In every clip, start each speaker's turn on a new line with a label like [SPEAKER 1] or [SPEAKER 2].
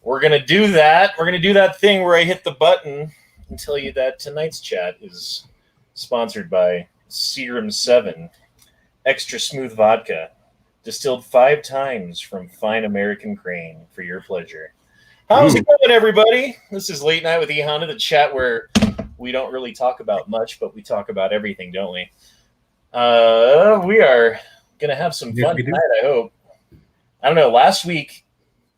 [SPEAKER 1] we're going to do that. We're going to do that thing where I hit the button and tell you that tonight's chat is sponsored by Serum 7 Extra Smooth Vodka, distilled 5 times from fine American grain for your pleasure. How's it going, everybody? This is Late Night with E Honda, the chat where we don't really talk about much, but we talk about everything, don't we? We are going to have some fun tonight, I hope. I don't know. Last week,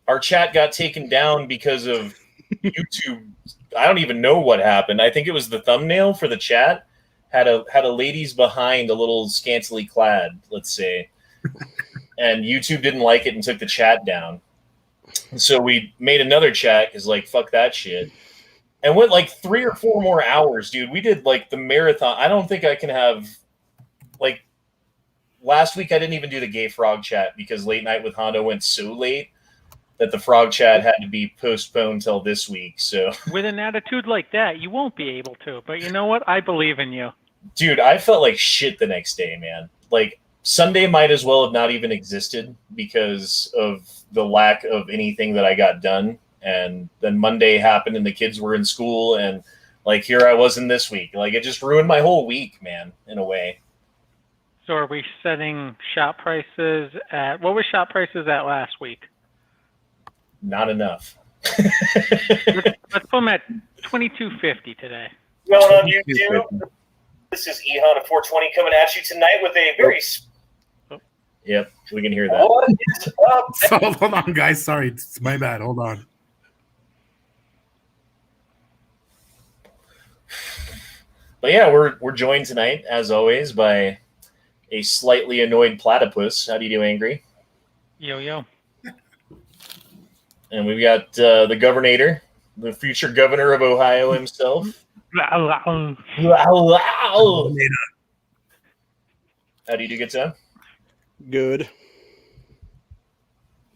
[SPEAKER 1] our chat got taken down because of YouTube. I don't even know what happened. I think it was the thumbnail for the chat had a ladies behind a little scantily clad, let's say. And YouTube didn't like it and took the chat down. So we made another chat because, like, fuck that shit. And went like 3 or 4 more hours, dude. We did like the marathon. I don't think I can have, like, last week I didn't even do the gay frog chat because Late Night with Honda went so late that the frog chat had to be postponed till this week. So
[SPEAKER 2] with an attitude like that, you won't be able to. But you know what? I believe in you.
[SPEAKER 1] Dude, I felt like shit the next day, man. Like, Sunday might as well have not even existed because of the lack of anything that I got done. And then Monday happened and the kids were in school and, like, here I was in this week. Like, it just ruined my whole week, man, in a way.
[SPEAKER 2] So are we setting shop prices at, what was shop prices at last week?
[SPEAKER 1] Not enough.
[SPEAKER 2] Let's put them at $22.50 today.
[SPEAKER 1] What's going on, YouTube? This is Ehon of 420 coming at you tonight with a very... Yep, we can hear that. What is up?
[SPEAKER 3] Hold on, guys. Sorry, it's my bad. Hold on.
[SPEAKER 1] But yeah, we're joined tonight, as always, by a slightly annoyed platypus. How do you do, Angry?
[SPEAKER 2] Yo, yo.
[SPEAKER 1] And we've got the governor, the future governor of Ohio himself. How do you do, good Sam?
[SPEAKER 4] Good.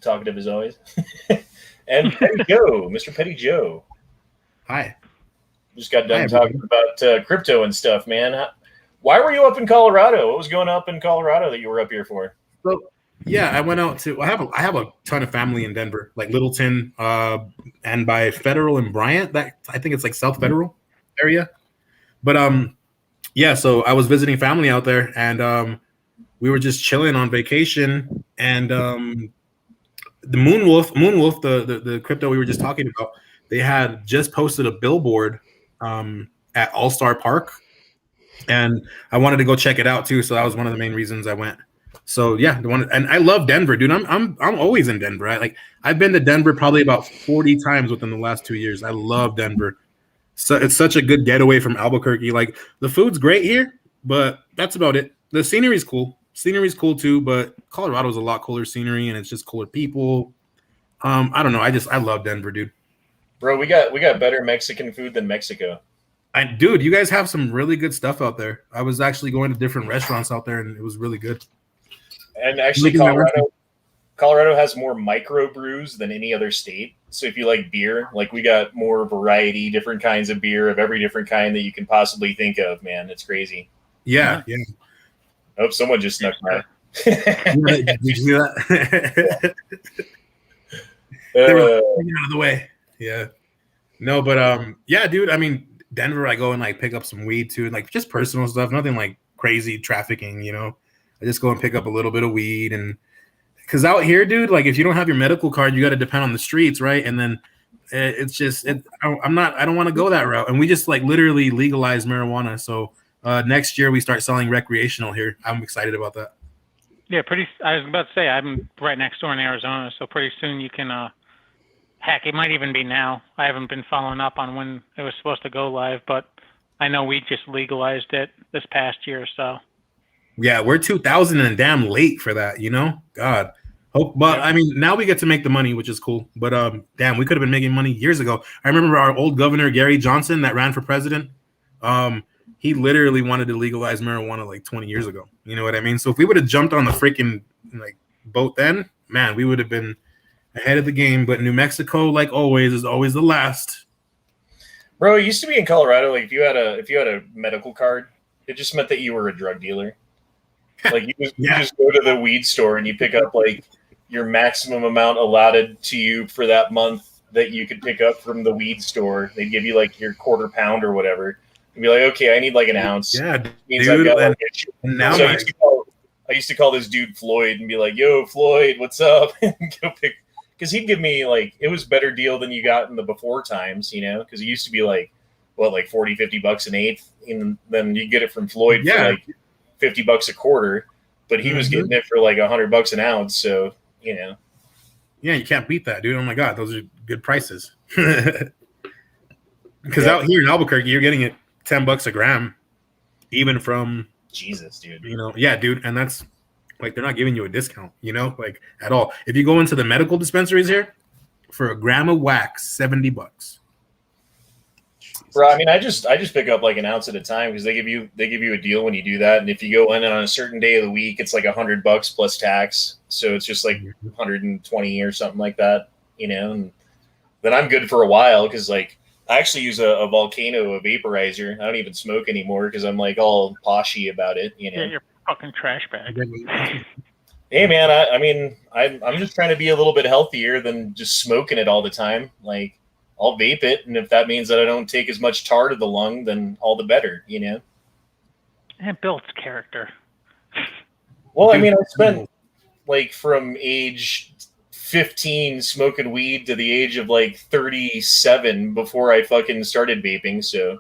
[SPEAKER 1] Talkative as always. And Petty Joe, Mr. Petty Joe.
[SPEAKER 3] Hi.
[SPEAKER 1] Just got done talking about crypto and stuff, man. Why were you up in Colorado? What was going up in Colorado that you were up here for?
[SPEAKER 3] So, yeah, I went out to. I have a ton of family in Denver, like Littleton, and by Federal and Bryant. That I think it's like South Federal area. But yeah. So I was visiting family out there, and we were just chilling on vacation, and the Moonwolf, the crypto we were just talking about, they had just posted a billboard at All-Star Park, and I wanted to go check it out too. So that was one of the main reasons I went. So yeah, and I love Denver, dude. I'm always in Denver. I've been to Denver probably about 40 times within the last 2 years. I love Denver. So it's such a good getaway from Albuquerque. Like, the food's great here, but that's about it. The scenery's cool. Scenery's cool too, but Colorado's a lot cooler scenery, and it's just cooler people. I don't know. I love Denver, dude.
[SPEAKER 1] Bro, we got better Mexican food than Mexico.
[SPEAKER 3] Dude, you guys have some really good stuff out there. I was actually going to different restaurants out there, and it was really good.
[SPEAKER 1] And actually, Colorado has more microbrews than any other state. So if you like beer, like, we got more variety, different kinds of beer of every different kind that you can possibly think of, man. It's crazy.
[SPEAKER 3] Yeah.
[SPEAKER 1] Oh, someone just snuck by.
[SPEAKER 3] Did you see that? They were out of the way. Yeah. No, but yeah, dude. I mean, Denver, I go and like pick up some weed too, and like just personal stuff, nothing like crazy trafficking, you know. I just go and pick up a little bit of weed, and because out here, dude, like, if you don't have your medical card, you got to depend on the streets, right? And then it's just, I don't want to go that route. And we just like literally legalized marijuana. So next year we start selling recreational here. I'm excited about that.
[SPEAKER 2] Yeah, I was about to say, I'm right next door in Arizona, so pretty soon you can, heck, it might even be now. I haven't been following up on when it was supposed to go live, but I know we just legalized it this past year, so.
[SPEAKER 3] Yeah, we're 2000 and damn late for that, you know? God. But I mean, now we get to make the money, which is cool. But damn, we could have been making money years ago. I remember our old governor, Gary Johnson, that ran for president. He literally wanted to legalize marijuana like 20 years ago. You know what I mean? So if we would have jumped on the freaking like boat then, man, we would have been ahead of the game. But New Mexico, like always, is always the last.
[SPEAKER 1] Bro, it used to be in Colorado, like, if you had a medical card, it just meant that you were a drug dealer. Like, you just go to the weed store and you pick up like your maximum amount allotted to you for that month that you could pick up from the weed store. They'd give you like your quarter pound or whatever. And be like, okay, I need like an ounce.
[SPEAKER 3] Yeah,
[SPEAKER 1] Means
[SPEAKER 3] dude.
[SPEAKER 1] I've got like
[SPEAKER 3] and now
[SPEAKER 1] so I used to call this dude Floyd and be like, yo, Floyd, what's up? And go pick, because he'd give me like, it was better deal than you got in the before times, you know, because it used to be like, what, like 40, 50 bucks an eighth. And then you get it from Floyd for like 50 bucks a quarter, but he was getting it for like $100 an ounce. So, you know.
[SPEAKER 3] Yeah, you can't beat that, dude. Oh my God, those are good prices. Because out here in Albuquerque, you're getting it $10 a gram, even from
[SPEAKER 1] Jesus, dude.
[SPEAKER 3] You know, yeah, dude, and that's like they're not giving you a discount, you know, like at all. If you go into the medical dispensaries here, for a gram of wax, $70.
[SPEAKER 1] Bro, I mean, I just pick up like an ounce at a time because they give you a deal when you do that, and if you go in on a certain day of the week, it's like $100 plus tax, so it's just like 120 or something like that, you know. And then I'm good for a while because like I actually use a Volcano vaporizer. I don't even smoke anymore because I'm like all poshy about it, you know.
[SPEAKER 2] Yeah, you're fucking trash bag.
[SPEAKER 1] Hey man, I mean, I'm just trying to be a little bit healthier than just smoking it all the time. Like, I'll vape it, and if that means that I don't take as much tar to the lung, then all the better, you know.
[SPEAKER 2] And it builds character.
[SPEAKER 1] Well, I mean, I spent like from age 15 smoking weed to the age of like 37 before I fucking started vaping. So,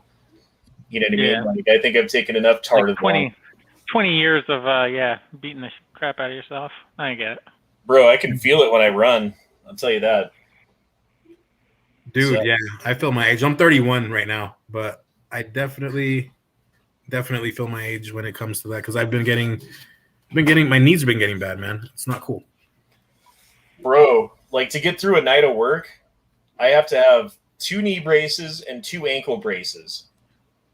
[SPEAKER 1] you know what I mean? Like, I think I've taken enough tar
[SPEAKER 2] like
[SPEAKER 1] to the
[SPEAKER 2] 20 years of beating the crap out of yourself. I get it,
[SPEAKER 1] bro. I can feel it when I run. I'll tell you that,
[SPEAKER 3] dude.
[SPEAKER 1] So.
[SPEAKER 3] Yeah, I feel my age. I'm 31 right now, but I definitely feel my age when it comes to that because I've been getting my knees have been getting bad, man. It's not cool.
[SPEAKER 1] Bro, like to get through a night of work, I have to have 2 knee braces and 2 ankle braces.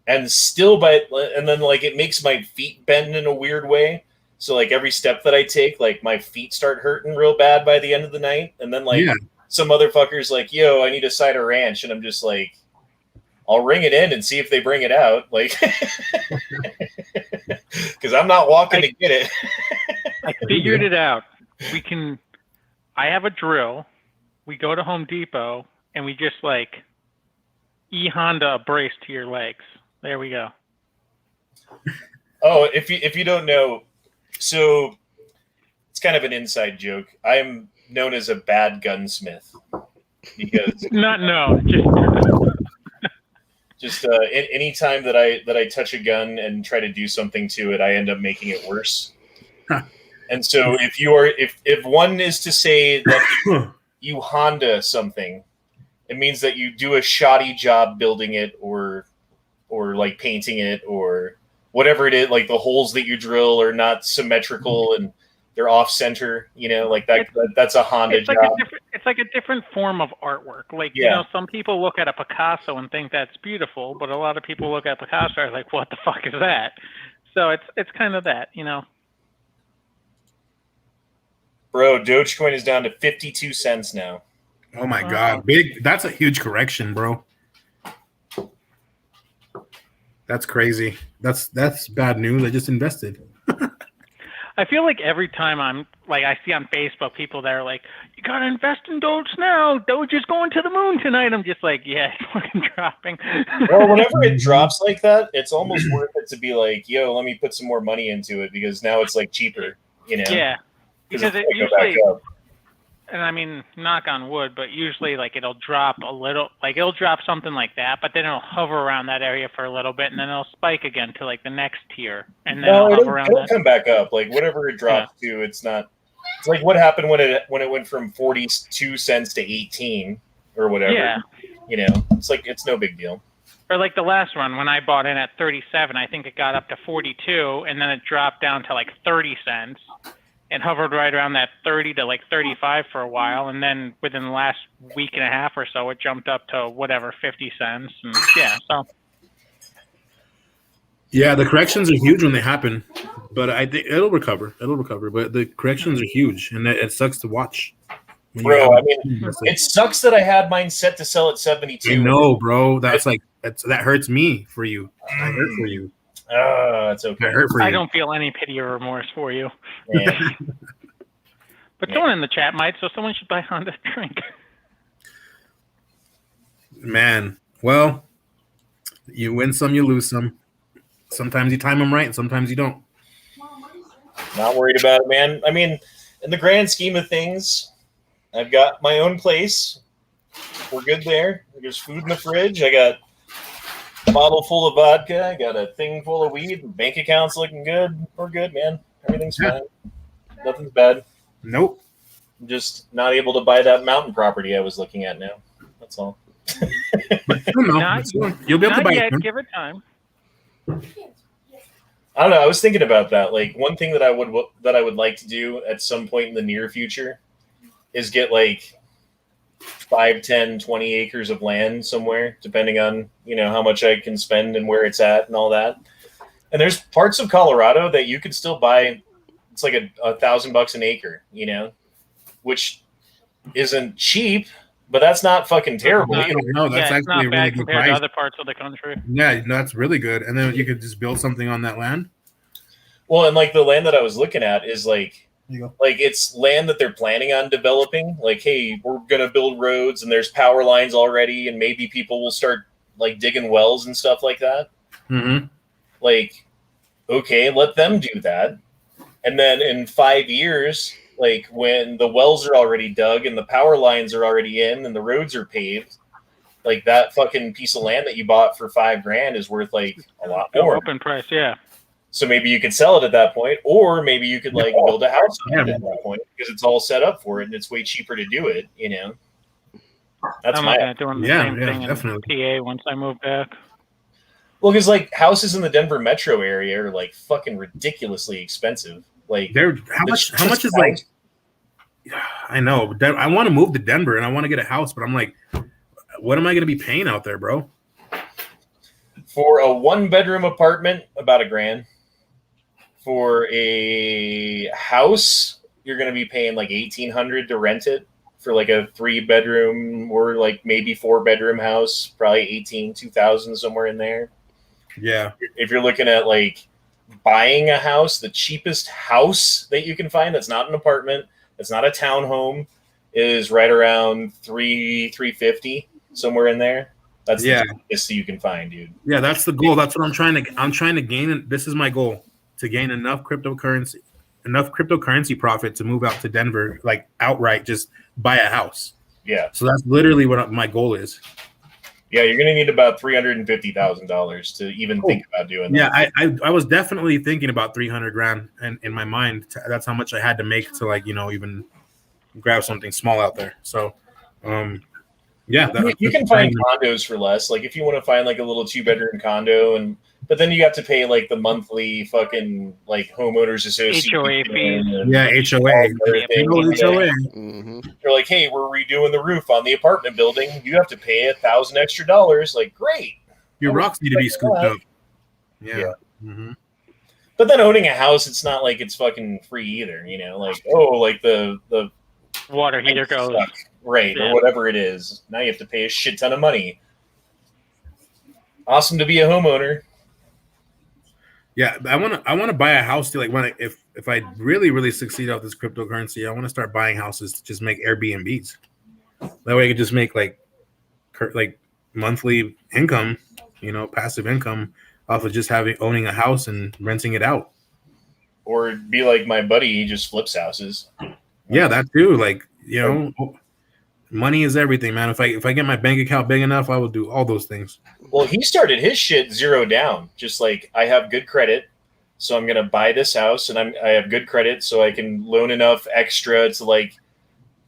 [SPEAKER 1] And then like it makes my feet bend in a weird way. So like every step that I take, like my feet start hurting real bad by the end of the night. And then like some motherfucker's like, yo, I need a side of ranch. And I'm just like, I'll ring it in and see if they bring it out. Like, because I'm not walking to get it.
[SPEAKER 2] I figured it out. I have a drill. We go to Home Depot and we just like Honda a brace to your legs. There we go.
[SPEAKER 1] Oh, if you don't know, so it's kind of an inside joke. I am known as a bad gunsmith because just any time that I touch a gun and try to do something to it, I end up making it worse. And so if one is to say that you Honda something, it means that you do a shoddy job building it or like painting it or whatever it is, like the holes that you drill are not symmetrical and they're off center, you know, like that's a Honda job.
[SPEAKER 2] It's like a different form of artwork. Like, you know, some people look at a Picasso and think that's beautiful, but a lot of people look at Picasso and are like, what the fuck is that? So it's kind of that, you know.
[SPEAKER 1] Bro, Dogecoin is down to 52 cents now.
[SPEAKER 3] Oh my God. Big. That's a huge correction, bro. That's crazy. That's bad news. I just invested.
[SPEAKER 2] I feel like every time I see on Facebook people that are like, you got to invest in Doge now. Doge is going to the moon tonight. I'm just like, yeah, it's fucking dropping.
[SPEAKER 1] Well, whenever it drops like that, it's almost worth it to be like, yo, let me put some more money into it because now it's like cheaper, you know?
[SPEAKER 2] Yeah. Because it usually, and I mean, knock on wood, but usually like it'll drop a little, like it'll drop something like that, but then it'll hover around that area for a little bit and then it'll spike again to like the next tier. And then
[SPEAKER 1] it'll come back up. Like whatever it drops to, it's like what happened when it went from 42 cents to 18 or whatever.
[SPEAKER 2] Yeah.
[SPEAKER 1] You know, it's like, it's no big deal.
[SPEAKER 2] Or like the last one, when I bought in at 37, I think it got up to 42 and then it dropped down to like 30 cents. And hovered right around that 30 to like 35 for a while, and then within the last week and a half or so, it jumped up to whatever 50 cents. And
[SPEAKER 3] yeah, the corrections are huge when they happen, but I think it'll recover. But the corrections are huge, and it sucks to watch.
[SPEAKER 1] Bro, I mean, it sucks that I had mine set to sell at 72.
[SPEAKER 3] I know, bro. That hurts me for you. I hurt for you.
[SPEAKER 1] It's okay.
[SPEAKER 2] I don't feel any pity or remorse for you. Yeah. But someone in the chat might, so someone should buy Honda a drink.
[SPEAKER 3] Man, well, you win some, you lose some. Sometimes you time them right, and sometimes you don't.
[SPEAKER 1] Not worried about it, man. I mean, in the grand scheme of things, I've got my own place. We're good there. There's food in the fridge. I got a bottle full of vodka. I got a thing full of weed. Bank account's looking good. We're good, man. Everything's fine. Nothing's bad.
[SPEAKER 3] Nope.
[SPEAKER 1] I'm just not able to buy that mountain property I was looking at now. That's all.
[SPEAKER 3] You'll be able to buy
[SPEAKER 2] yet,
[SPEAKER 3] it.
[SPEAKER 2] give it time.
[SPEAKER 1] I don't know. I was thinking about that. Like one thing that I would like to do at some point in the near future is get like 5, 10, 20 acres of land somewhere, depending on, how much I can spend and where it's at and all that. And there's parts of Colorado that you could still buy. It's like $1,000 an acre, which isn't cheap, but that's not fucking terrible.
[SPEAKER 3] No, that's
[SPEAKER 2] it's
[SPEAKER 3] actually
[SPEAKER 2] not bad
[SPEAKER 3] really good
[SPEAKER 2] compared
[SPEAKER 3] price.
[SPEAKER 2] to other parts of the country.
[SPEAKER 3] Yeah, that's really good. And then you could just build something on that land.
[SPEAKER 1] Well, and like the land that I was looking at is like it's land that they're planning on developing. Like, hey, we're gonna build roads, and there's power lines already, and maybe people will start like digging wells and stuff like that.
[SPEAKER 3] Mm-hmm.
[SPEAKER 1] Like, okay, let them do that, and then in 5 years, like when the wells are already dug and the power lines are already in and the roads are paved, like that fucking piece of land that you bought for $5,000 is worth like a lot more.
[SPEAKER 2] Open price, yeah.
[SPEAKER 1] So maybe you could sell it at that point, or maybe you could like build a house on it at that point because it's all set up for it and it's way cheaper to do it. That's
[SPEAKER 2] I'm looking at doing the same thing
[SPEAKER 3] definitely.
[SPEAKER 2] in PA once I move back.
[SPEAKER 1] Well, because like houses in the Denver metro area are like fucking ridiculously expensive. Like,
[SPEAKER 3] how much is like? I know. I want to move to Denver and I want to get a house, but I'm like, what am I going to be paying out there, bro?
[SPEAKER 1] For a 1-bedroom apartment, about $1,000. For a house, you're going to be paying like $1,800 to rent it. For like a 3-bedroom or like maybe 4-bedroom house, probably $2,000 somewhere in there.
[SPEAKER 3] Yeah.
[SPEAKER 1] If you're looking at like buying a house, the cheapest house that you can find that's not an apartment, that's not a townhome, is right around $350 somewhere in there. That's the cheapest you can find, dude.
[SPEAKER 3] Yeah, that's the goal. That's what I'm trying to gain. This is my goal, to gain enough cryptocurrency profit to move out to Denver, like outright, just buy a house.
[SPEAKER 1] Yeah.
[SPEAKER 3] So that's literally what my goal is.
[SPEAKER 1] Yeah, you're going to need about $350,000 to even think about doing that.
[SPEAKER 3] Yeah, I was definitely thinking about $300,000, and in my mind, that's how much I had to make to like even grab something small out there. So, yeah,
[SPEAKER 1] you can find condos for less. Like if you want to find like a little 2-bedroom condo, but then you got to pay like the monthly fucking like homeowners association
[SPEAKER 2] HOA fees.
[SPEAKER 3] Yeah, HOA. HOA.
[SPEAKER 4] Mm-hmm.
[SPEAKER 1] They're like, hey, we're redoing the roof on the apartment building. You have to pay $1,000 extra dollars. Like, great.
[SPEAKER 3] Your rocks need to be scooped up.
[SPEAKER 1] Yeah.
[SPEAKER 3] Mm-hmm.
[SPEAKER 1] But then owning a house, it's not like it's fucking free either. Like, like the
[SPEAKER 2] water heater goes.
[SPEAKER 1] Right, or whatever it is. Now you have to pay a shit ton of money. Awesome to be a homeowner.
[SPEAKER 3] Yeah, I want to buy a house to like if I really succeed off this cryptocurrency, I want to start buying houses to just make Airbnbs. That way I could just make like monthly income, passive income off of just owning a house and renting it out.
[SPEAKER 1] Or be like my buddy, he just flips houses.
[SPEAKER 3] Yeah, that too. Like, money is everything, man. If I get my bank account big enough, I will do all those things.
[SPEAKER 1] Well, he started his shit zero down. Just like, I have good credit, so I'm gonna buy this house, and I have good credit, so I can loan enough extra to like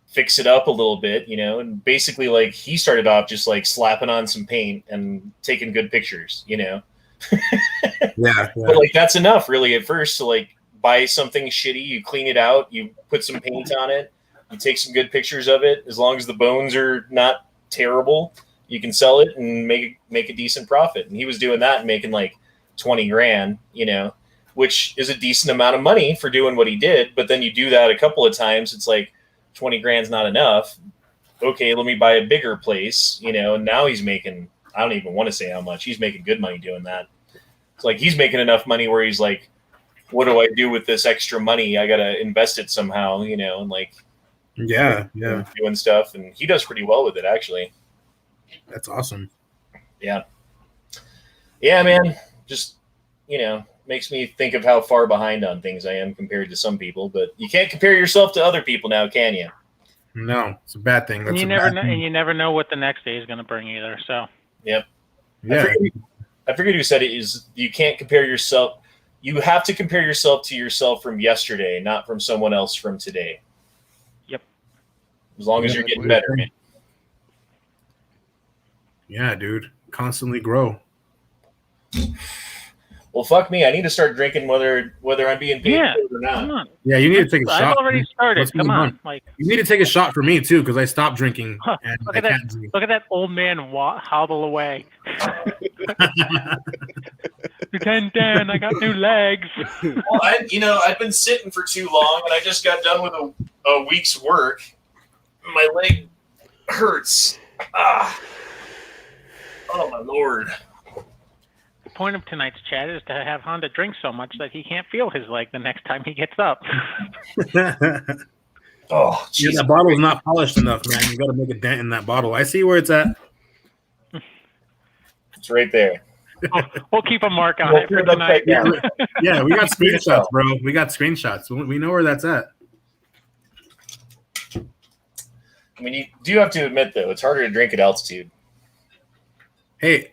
[SPEAKER 1] fix it up a little bit, And basically, like he started off just like slapping on some paint and taking good pictures,
[SPEAKER 3] Yeah.
[SPEAKER 1] But like that's enough, really, at first to like buy something shitty, you clean it out, you put some paint on it. You take some good pictures of it. As long as the bones are not terrible, you can sell it and make a decent profit. And he was doing that and making like $20,000, which is a decent amount of money for doing what he did. But then you do that a couple of times, it's like $20,000's not enough. Okay, let me buy a bigger place, and now he's making, I don't even want to say how much, he's making good money doing that. It's like he's making enough money where he's like, what do I do with this extra money? I got to invest it somehow, and like,
[SPEAKER 3] yeah,
[SPEAKER 1] doing stuff, and he does pretty well with it, actually.
[SPEAKER 3] That's awesome.
[SPEAKER 1] Yeah, man. Just makes me think of how far behind on things I am compared to some people. But you can't compare yourself to other people now, can you?
[SPEAKER 3] No, it's a bad thing.
[SPEAKER 2] And you never know what the next day is going to bring either. So.
[SPEAKER 1] Yep.
[SPEAKER 3] Yeah.
[SPEAKER 1] I forget who said it. Is you can't compare yourself. You have to compare yourself to yourself from yesterday, not from someone else from today.
[SPEAKER 2] Yep.
[SPEAKER 1] As long as you're getting better, man.
[SPEAKER 3] Yeah, dude. Constantly grow.
[SPEAKER 1] Well, fuck me. I need to start drinking whether I'm being paid or not.
[SPEAKER 2] Come on.
[SPEAKER 3] Yeah, you need to take a shot.
[SPEAKER 2] I've already started. Come on.
[SPEAKER 3] You need to take a shot for me too, because I stopped drinking. And
[SPEAKER 2] look at that old man hobble away. Dan, I got new legs.
[SPEAKER 1] Well, I've been sitting for too long, and I just got done with a week's work. My leg hurts. Ah. Oh my lord.
[SPEAKER 2] The point of tonight's chat is to have Honda drink so much that he can't feel his leg the next time he gets up.
[SPEAKER 1] Oh, geez.
[SPEAKER 3] Yeah, that bottle is not polished enough, man. You got to make a dent in that bottle. I see where it's at.
[SPEAKER 1] It's right there.
[SPEAKER 2] We'll keep a mark on it for tonight.
[SPEAKER 3] Yeah, we got screenshots, bro. We got screenshots. We know where that's at.
[SPEAKER 1] I mean, you do have to admit, though, it's harder to drink at altitude.
[SPEAKER 3] Hey,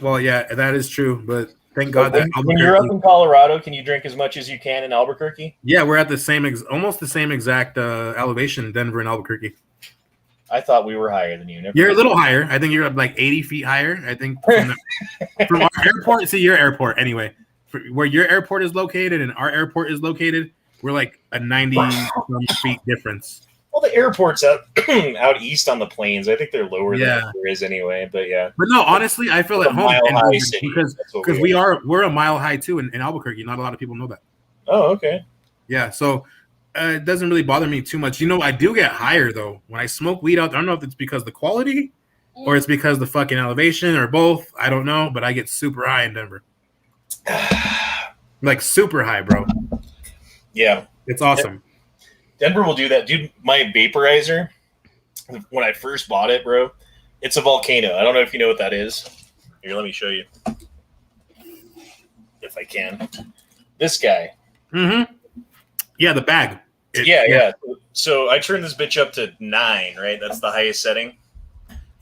[SPEAKER 3] well, yeah, that is true, but thank God that
[SPEAKER 1] when you're up in Colorado, can you drink as much as you can in Albuquerque?
[SPEAKER 3] Yeah, we're at the almost the same exact elevation, Denver and Albuquerque.
[SPEAKER 1] I thought we were higher than you.
[SPEAKER 3] You're a little higher. I think you're up like 80 feet higher. I think from our airport to your airport, anyway. Where your airport is located and our airport is located, we're like a 90 feet difference.
[SPEAKER 1] Well, the airport's out east on the plains. I think they're lower than there is anyway. But yeah.
[SPEAKER 3] But no, honestly, I feel at home because
[SPEAKER 1] we are.
[SPEAKER 3] we're a mile high too in Albuquerque. Not a lot of people know that.
[SPEAKER 1] Oh, okay.
[SPEAKER 3] Yeah, so it doesn't really bother me too much. I do get higher though when I smoke weed out there. I don't know if it's because of the quality or it's because of the fucking elevation or both. I don't know, but I get super high in Denver. Like super high, bro.
[SPEAKER 1] Yeah,
[SPEAKER 3] it's awesome.
[SPEAKER 1] Denver will do that. Dude, my vaporizer, when I first bought it, bro, it's a volcano. I don't know if you know what that is. Here, let me show you. If I can. This guy.
[SPEAKER 3] Mm-hmm. Yeah, the bag.
[SPEAKER 1] Yeah. So I turned this bitch up to 9, right? That's the highest setting.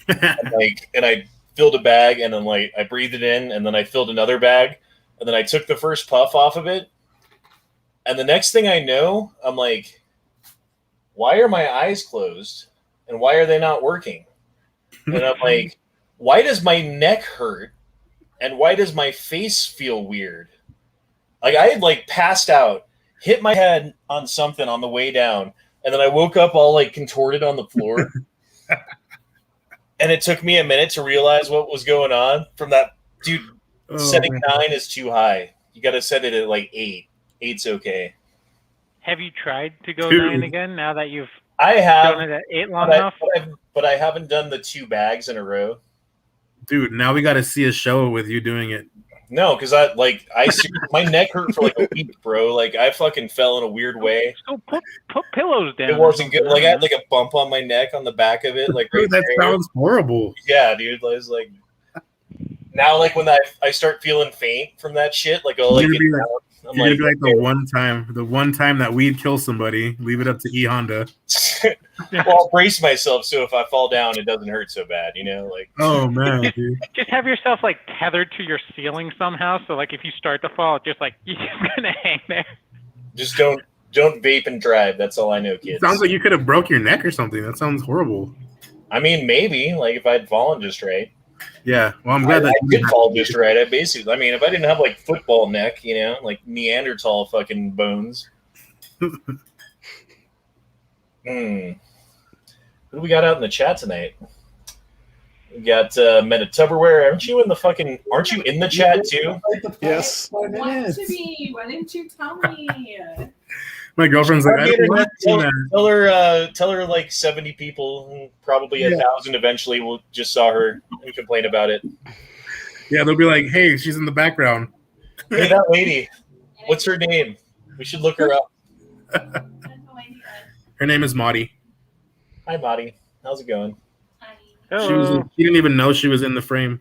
[SPEAKER 1] and I filled a bag, and then I breathed it in, and then I filled another bag, and then I took the first puff off of it. And the next thing I know, I'm like, why are my eyes closed and why are they not working? And I'm like, why does my neck hurt and why does my face feel weird? Like I had passed out, hit my head on something on the way down, and then I woke up all contorted on the floor. And it took me a minute to realize what was going on from that. Dude, setting 9 is too high. You got to set it at 8. 8's okay.
[SPEAKER 2] Have you tried to go 9 again now that you've
[SPEAKER 1] done
[SPEAKER 2] it at 8 long enough?
[SPEAKER 1] But I haven't done the 2 bags in a row.
[SPEAKER 3] Dude, now we got to see a show with you doing it.
[SPEAKER 1] No, because my neck hurt for a week, bro. I fucking fell in a weird way.
[SPEAKER 2] So put pillows down.
[SPEAKER 1] It wasn't good. I had a bump on my neck on the back of it.
[SPEAKER 3] Dude, that sounds horrible.
[SPEAKER 1] Yeah, dude. I was now when I start feeling faint from that shit, I'll I'm
[SPEAKER 3] you're gonna be the one time that we'd kill somebody, leave it up to E Honda.
[SPEAKER 1] Well, I'll brace myself so if I fall down, it doesn't hurt so bad,
[SPEAKER 3] Oh man, dude.
[SPEAKER 2] Just have yourself tethered to your ceiling somehow, so if you start to fall, it's just you're just gonna hang there.
[SPEAKER 1] Just don't vape and drive. That's all I know, kids.
[SPEAKER 3] Sounds like you could have broke your neck or something. That sounds horrible.
[SPEAKER 1] I mean, maybe if I'd fallen just right.
[SPEAKER 3] Yeah, well, I'm glad
[SPEAKER 1] I did fall just right. If I didn't have football neck, Neanderthal fucking bones. Who do we got out in the chat tonight? We got Tupperware. Aren't you in the chat too?
[SPEAKER 4] Yes.
[SPEAKER 5] I want to be. Why didn't you tell me?
[SPEAKER 3] My girlfriend's like, I don't want to
[SPEAKER 1] tell her 70 people, probably 1,000 eventually will just saw her and complain about it.
[SPEAKER 3] Yeah, they'll be like, hey, she's in the background.
[SPEAKER 1] Hey, that lady. What's her name? We should look her up.
[SPEAKER 3] Her name is Maudie.
[SPEAKER 1] Hi, Maudie. How's it going?
[SPEAKER 2] Hello.
[SPEAKER 3] She didn't even know she was in the frame.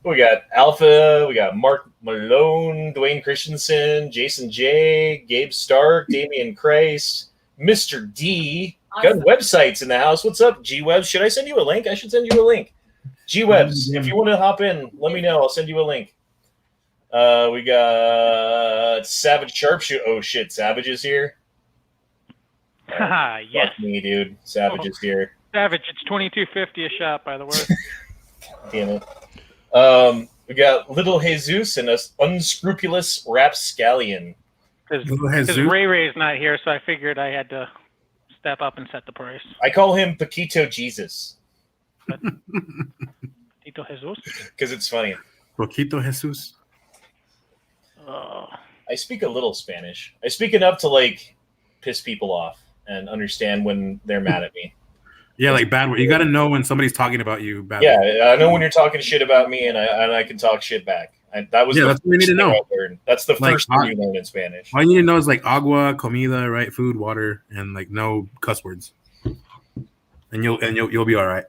[SPEAKER 1] We got Alpha, we got Mark Malone, Dwayne Christensen, Jason J, Gabe Stark, Damian Christ, Mr. D. Gun Websites in the house. What's up, G-Webs? Should I send you a link? I should send you a link. G-Webs, if you want to hop in, let me know. I'll send you a link. We got Savage Sharpshooter. Oh, shit. Savage is here?
[SPEAKER 2] Haha, yes.
[SPEAKER 1] Fuck me, dude. Savage is here.
[SPEAKER 2] Savage, it's $22.50 a shot, by the way.
[SPEAKER 1] Damn it. We got Little Jesus and us unscrupulous rapscallion.
[SPEAKER 2] Because Ray Ray's not here, so I figured I had to step up and set the price.
[SPEAKER 1] I call him Paquito Jesus.
[SPEAKER 2] Paquito Jesus?
[SPEAKER 1] Because it's funny.
[SPEAKER 3] Poquito Jesus.
[SPEAKER 1] I speak a little Spanish. I speak enough to, like, piss people off and understand when they're mad at me.
[SPEAKER 3] Yeah, like bad word. You got to know when somebody's talking about you. Bad
[SPEAKER 1] Yeah,
[SPEAKER 3] word.
[SPEAKER 1] I know when you're talking shit about me, and I can talk shit back. That's what you need to know. That's the first thing you learn in Spanish.
[SPEAKER 3] All you need to know is like agua, comida, right? Food, water, and like no cuss words. And you'll be all right.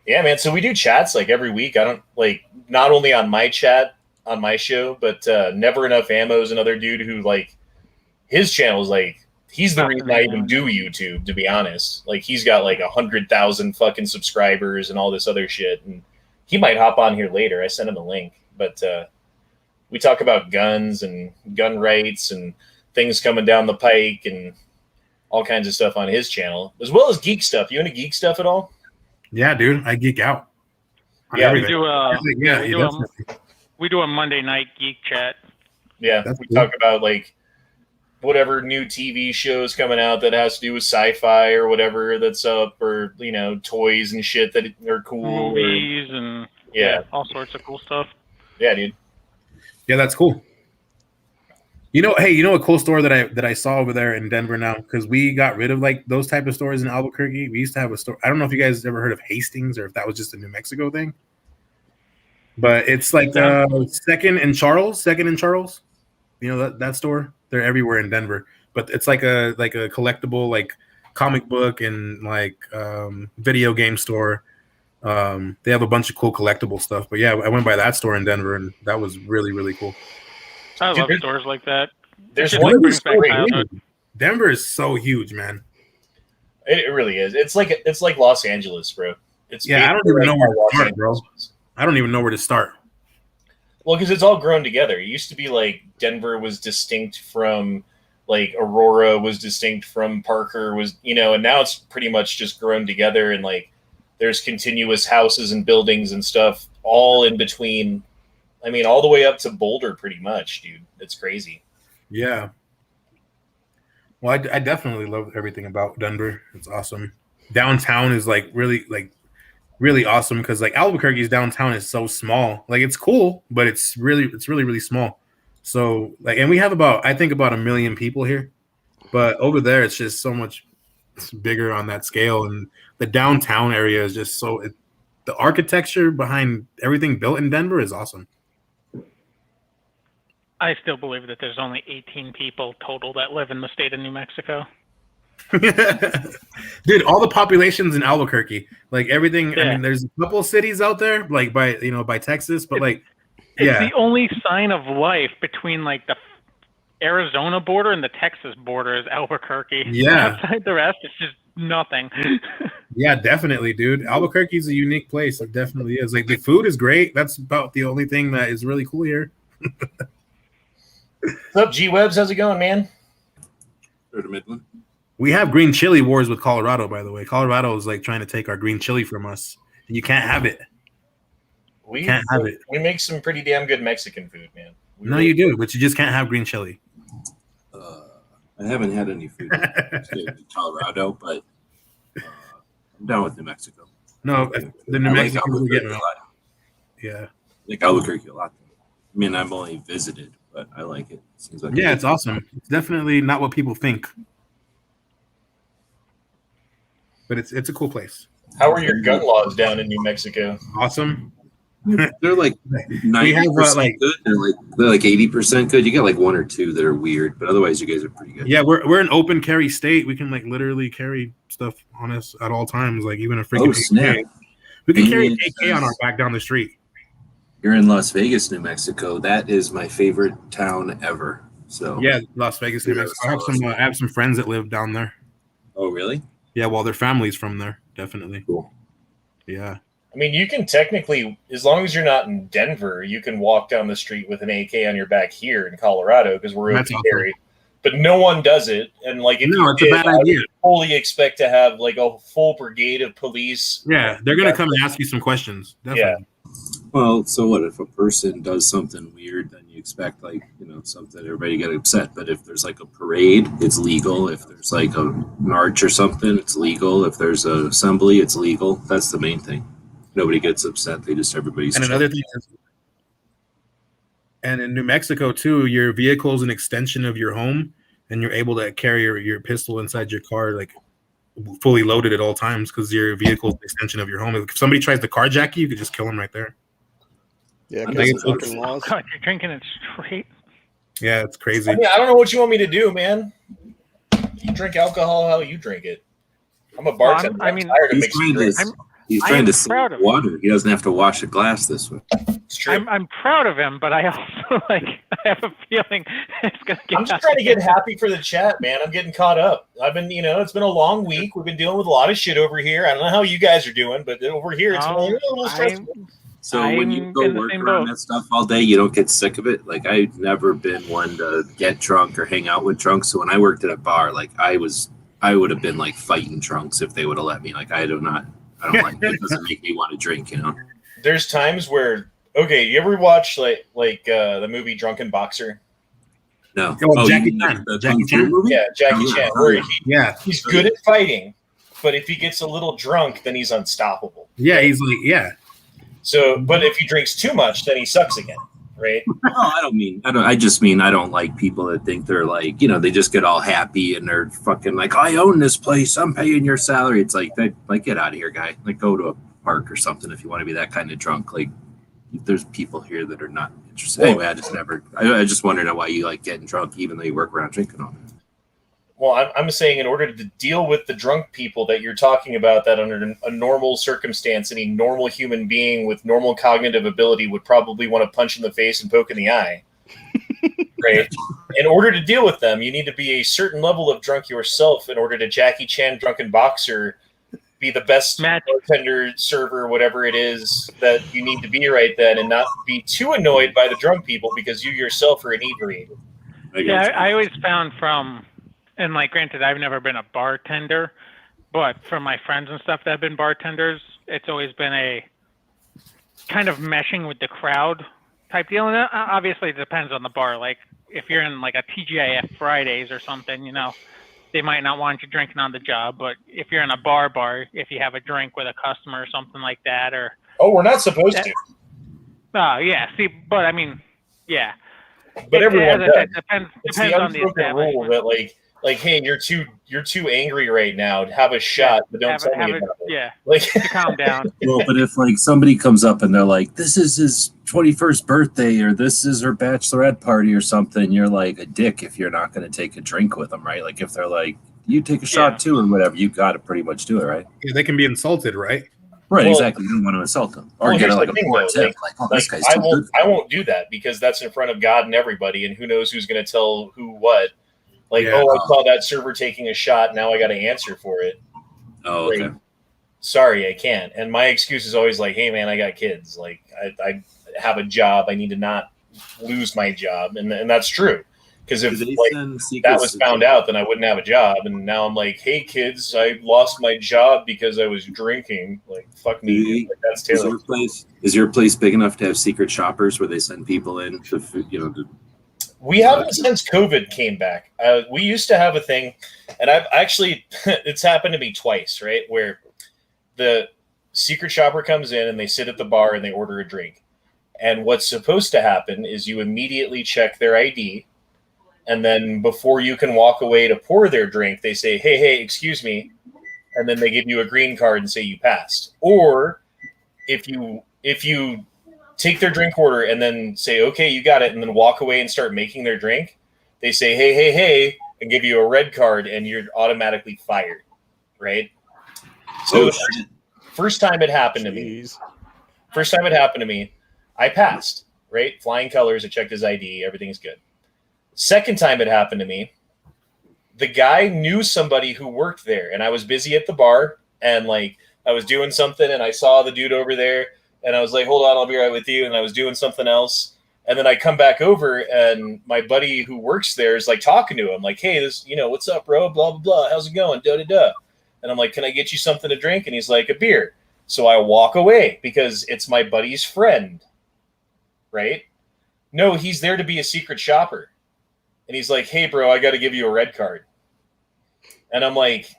[SPEAKER 1] Yeah, man. So we do chats like every week. I don't like not only on my chat on my show, but Never Enough Ammo is another dude who like his channel is like. He's the reason I even do YouTube, to be honest. Like, he's got like 100,000 fucking subscribers and all this other shit. And he might hop on here later. I sent him a link. But we talk about guns and gun rights and things coming down the pike and all kinds of stuff on his channel, as well as geek stuff. You into geek stuff at all?
[SPEAKER 3] Yeah, dude. I geek out.
[SPEAKER 1] Yeah,
[SPEAKER 2] we do a Monday night geek chat.
[SPEAKER 1] Yeah,
[SPEAKER 3] That's
[SPEAKER 1] we
[SPEAKER 3] cool.
[SPEAKER 1] talk about like whatever new TV shows coming out that has to do with sci-fi or whatever that's up, or you know, toys and shit that are cool,
[SPEAKER 2] movies and all sorts of cool stuff.
[SPEAKER 1] Yeah, dude.
[SPEAKER 3] Yeah, that's cool. You know, hey, you know a cool store that I saw over there in Denver now, because we got rid of like those type of stores in Albuquerque. We used to have a store. I don't know if you guys ever heard of Hastings or if that was just a New Mexico thing. But it's like Second and Charles. You know that store? They're everywhere in Denver. But it's like a collectible like comic book and like video game store. They have a bunch of cool collectible stuff. But yeah, I went by that store in Denver and that was really, really cool.
[SPEAKER 2] I love stores like that.
[SPEAKER 1] There's
[SPEAKER 2] one
[SPEAKER 3] Denver is so huge, man.
[SPEAKER 1] It really is. It's like Los Angeles, bro. It's
[SPEAKER 3] I don't even know where to start, bro. I don't even know where to start.
[SPEAKER 1] Well, because it's all grown together. It used to be like Denver was distinct from like Aurora was distinct from Parker was, you know, and now it's pretty much just grown together and like there's continuous houses and buildings and stuff all in between. I mean, all the way up to Boulder pretty much, dude. It's crazy.
[SPEAKER 3] Yeah. Well, I definitely love everything about Denver. It's awesome. Downtown is like really awesome because like Albuquerque's downtown is so small. Like it's cool, but it's really small. So like, and we have about 1 million people here, but over there it's just so much bigger on that scale. And the downtown area is just the architecture behind everything built in Denver is awesome.
[SPEAKER 2] I still believe that there's only 18 people total that live in the state of New Mexico.
[SPEAKER 3] Dude, all the populations in Albuquerque, like everything. Yeah. I mean, there's a couple of cities out there, like by Texas, but it's
[SPEAKER 2] the only sign of life between like the Arizona border and the Texas border is Albuquerque.
[SPEAKER 3] Yeah,
[SPEAKER 2] outside the rest, it's just nothing.
[SPEAKER 3] Yeah, definitely, dude. Albuquerque's a unique place. It definitely is. Like the food is great. That's about the only thing that is really cool here.
[SPEAKER 1] What's up, G-Webs? How's it going, man?
[SPEAKER 4] Third Midland.
[SPEAKER 3] We have green chili wars with Colorado, by the way. Colorado is like trying to take our green chili from us, and you can't have it.
[SPEAKER 1] We can't have it. We make some pretty damn good Mexican food, man.
[SPEAKER 3] You do, but you just can't have green chili.
[SPEAKER 4] I haven't had any food in Colorado, but I'm down with New Mexico.
[SPEAKER 3] No, the New Mexicans are getting
[SPEAKER 4] a lot.
[SPEAKER 3] Yeah,
[SPEAKER 4] I like Albuquerque a lot. I mean, I've only visited, but I like it. Seems like
[SPEAKER 3] it's awesome. It's definitely not what people think, but it's a cool place.
[SPEAKER 1] How are your gun laws down in New Mexico?
[SPEAKER 3] Awesome.
[SPEAKER 4] They're like
[SPEAKER 3] We
[SPEAKER 4] 90%
[SPEAKER 3] have
[SPEAKER 4] good. They're like 80% good. You got like one or two that are weird, but otherwise you guys are pretty good.
[SPEAKER 3] yeah, we're an open carry state. We can like literally carry stuff on us at all times, like even a freaking
[SPEAKER 4] Oh, snap.
[SPEAKER 3] AK. We can carry an
[SPEAKER 4] And
[SPEAKER 3] AK on our back down the street.
[SPEAKER 4] You're in Las Vegas, New Mexico. That is my favorite town ever. So
[SPEAKER 3] Yeah, Las Vegas, New
[SPEAKER 4] Yeah,
[SPEAKER 3] Mexico. I have some friends that live down there.
[SPEAKER 4] Oh, really?
[SPEAKER 3] Yeah, well, their family's from there, definitely.
[SPEAKER 4] Cool.
[SPEAKER 3] Yeah.
[SPEAKER 1] I mean, you can technically, as long as you're not in Denver, you can walk down the street with an AK on your back here in Colorado because we're
[SPEAKER 3] That's
[SPEAKER 1] open
[SPEAKER 3] awesome.
[SPEAKER 1] carry. But no one does it, and like if
[SPEAKER 3] No,
[SPEAKER 1] you
[SPEAKER 3] it's a
[SPEAKER 1] did,
[SPEAKER 3] bad
[SPEAKER 1] I would
[SPEAKER 3] idea.
[SPEAKER 1] fully expect to have like a full brigade of police.
[SPEAKER 3] Yeah, they're gonna come and ask you some questions. Definitely.
[SPEAKER 4] Well, so what if a person does something weird? Then you expect like something everybody get upset. But if there's like a parade, it's legal. If there's like a march or something, it's legal. If there's an assembly, it's legal. That's the main thing. Nobody gets upset. They just everybody's.
[SPEAKER 3] And another thing is, and in New Mexico too, your vehicle is an extension of your home, and you're able to carry your pistol inside your car like fully loaded at all times because your vehicle is an extension of your home. If somebody tries to carjack you, you could just kill them right there.
[SPEAKER 6] Yeah,
[SPEAKER 4] I
[SPEAKER 6] because
[SPEAKER 4] think
[SPEAKER 6] of
[SPEAKER 4] it's
[SPEAKER 6] fucking laws.
[SPEAKER 2] God, you're drinking it straight.
[SPEAKER 3] Yeah, it's crazy.
[SPEAKER 1] I mean, I don't know what you want me to do, man. You drink alcohol how you drink it. I'm a bartender.
[SPEAKER 2] I mean,
[SPEAKER 1] I'm tired of
[SPEAKER 4] He's
[SPEAKER 1] mixing
[SPEAKER 4] trying
[SPEAKER 1] drinks.
[SPEAKER 4] to. He's
[SPEAKER 2] I
[SPEAKER 4] trying
[SPEAKER 2] am
[SPEAKER 4] to save
[SPEAKER 2] proud of him.
[SPEAKER 4] water. He doesn't have to wash a glass this way.
[SPEAKER 1] It's true.
[SPEAKER 2] I'm proud of him, but I also I have a feeling it's gonna get.
[SPEAKER 1] I'm just trying to get happy for the chat, man. I'm getting caught up. I've been, it's been a long week. We've been dealing with a lot of shit over here. I don't know how you guys are doing, but over here it's been a little stressful.
[SPEAKER 4] So when you
[SPEAKER 2] I'm
[SPEAKER 4] go
[SPEAKER 2] in the
[SPEAKER 4] work
[SPEAKER 2] same
[SPEAKER 4] around
[SPEAKER 2] boat.
[SPEAKER 4] that stuff all day, you don't get sick of it. Like I've never been one to get drunk or hang out with drunks. So when I worked at a bar, like I would have been like fighting drunks if they would have let me. Like I don't like it. Doesn't make me want to drink.
[SPEAKER 1] There's times where you ever watch like the movie Drunken Boxer?
[SPEAKER 4] No.
[SPEAKER 3] Oh, Jackie
[SPEAKER 4] you mean
[SPEAKER 3] Chan.
[SPEAKER 4] the
[SPEAKER 3] Jackie
[SPEAKER 4] Kung Fu
[SPEAKER 3] Chan?
[SPEAKER 4] movie?
[SPEAKER 1] Yeah, Jackie
[SPEAKER 4] Oh,
[SPEAKER 1] Chan.
[SPEAKER 4] yeah.
[SPEAKER 1] Where
[SPEAKER 3] Yeah,
[SPEAKER 1] he's good at fighting, but if he gets a little drunk, then he's unstoppable.
[SPEAKER 3] yeah, he's like, yeah.
[SPEAKER 1] So, but if he drinks too much, then he sucks again, right?
[SPEAKER 4] No, I just mean I don't like people that think they're like, they just get all happy and they're fucking like, I own this place, I'm paying your salary. It's like, get out of here, guy. Like go to a park or something if you want to be that kind of drunk. Like there's people here that are not interested. Anyway, I just wondered why you like getting drunk even though you work around drinking all that.
[SPEAKER 1] Well, I'm saying in order to deal with the drunk people that you're talking about, that under a normal circumstance, any normal human being with normal cognitive ability would probably want to punch in the face and poke in the eye. Right? In order to deal with them, you need to be a certain level of drunk yourself in order to Jackie Chan Drunken Boxer, be the best bartender, server, whatever it is that you need to be right then, and not be too annoyed by the drunk people because you yourself are inebriated.
[SPEAKER 2] Yeah, I always found and like granted, I've never been a bartender, but from my friends and stuff that have been bartenders, it's always been a kind of meshing with the crowd type deal. And obviously it depends on the bar. Like if you're in like a TGIF Fridays or something, they might not want you drinking on the job. But if you're in a bar, if you have a drink with a customer or something like that,
[SPEAKER 1] we're not supposed to.
[SPEAKER 2] Yeah. See, but I mean, yeah.
[SPEAKER 1] But everyone does.
[SPEAKER 2] Depends
[SPEAKER 1] the
[SPEAKER 2] on the
[SPEAKER 1] unspoken rule that like, hey, you're too angry right now. Have a shot, but don't tell me about it.
[SPEAKER 2] Yeah,
[SPEAKER 1] like
[SPEAKER 2] to calm down.
[SPEAKER 4] Well, but if like somebody comes up and they're like, "This is his 21st birthday," or "This is her bachelorette party," or something, you're like a dick if you're not going to take a drink with them, right? Like if they're like, "You take a shot too," or whatever, you got to pretty much do it, right?
[SPEAKER 3] Yeah, they can be insulted, right?
[SPEAKER 4] Right, exactly. You don't want to insult them or get like a poor tip. This guy's too good.
[SPEAKER 1] I won't do that because that's in front of God and everybody, and who knows who's going to tell who what. Like, I saw that server taking a shot. Now I got to answer for it.
[SPEAKER 4] Oh, okay.
[SPEAKER 1] Sorry, I can't. And my excuse is always like, hey, man, I got kids. Like, I have a job. I need to not lose my job. And that's true. Because if that was found out, then I wouldn't have a job. And now I'm like, hey, kids, I lost my job because I was drinking. Like, fuck me. Like, that's Taylor.
[SPEAKER 4] Is your place big enough to have secret shoppers where they send people in to
[SPEAKER 1] We haven't since COVID came back. We used to have a thing, and I've actually, it's happened to me twice, right? Where the secret shopper comes in and they sit at the bar and they order a drink. And what's supposed to happen is you immediately check their ID. And then before you can walk away to pour their drink, they say, hey, excuse me. And then they give you a green card and say you passed. Or if you take their drink order and then say, okay, you got it, and then walk away and start making their drink, they say, hey, and give you a red card, and you're automatically fired, right? So first time it happened to me, I passed, right? Flying colors, I checked his ID, everything's good. Second time it happened to me, the guy knew somebody who worked there, and I was busy at the bar, and like I was doing something, and I saw the dude over there, and I was like, hold on, I'll be right with you, and I was doing something else, and then I come back over, and my buddy who works there is like talking to him, like, hey, this, what's up, bro, blah, blah, blah, how's it going, da-da-da, and I'm like, can I get you something to drink? And he's like, a beer. So I walk away because it's my buddy's friend, right? No, he's there to be a secret shopper. And he's like, hey, bro, I got to give you a red card. And I'm like,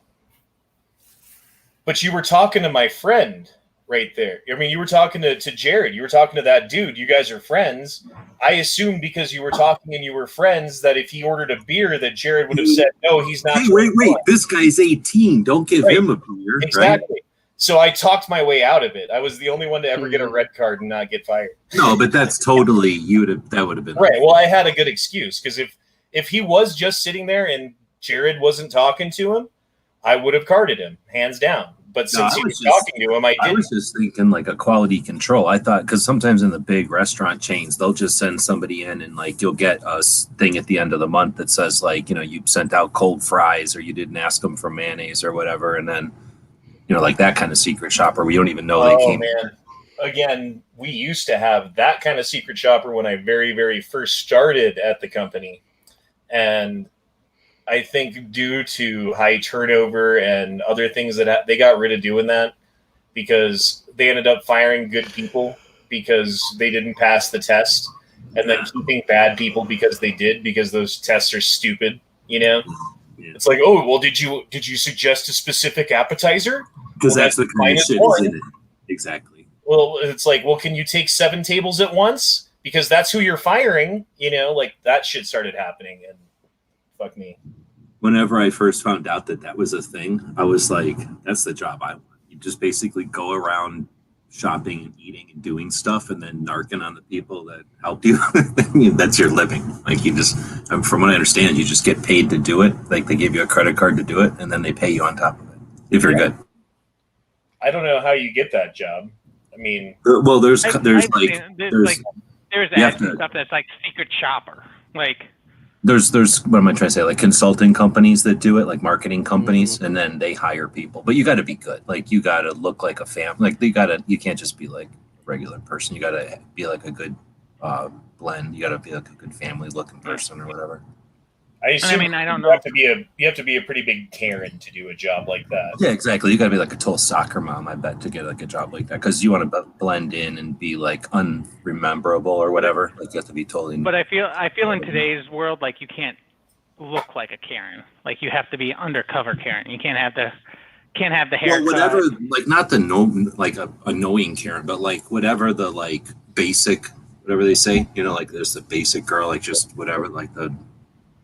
[SPEAKER 1] but you were talking to my friend right there. I mean, you were talking to Jared. You were talking to that dude. You guys are friends. I assumed because you were talking and you were friends that if he ordered a beer that Jared would have said, no, he's not.
[SPEAKER 4] Hey, wait. This guy's 18. Don't give him a beer.
[SPEAKER 1] Exactly.
[SPEAKER 4] Right?
[SPEAKER 1] So I talked my way out of it. I was the only one to ever get a red card and not get fired.
[SPEAKER 4] No, but that's totally that would have been
[SPEAKER 1] right. Well, I had a good excuse because if he was just sitting there and Jared wasn't talking to him, I would have carded him hands down. But since he was talking to him, I didn't.
[SPEAKER 4] I was just thinking like a quality control. I thought because sometimes in the big restaurant chains, they'll just send somebody in and like you'll get a thing at the end of the month that says like, you sent out cold fries or you didn't ask them for mayonnaise or whatever. And then, like that kind of secret shopper, we don't even know they came.
[SPEAKER 1] Man. Again, we used to have that kind of secret shopper when I very, very first started at the company. And I think due to high turnover and other things that they got rid of doing that because they ended up firing good people because they didn't pass the test and then keeping bad people because they did, because those tests are stupid, Yeah. It's like, oh, well, did you suggest a specific appetizer?
[SPEAKER 4] Because that's the kind of shit, isn't it? Exactly.
[SPEAKER 1] Well, it's like, well, can you take 7 tables at once? Because that's who you're firing, like that shit started happening and fuck me.
[SPEAKER 4] Whenever I first found out that was a thing, I was like, that's the job I want. You just basically go around shopping and eating and doing stuff and then narking on the people that help you. That's your living. Like you just, from what I understand, you just get paid to do it. Like they give you a credit card to do it and then they pay you on top of it if you're good.
[SPEAKER 1] I don't know how you get that job. I mean,
[SPEAKER 4] well, there's
[SPEAKER 2] stuff that's like secret shopper. Like
[SPEAKER 4] there's what am I trying to say? Like consulting companies that do it, like marketing companies, and then they hire people. But you got to be good. Like you got to look like a family. Like you can't just be like a regular person. You got to be like a good blend. You got to be like a good family looking person or whatever.
[SPEAKER 1] I don't know. You have to be a pretty big Karen to do a job like that.
[SPEAKER 4] Yeah, exactly. You got to be like a total soccer mom, I bet, to get like a job like that because you want to blend in and be like unrememberable or whatever. Like you have to be totally.
[SPEAKER 2] But I feel in today's world like you can't look like a Karen. Like you have to be undercover Karen. You can't have the haircut.
[SPEAKER 4] Well, whatever, like not the like a annoying Karen, but like whatever the like basic, whatever they say. Like there's the basic girl, like just whatever, like the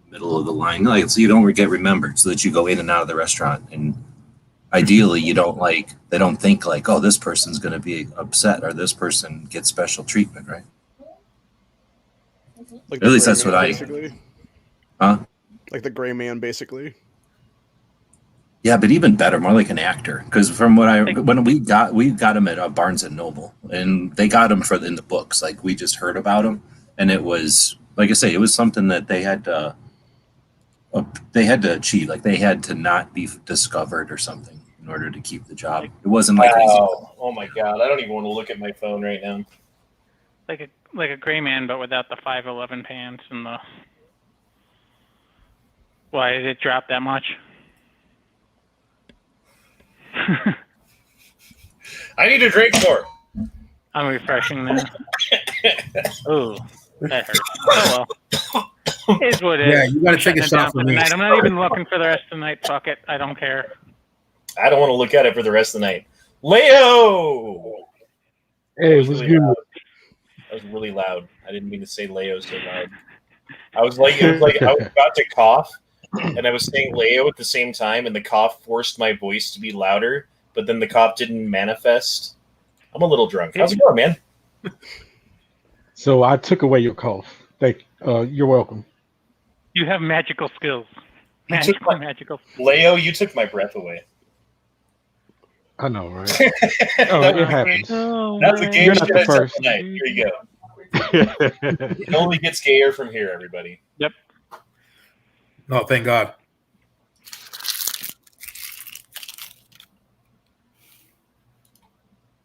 [SPEAKER 4] middle of the line, like so you don't get remembered, so that you go in and out of the restaurant, and ideally you don't they don't think like, oh, this person's going to be upset or this person gets special treatment, right?
[SPEAKER 6] Like
[SPEAKER 4] at least that's what
[SPEAKER 6] basically.
[SPEAKER 4] Like
[SPEAKER 6] the gray man, basically.
[SPEAKER 4] Yeah, but even better, more like an actor. Because from when we got him at Barnes and Noble, and they got him in the books. Like we just heard about him, and it was like I say, it was something that they had to achieve. Like they had to not be discovered or something in order to keep the job. It wasn't like
[SPEAKER 1] oh my god, I don't even want to look at my phone right now.
[SPEAKER 2] Like a gray man, but without the 5'11" pants and the. Why did it drop that much?
[SPEAKER 1] I need a drink more.
[SPEAKER 2] I'm refreshing now. Ooh, that hurt. Oh well. Is what it is.
[SPEAKER 3] Yeah, you got to take a shot for me.
[SPEAKER 2] I'm not even looking for the rest of the night. Fuck it. I don't care.
[SPEAKER 1] I don't want to look at it for the rest of the night. Leo!
[SPEAKER 7] Hey, what's good?
[SPEAKER 1] That was really loud. I didn't mean to say Leo so loud. I was like I was about to cough, and I was saying Leo at the same time, and the cough forced my voice to be louder, but then the cough didn't manifest. I'm a little drunk. How's it going, man?
[SPEAKER 7] So I took away your cough. You're welcome.
[SPEAKER 2] You have magical skills.
[SPEAKER 1] You took
[SPEAKER 2] Magical.
[SPEAKER 1] Leo, you took my breath away.
[SPEAKER 7] I know, right?
[SPEAKER 1] That's
[SPEAKER 7] it happens.
[SPEAKER 1] a game
[SPEAKER 7] You're not the
[SPEAKER 1] show
[SPEAKER 7] first.
[SPEAKER 1] tonight. Here you go. It only gets gayer from here, everybody.
[SPEAKER 2] Yep.
[SPEAKER 3] Oh, thank God.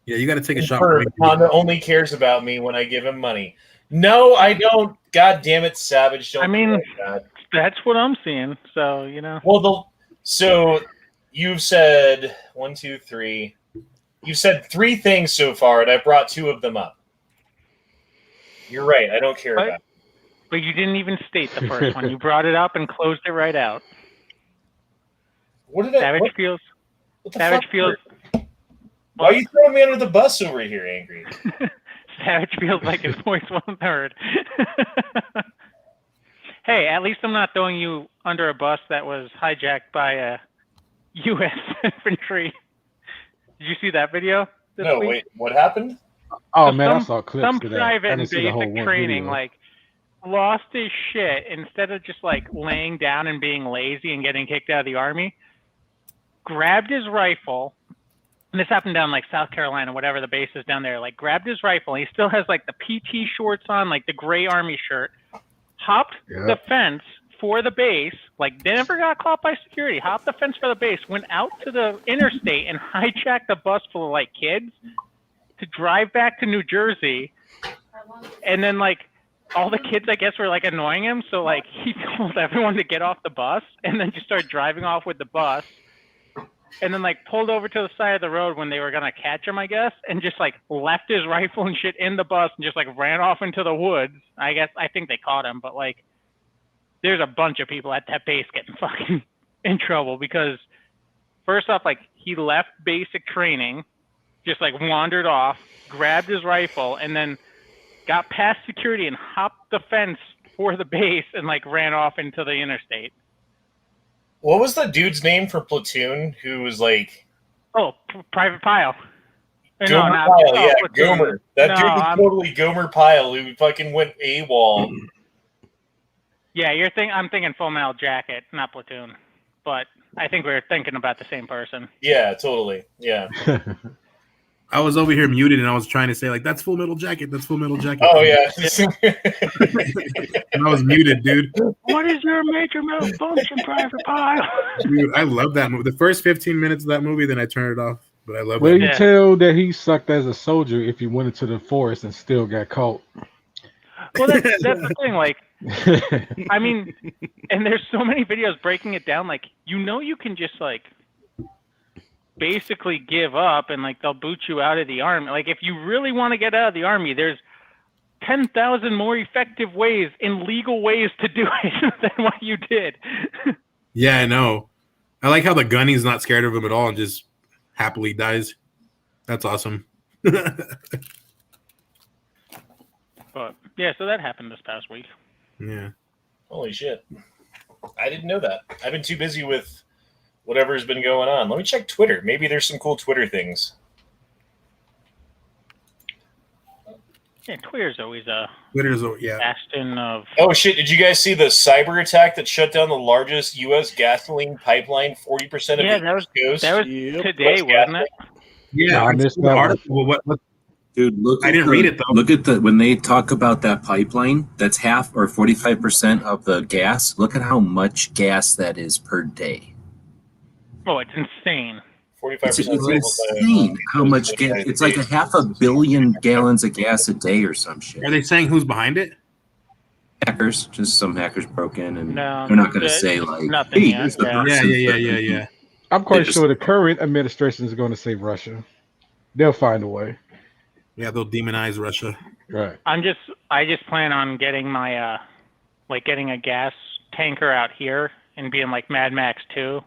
[SPEAKER 3] Yeah, you got to take a shot.
[SPEAKER 1] Honda only cares about me when I give him money. No, I don't. God damn it, Savage. Don't like that.
[SPEAKER 2] That's what I'm seeing. So,
[SPEAKER 1] Well, so you've said 1, 2, 3. You've said 3 things so far, and I brought 2 of them up. You're right. I don't care about it.
[SPEAKER 2] But you didn't even state the first one. You brought it up and closed it right out.
[SPEAKER 1] What did I?
[SPEAKER 2] Savage feels. Savage feels.
[SPEAKER 1] Why are you throwing me under the bus over here, Angry?
[SPEAKER 2] Savage feels like his voice wasn't heard. Hey, at least I'm not throwing you under a bus that was hijacked by U.S. infantry. Did you see that video?
[SPEAKER 1] No, wait. What happened?
[SPEAKER 7] Oh, man, I saw clips
[SPEAKER 2] some
[SPEAKER 7] of that.
[SPEAKER 2] private
[SPEAKER 7] I
[SPEAKER 2] in
[SPEAKER 7] didn't see the whole
[SPEAKER 2] basic
[SPEAKER 7] one
[SPEAKER 2] training,
[SPEAKER 7] video.
[SPEAKER 2] like, lost his shit instead of just, like, laying down and being lazy and getting kicked out of the army. Grabbed his rifle. And this happened down, like, South Carolina, whatever the base is down there. Like, grabbed his rifle. He still has, like, the PT shorts on, like, the gray army shirt. Hopped the fence for the base. Like, they never got caught by security. Hopped the fence for the base. Went out to the interstate and hijacked a bus full of, like, kids to drive back to New Jersey. And then, like, all the kids, I guess, were, like, annoying him. So, like, he told everyone to get off the bus and then just started driving off with the bus. And then, like, pulled over to the side of the road when they were going to catch him, I guess, and just, like, left his rifle and shit in the bus and just, like, ran off into the woods. I think they caught him, but, like, there's a bunch of people at that base getting fucking in trouble because, first off, like, he left basic training, just, like, wandered off, grabbed his rifle, and then got past security and hopped the fence for the base and, like, ran off into the interstate.
[SPEAKER 1] What was the dude's name for Platoon who was like...
[SPEAKER 2] Oh, Private Pile.
[SPEAKER 1] Gomer Pyle, yeah, Gomer. That dude was totally Gomer Pyle who fucking went AWOL.
[SPEAKER 2] Yeah, I'm thinking Full Metal Jacket, not Platoon. But I think we're thinking about the same person.
[SPEAKER 1] Yeah, totally. Yeah.
[SPEAKER 3] I was over here muted and I was trying to say, like, that's Full Metal Jacket. That's Full Metal Jacket.
[SPEAKER 1] Oh, yeah.
[SPEAKER 3] And I was muted, dude.
[SPEAKER 2] What is your major malfunction, Private Pile?
[SPEAKER 3] Dude, I love that movie. The first 15 minutes of that movie, then I turned it off. But I love it.
[SPEAKER 7] Well, you tell that he sucked as a soldier if he went into the forest and still got caught.
[SPEAKER 2] Well, that's the thing. Like, I mean, and there's so many videos breaking it down. Like, you can just, like, basically give up and, like, they'll boot you out of the army. Like, if you really want to get out of the army, there's 10,000 more effective ways and legal ways to do it than what you did.
[SPEAKER 3] Yeah, I know. I like how the gunny's not scared of him at all and just happily dies. That's awesome.
[SPEAKER 2] But yeah, so that happened this past week.
[SPEAKER 3] Yeah.
[SPEAKER 1] Holy shit. I didn't know that. I've been too busy with whatever's been going on. Let me check Twitter. Maybe there's some cool Twitter things.
[SPEAKER 2] Yeah, Twitter's always a bastion of...
[SPEAKER 1] Oh, shit. Did you guys see the cyber attack that shut down the largest U.S. gasoline pipeline? 40% of it goes?
[SPEAKER 2] That was today, wasn't it?
[SPEAKER 3] Yeah, I missed the article. What?
[SPEAKER 4] Dude, look.
[SPEAKER 3] I didn't read it, though.
[SPEAKER 4] Look at when they talk about that pipeline, that's half or 45% of the gas. Look at how much gas that is per day.
[SPEAKER 2] Oh, it's insane.
[SPEAKER 1] 45%.
[SPEAKER 4] It's insane how much gas. It's like 500 million gallons of gas a day or some shit.
[SPEAKER 3] Are they saying who's behind it?
[SPEAKER 4] Hackers. Just some hackers broke in, and
[SPEAKER 2] no,
[SPEAKER 4] they're not going to say, like,
[SPEAKER 2] nothing
[SPEAKER 4] hey,
[SPEAKER 2] yet.
[SPEAKER 4] here's the person.
[SPEAKER 3] Yeah.
[SPEAKER 7] I'm quite sure the current administration is going to say Russia. They'll find a way.
[SPEAKER 3] Yeah, they'll demonize Russia.
[SPEAKER 7] Right.
[SPEAKER 2] I just plan on getting my getting a gas tanker out here and being like Mad Max 2.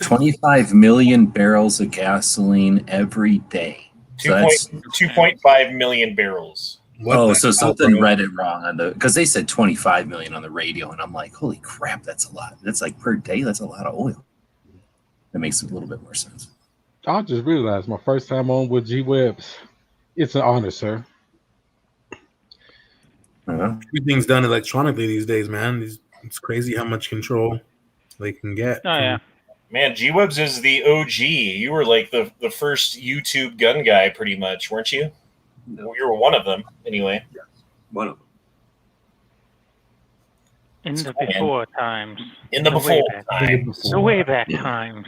[SPEAKER 4] 25 million barrels of gasoline every day.
[SPEAKER 1] 2.5 million barrels.
[SPEAKER 4] So something read it wrong on because they said 25 million on the radio, and I'm like, holy crap, that's a lot. That's like per day. That's a lot of oil. That makes a little bit more sense.
[SPEAKER 7] I just realized my first time on with G Webs. It's an honor, sir.
[SPEAKER 3] Everything's done electronically these days, man. It's crazy how much control they can get.
[SPEAKER 2] Oh yeah.
[SPEAKER 1] Man, G-Webs is the OG. You were like the first YouTube gun guy, pretty much, weren't you?
[SPEAKER 4] No.
[SPEAKER 1] You were one of them, anyway.
[SPEAKER 4] Yes. One of them.
[SPEAKER 2] In the before times.
[SPEAKER 1] In the before times.
[SPEAKER 2] The way back times.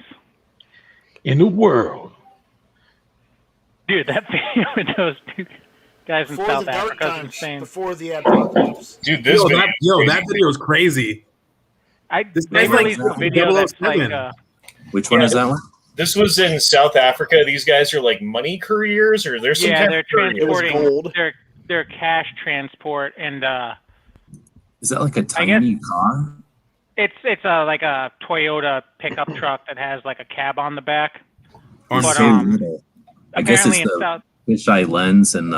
[SPEAKER 7] In the world.
[SPEAKER 2] Dude, that video with those two guys in
[SPEAKER 8] Before
[SPEAKER 2] South
[SPEAKER 8] the dark
[SPEAKER 2] Africa is
[SPEAKER 8] times,
[SPEAKER 2] insane.
[SPEAKER 8] before the apocalypse.
[SPEAKER 1] Dude, this
[SPEAKER 3] that video is crazy. This
[SPEAKER 2] They
[SPEAKER 3] guy's like
[SPEAKER 2] released a video that's like
[SPEAKER 3] 007.
[SPEAKER 4] Which one is that one?
[SPEAKER 1] This was in South Africa. These guys are like money couriers, or there's some kind
[SPEAKER 2] they're
[SPEAKER 1] of courier.
[SPEAKER 2] transporting
[SPEAKER 6] gold.
[SPEAKER 2] their cash transport, and
[SPEAKER 4] Is that like a tiny car?
[SPEAKER 2] it's like a Toyota pickup truck that has like a cab on the back.
[SPEAKER 3] Or
[SPEAKER 2] But,
[SPEAKER 4] So little. I guess
[SPEAKER 2] apparently
[SPEAKER 4] it's
[SPEAKER 2] in
[SPEAKER 4] the
[SPEAKER 2] South
[SPEAKER 4] fisheye lens and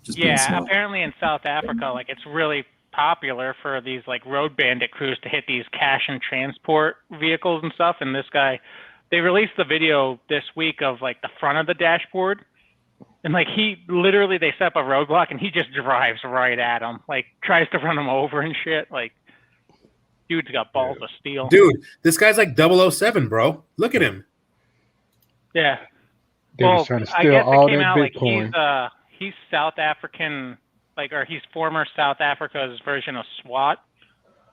[SPEAKER 4] just being
[SPEAKER 2] yeah,
[SPEAKER 4] small.
[SPEAKER 2] apparently in South Africa, like it's really popular for these like road bandit crews to hit these cash and transport vehicles and stuff. And this guy, they released the video this week of like the front of the dashboard, and like they set up a roadblock and he just drives right at them, like tries to run them over and shit. Like, dude's got balls of steel.
[SPEAKER 3] Dude, this guy's like 007, bro. Look at him.
[SPEAKER 2] Yeah.
[SPEAKER 7] They was trying to
[SPEAKER 2] I
[SPEAKER 7] steal
[SPEAKER 2] guess
[SPEAKER 7] all
[SPEAKER 2] it came
[SPEAKER 7] that
[SPEAKER 2] out
[SPEAKER 7] Bitcoin.
[SPEAKER 2] like he's South African, like, or he's former South Africa's version of SWAT,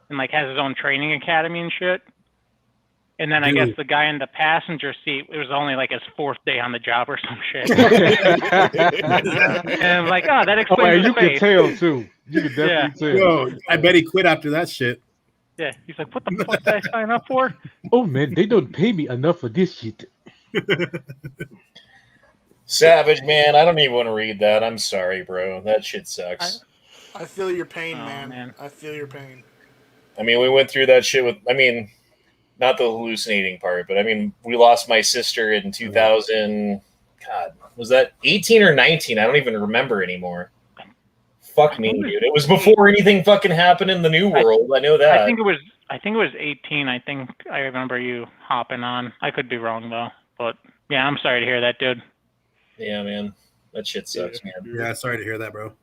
[SPEAKER 2] and like has his own training academy and shit. And then I guess the guy in the passenger seat, it was only like his 4th day on the job or some shit. And I'm like, oh, that
[SPEAKER 7] Oh,
[SPEAKER 2] explains
[SPEAKER 7] and
[SPEAKER 2] his
[SPEAKER 7] you can
[SPEAKER 2] face.
[SPEAKER 7] tell too. You can definitely tell.
[SPEAKER 3] Yo, I bet he quit after that shit.
[SPEAKER 2] Yeah, he's like, what the fuck did I sign up for?
[SPEAKER 7] Oh man, they don't pay me enough for this shit.
[SPEAKER 1] Savage, man. I don't even want to read that. I'm sorry, bro. That shit sucks.
[SPEAKER 8] I feel your pain,
[SPEAKER 2] Oh,
[SPEAKER 8] man.
[SPEAKER 2] man.
[SPEAKER 8] I feel your pain.
[SPEAKER 1] I mean, we went through that shit with, I mean, not the hallucinating part, but I mean, we lost my sister in 2000. God, was that 18 or 19? I don't even remember anymore. Fuck me, dude. It was before anything fucking happened in the new world. I know that.
[SPEAKER 2] I think it was 18. I think I remember you hopping on. I could be wrong though, but yeah, I'm sorry to hear that, dude.
[SPEAKER 1] Yeah, man. That shit sucks, man.
[SPEAKER 3] Yeah, sorry to hear that, bro.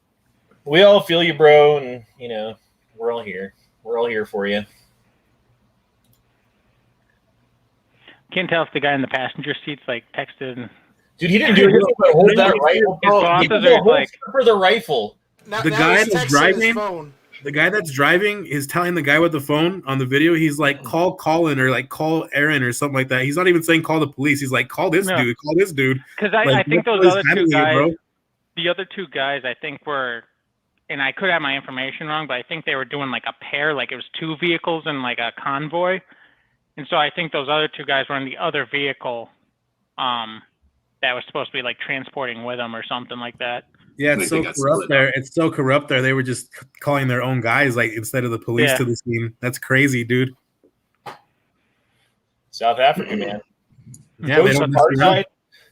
[SPEAKER 1] We all feel you, bro, and you know, we're all here. We're all here for you.
[SPEAKER 2] Can't tell if the guy in the passenger seat's like texted.
[SPEAKER 1] Dude, he didn't do anything but hold that rifle.
[SPEAKER 2] His bosses
[SPEAKER 1] He
[SPEAKER 2] are
[SPEAKER 1] pulled a
[SPEAKER 2] like,
[SPEAKER 1] holster for the rifle.
[SPEAKER 8] Now,
[SPEAKER 3] The
[SPEAKER 8] now
[SPEAKER 3] guy
[SPEAKER 8] he's
[SPEAKER 3] that's
[SPEAKER 8] texting his
[SPEAKER 3] driving?
[SPEAKER 8] phone.
[SPEAKER 3] The guy that's driving is telling the guy with the phone on the video, he's like, call Colin or like call Aaron or something like that. He's not even saying call the police. He's like, call this dude, call this dude.
[SPEAKER 2] because
[SPEAKER 3] Like,
[SPEAKER 2] I think
[SPEAKER 3] what
[SPEAKER 2] those
[SPEAKER 3] is
[SPEAKER 2] other two
[SPEAKER 3] happening,
[SPEAKER 2] guys,
[SPEAKER 3] bro?
[SPEAKER 2] the other two guys, I think were, and I could have my information wrong, but I think they were doing like a pair, like it was 2 vehicles and like a convoy. And so I think those other 2 guys were in the other vehicle that was supposed to be like transporting with them or something like that.
[SPEAKER 3] Yeah,
[SPEAKER 4] Like
[SPEAKER 3] it's
[SPEAKER 4] they
[SPEAKER 3] so
[SPEAKER 4] got
[SPEAKER 3] corrupt
[SPEAKER 4] split
[SPEAKER 3] there.
[SPEAKER 4] up.
[SPEAKER 3] It's so corrupt there. They were just calling their own guys, like instead of the police
[SPEAKER 2] Yeah.
[SPEAKER 3] to the scene. That's crazy, dude.
[SPEAKER 1] South Africa, man.
[SPEAKER 3] Yeah, they don't mess around.
[SPEAKER 1] Post-apartheid.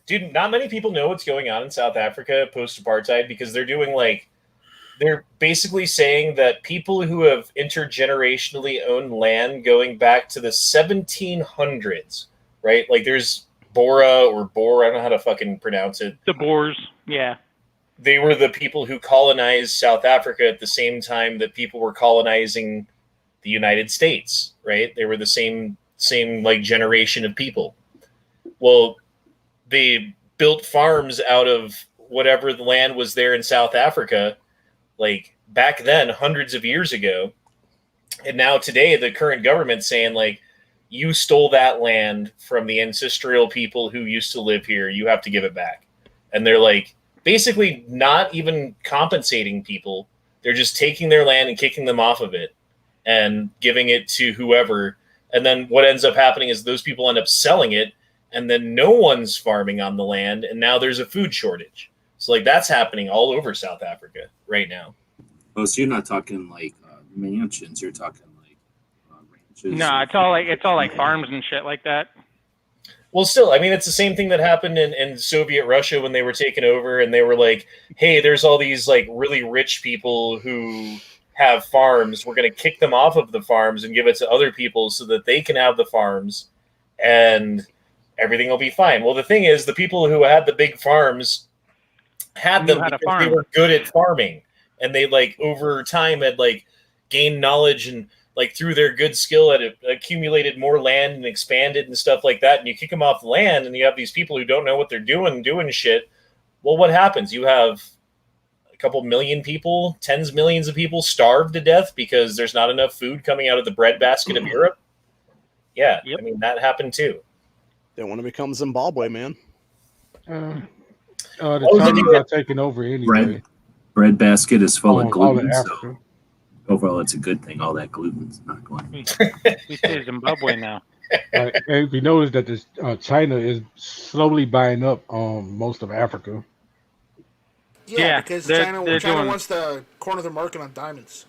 [SPEAKER 1] Dude, not many people know what's going on in South Africa post-apartheid because they're doing like, they're basically saying that people who have intergenerationally owned land going back to the 1700s, right? Like there's Bora, I don't know how to fucking pronounce it.
[SPEAKER 2] The Boers, yeah.
[SPEAKER 1] They were the people who colonized South Africa at the same time that people were colonizing the United States, right? They were the same like generation of people. Well, they built farms out of whatever the land was there in South Africa, like back then, hundreds of years ago. And now today, the current government's saying like, you stole that land from the ancestral people who used to live here. You have to give it back. And they're like, basically not even compensating people. They're just taking their land and kicking them off of it and giving it to whoever. And then what ends up happening is those people end up selling it, and then no one's farming on the land, and now there's a food shortage. So like that's happening all over South Africa right now.
[SPEAKER 4] Oh, so you're not talking like mansions. You're talking like ranches.
[SPEAKER 2] No, it's all like farms and shit like that.
[SPEAKER 1] Well, still, I mean, it's the same thing that happened in Soviet Russia when they were taken over, and they were like, hey, there's all these like really rich people who have farms. We're going to kick them off of the farms and give it to other people so that they can have the farms and everything will be fine. Well, the thing is, the people who had the big farms had them because they were good at farming. and they like over time had like gained knowledge and like through their good skill had accumulated more land and expanded and stuff like that. And you kick them off the land, and you have these people who don't know what they're doing shit. Well, what happens? You have a couple million people, tens of millions of people starved to death because there's not enough food coming out of the breadbasket of Europe. Yeah, I mean, that happened too.
[SPEAKER 6] They want to become Zimbabwe, man.
[SPEAKER 7] The Chinese are taking over anyway.
[SPEAKER 4] Breadbasket is full of
[SPEAKER 7] All
[SPEAKER 4] gluten,
[SPEAKER 7] in
[SPEAKER 4] so
[SPEAKER 7] Africa.
[SPEAKER 4] overall it's a good thing. All that gluten's not going.
[SPEAKER 2] We say Zimbabwe now.
[SPEAKER 7] And we noticed that this, China is slowly buying up most of Africa.
[SPEAKER 2] Yeah,
[SPEAKER 8] because
[SPEAKER 2] they're
[SPEAKER 8] China
[SPEAKER 2] doing-
[SPEAKER 8] wants to corner the market on diamonds.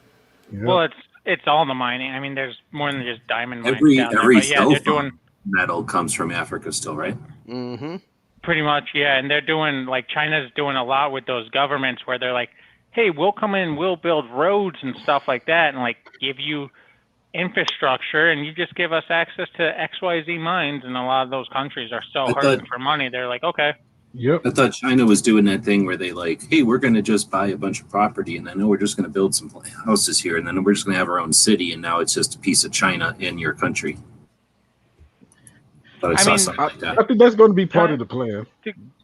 [SPEAKER 7] Yeah.
[SPEAKER 2] Well, it's all the mining. I mean, there's more than just diamond mines
[SPEAKER 4] Every
[SPEAKER 2] down there. But yeah,
[SPEAKER 4] cell
[SPEAKER 2] they're
[SPEAKER 4] phone
[SPEAKER 2] doing
[SPEAKER 4] metal comes from Africa still, right?
[SPEAKER 6] Mm-hmm.
[SPEAKER 2] pretty much, yeah. And they're doing like China's doing a lot with those governments where they're like, hey, we'll come in, we'll build roads and stuff like that, and like give you infrastructure, and you just give us access to XYZ mines. And a lot of those countries are so hurting for money. They're like, okay.
[SPEAKER 7] Yep.
[SPEAKER 4] I thought China was doing that thing where they like, hey, we're going to just buy a bunch of property, and I know we're just going to build some houses here, and then we're just going to have our own city, and now it's just a piece of China in your country. But I saw something like that.
[SPEAKER 7] I think that's going to be part of the plan.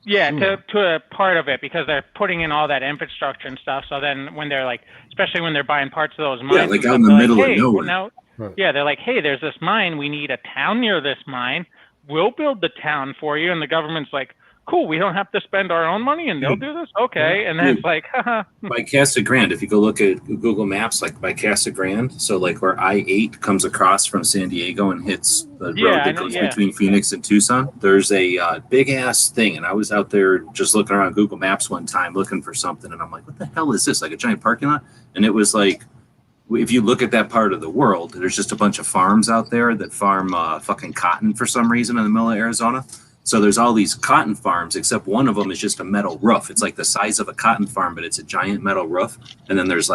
[SPEAKER 2] Yeah, to a part of it, because they're putting in all that infrastructure and stuff. So then when they're like, especially when they're buying parts of those mines,
[SPEAKER 4] Yeah, like
[SPEAKER 2] and
[SPEAKER 4] out in
[SPEAKER 2] stuff,
[SPEAKER 4] the
[SPEAKER 2] they're
[SPEAKER 4] middle
[SPEAKER 2] like,
[SPEAKER 4] of
[SPEAKER 2] hey,
[SPEAKER 4] nowhere.
[SPEAKER 2] Now,
[SPEAKER 7] Right.
[SPEAKER 2] yeah, they're like, hey, there's this mine. We need a town near this mine. We'll build the town for you. And the government's like, cool, we don't have to spend our own money, and they'll do this? Okay. And then it's like, haha.
[SPEAKER 4] By Casa Grande, if you go look at Google Maps, like by Casa Grande, so like where I-8 comes across from San Diego and hits the road that goes between Phoenix and Tucson, there's a big-ass thing. And I was out there just looking around Google Maps one time looking for something, and I'm like, what the hell is this? Like a giant parking lot? And it was like, if you look at that part of the world, there's just a bunch of farms out there that farm fucking cotton for some reason in the middle of Arizona. So there's all these cotton farms, except one of them is just a metal roof. It's like the size of a cotton farm, but it's a giant metal roof. And then there's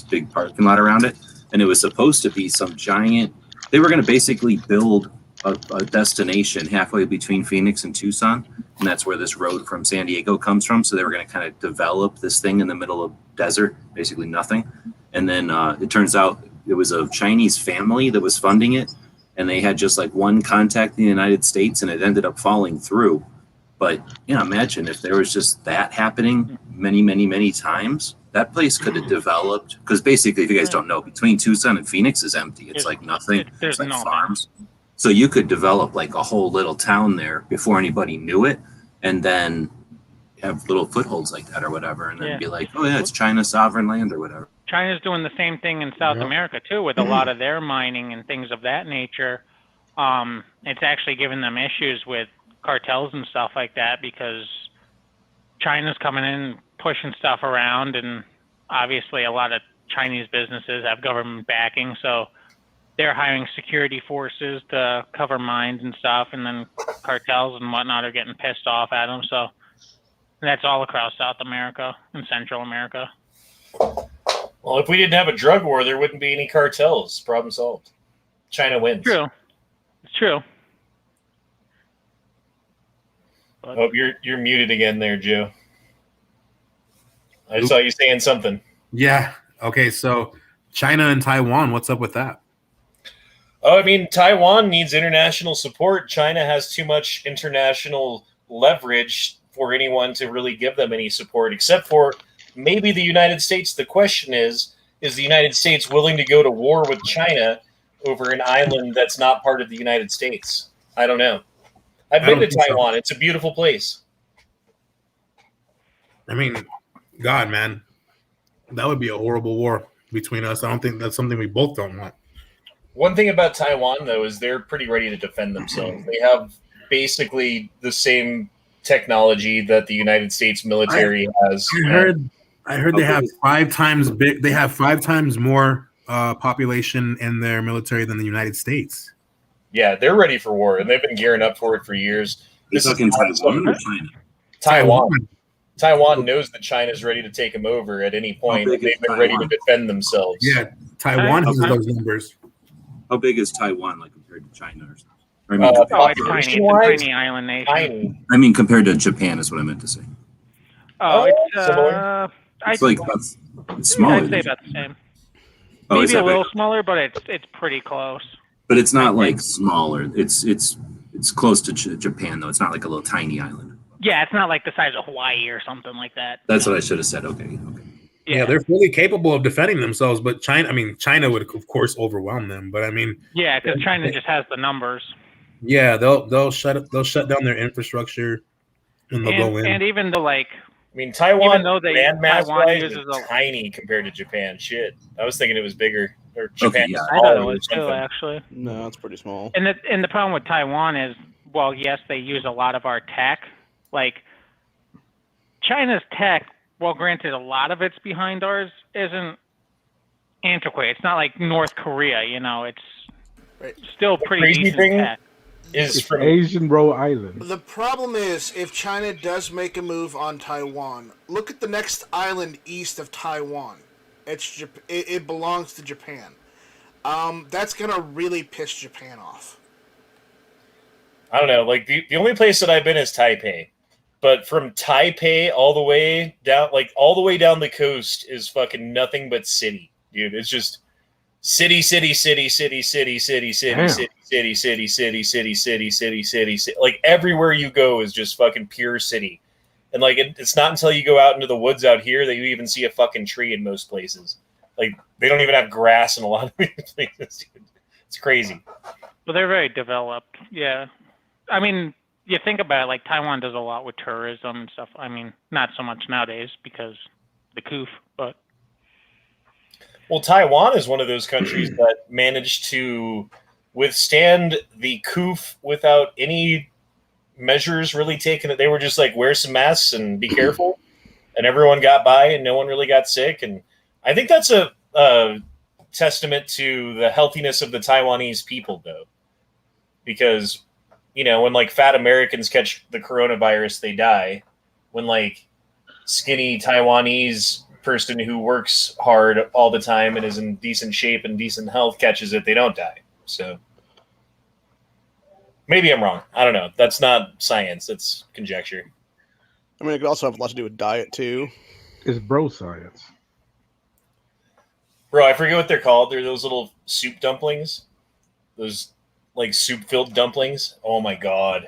[SPEAKER 4] big parking lot around it. And it was supposed to be some giant, they were going to basically build a destination halfway between Phoenix and Tucson. And that's where this road from San Diego comes from. So they were going to kind of develop this thing in the middle of desert, basically nothing. And then it turns out it was a Chinese family that was funding it. And they had just like one contact in the United States, and it ended up falling through. But, imagine if there was just that happening many, many, many times, that place could have developed. Because basically, if you guys don't know, between Tucson and Phoenix is empty. It's like nothing.
[SPEAKER 2] There's
[SPEAKER 4] it's like
[SPEAKER 2] nothing.
[SPEAKER 4] farms. So you could develop like a whole little town there before anybody knew it, and then have little footholds like that or whatever, and then be like, oh yeah, it's China's sovereign land or whatever.
[SPEAKER 2] China's doing the same thing in South America too, with a lot of their mining and things of that nature. It's actually given them issues with cartels and stuff like that, because China's coming in, pushing stuff around, and obviously a lot of Chinese businesses have government backing, so they're hiring security forces to cover mines and stuff, and then cartels and whatnot are getting pissed off at them. So that's all across South America and Central America.
[SPEAKER 1] Well, if we didn't have a drug war, there wouldn't be any cartels. Problem solved. China wins.
[SPEAKER 2] True. It's true.
[SPEAKER 1] Oh, you're muted again there, Joe. I saw you saying something.
[SPEAKER 3] Yeah. Okay. So China and Taiwan, what's up with that?
[SPEAKER 1] Oh, I mean, Taiwan needs international support. China has too much international leverage for anyone to really give them any support, except for maybe the United States. The question is the United States willing to go to war with China over an island that's not part of the United States? I don't know. I've been to Taiwan. So. It's a beautiful place.
[SPEAKER 3] I mean, God, man, that would be a horrible war between us. I don't think that's something we both don't want.
[SPEAKER 1] One thing about Taiwan, though, is they're pretty ready to defend themselves. They have basically the same technology that the United States military has.
[SPEAKER 3] I heard they have 5 times big. They have 5 times more population in their military than the United States.
[SPEAKER 1] Yeah, they're ready for war, and they've been gearing up for it for years.
[SPEAKER 4] You're talking Taiwan or China?
[SPEAKER 1] Taiwan. Taiwan knows that China's ready to take them over at any point. They've been ready to defend themselves.
[SPEAKER 3] Yeah, Taiwan has those numbers.
[SPEAKER 4] How big is Taiwan, like compared to China or something?
[SPEAKER 2] It's tiny. It's a tiny island nation.
[SPEAKER 1] Tiny.
[SPEAKER 4] I mean, compared to Japan is what I meant to say.
[SPEAKER 2] It's
[SPEAKER 1] similar.
[SPEAKER 4] It's like it's smaller.
[SPEAKER 2] I'd say about the same.
[SPEAKER 4] Oh, is
[SPEAKER 2] Maybe a
[SPEAKER 4] that
[SPEAKER 2] little
[SPEAKER 4] big?
[SPEAKER 2] smaller, but it's pretty close.
[SPEAKER 4] But it's not like smaller. It's close to Japan though. It's not like a little tiny island.
[SPEAKER 2] Yeah, it's not like the size of Hawaii or something like that.
[SPEAKER 4] That's what I should have said. Okay.
[SPEAKER 3] Yeah, they're fully capable of defending themselves, but China would of course overwhelm them. But I mean,
[SPEAKER 2] yeah, because China just has the numbers.
[SPEAKER 3] Yeah, they'll shut down their infrastructure and they'll go in.
[SPEAKER 2] And even though
[SPEAKER 1] I mean, Taiwan,
[SPEAKER 2] even though
[SPEAKER 1] landmass wise,
[SPEAKER 2] uses
[SPEAKER 1] is tiny compared to Japan. Shit, I was thinking it was bigger. Or Japan.
[SPEAKER 4] Okay, yeah.
[SPEAKER 2] I thought it was too, actually.
[SPEAKER 6] No, it's pretty small.
[SPEAKER 2] And the problem with Taiwan is, well, yes, they use a lot of our tech. Like China's tech, well, granted, a lot of it's behind ours, isn't antiquated. It's not like North Korea, you know. It's still pretty decent tech.
[SPEAKER 7] It's from Asian Row Island.
[SPEAKER 8] The problem is, if China does make a move on Taiwan, look at the next island east of Taiwan. It belongs to Japan. That's gonna really piss Japan off.
[SPEAKER 1] I don't know. Like the only place that I've been is Taipei, but from Taipei all the way down, the coast is fucking nothing but city, dude. It's just city, city, city, city, city, city, city, city, city, city, city, city, city, city, city, city. Like everywhere you go is just fucking pure city. And like it's not until you go out into the woods out here that you even see a fucking tree in most places. Like they don't even have grass in a lot of places. It's crazy.
[SPEAKER 2] Well, they're very developed. Yeah, I mean, you think about it, like Taiwan does a lot with tourism and stuff. I mean, not so much nowadays because the coup, but.
[SPEAKER 1] Well, Taiwan is one of those countries that managed to withstand the coup without any measures really taken. They were just like, wear some masks and be careful. And everyone got by and no one really got sick. And I think that's a testament to the healthiness of the Taiwanese people, though. Because, you know, when like fat Americans catch the coronavirus, they die. When like skinny Taiwanese person who works hard all the time and is in decent shape and decent health catches it, they don't die. So maybe I'm wrong. I don't know. That's not science. That's conjecture.
[SPEAKER 6] I mean, it could also have a lot to do with diet too.
[SPEAKER 7] It's bro science.
[SPEAKER 1] Bro, I forget what they're called. They're those little soup dumplings. Those like soup-filled dumplings. Oh my god.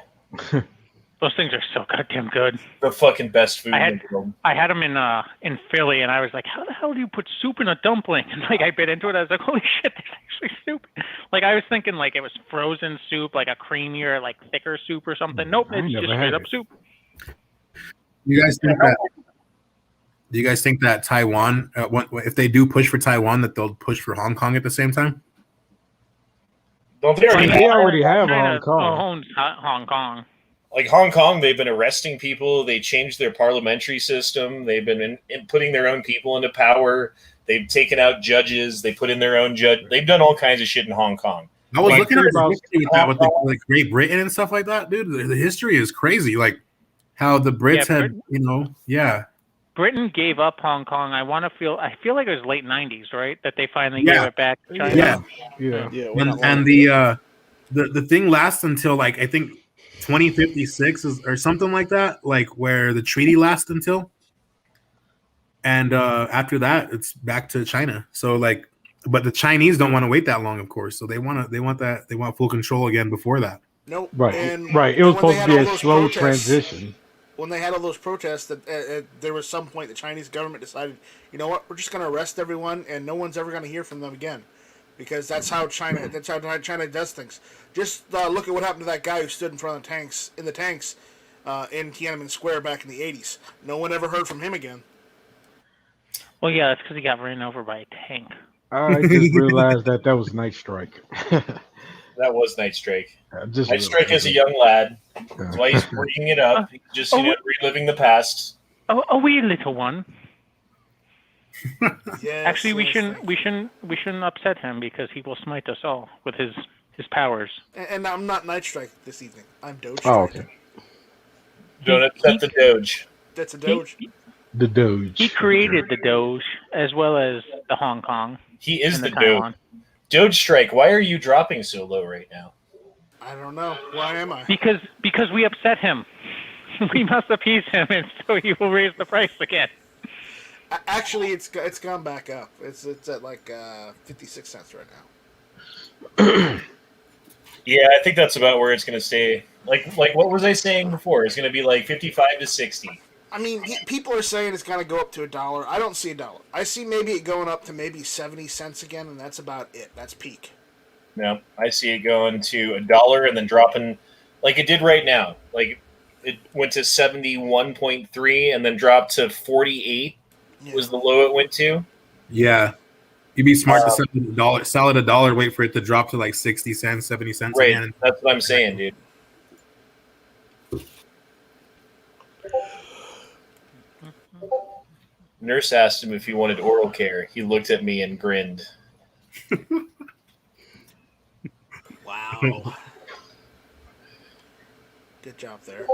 [SPEAKER 2] Those things are so goddamn good.
[SPEAKER 1] The fucking best food.
[SPEAKER 2] I had them in Philly, and I was like, "How the hell do you put soup in a dumpling?" And like I bit into it, I was like, "Holy shit, there's actually soup!" Like I was thinking, like it was frozen soup, like a creamier, like thicker soup or something. Nope, it's just straight up soup.
[SPEAKER 3] You guys think that? Do you guys think that Taiwan, if they do push for Taiwan, that they'll push for Hong Kong at the same time?
[SPEAKER 1] Don't they
[SPEAKER 7] already have
[SPEAKER 2] China
[SPEAKER 7] Hong Kong?
[SPEAKER 2] owns Hong Kong.
[SPEAKER 1] Like Hong Kong, they've been arresting people. They changed their parliamentary system. They've been putting their own people into power. They've taken out judges. They put in their own judge. They've done all kinds of shit in Hong Kong.
[SPEAKER 3] I was looking at the history with that, with like Great Britain and stuff like that, dude. The history is crazy. Like how the Brits had,
[SPEAKER 2] Britain gave up Hong Kong. I feel like it was late '90s, right? That they finally gave it back to China.
[SPEAKER 3] Yeah. And the thing lasts until like I think 2056 or something like that, like where the treaty lasts until. And after that, it's back to China. So like, but the Chinese don't want to wait that long, of course. So they want full control again before that.
[SPEAKER 8] Nope.
[SPEAKER 7] Right.
[SPEAKER 8] And
[SPEAKER 7] It was supposed to be a slow
[SPEAKER 8] protests,
[SPEAKER 7] transition.
[SPEAKER 8] When they had all those protests, that there was some point the Chinese government decided, you know what, we're just going to arrest everyone, and no one's ever going to hear from them again, because that's how China does things. Just look at what happened to that guy who stood in front of the tanks in Tiananmen Square back in the '80s. No one ever heard from him again.
[SPEAKER 2] Well, yeah, that's because he got ran over by a tank.
[SPEAKER 7] I just realized that was Night Strike.
[SPEAKER 1] That was Night Strike.
[SPEAKER 7] Night
[SPEAKER 1] Strike is a young lad. That's why he's bringing it up. He's just reliving the past.
[SPEAKER 2] A wee little one.
[SPEAKER 8] Yes,
[SPEAKER 2] actually, we shouldn't upset him because he will smite us all with his powers.
[SPEAKER 8] And I'm not Night Strike this evening. I'm Doge.
[SPEAKER 7] Oh, okay.
[SPEAKER 1] Don't upset the Doge.
[SPEAKER 8] That's a Doge.
[SPEAKER 7] The Doge.
[SPEAKER 2] He created the Doge as well as the Hong Kong.
[SPEAKER 1] He is the
[SPEAKER 2] Taiwan.
[SPEAKER 1] Doge. Doge Strike, why are you dropping so low right now?
[SPEAKER 8] I don't know. Why am I?
[SPEAKER 2] Because we upset him. We must appease him, and so he will raise the price again.
[SPEAKER 8] Actually, it's gone back up. It's at like 56 cents right now.
[SPEAKER 1] Yeah, I think that's about where it's going to stay. Like what was I saying before? It's going to be like 55 to 60.
[SPEAKER 8] I mean, people are saying it's going to go up to $1. I don't see $1. I see maybe it going up to maybe 70 cents again, and that's about it. That's peak.
[SPEAKER 1] No, I see it going to $1 and then dropping like it did right now. Like it went to 71.3 and then dropped to 48 was the low it went to.
[SPEAKER 3] Yeah. You'd be smart to sell it $1, wait for it to drop to like 60 cents, 70 cents
[SPEAKER 1] right.
[SPEAKER 3] again.
[SPEAKER 1] That's what I'm saying, dude. Nurse asked him if he wanted oral care. He looked at me and grinned.
[SPEAKER 8] Wow. Good job there.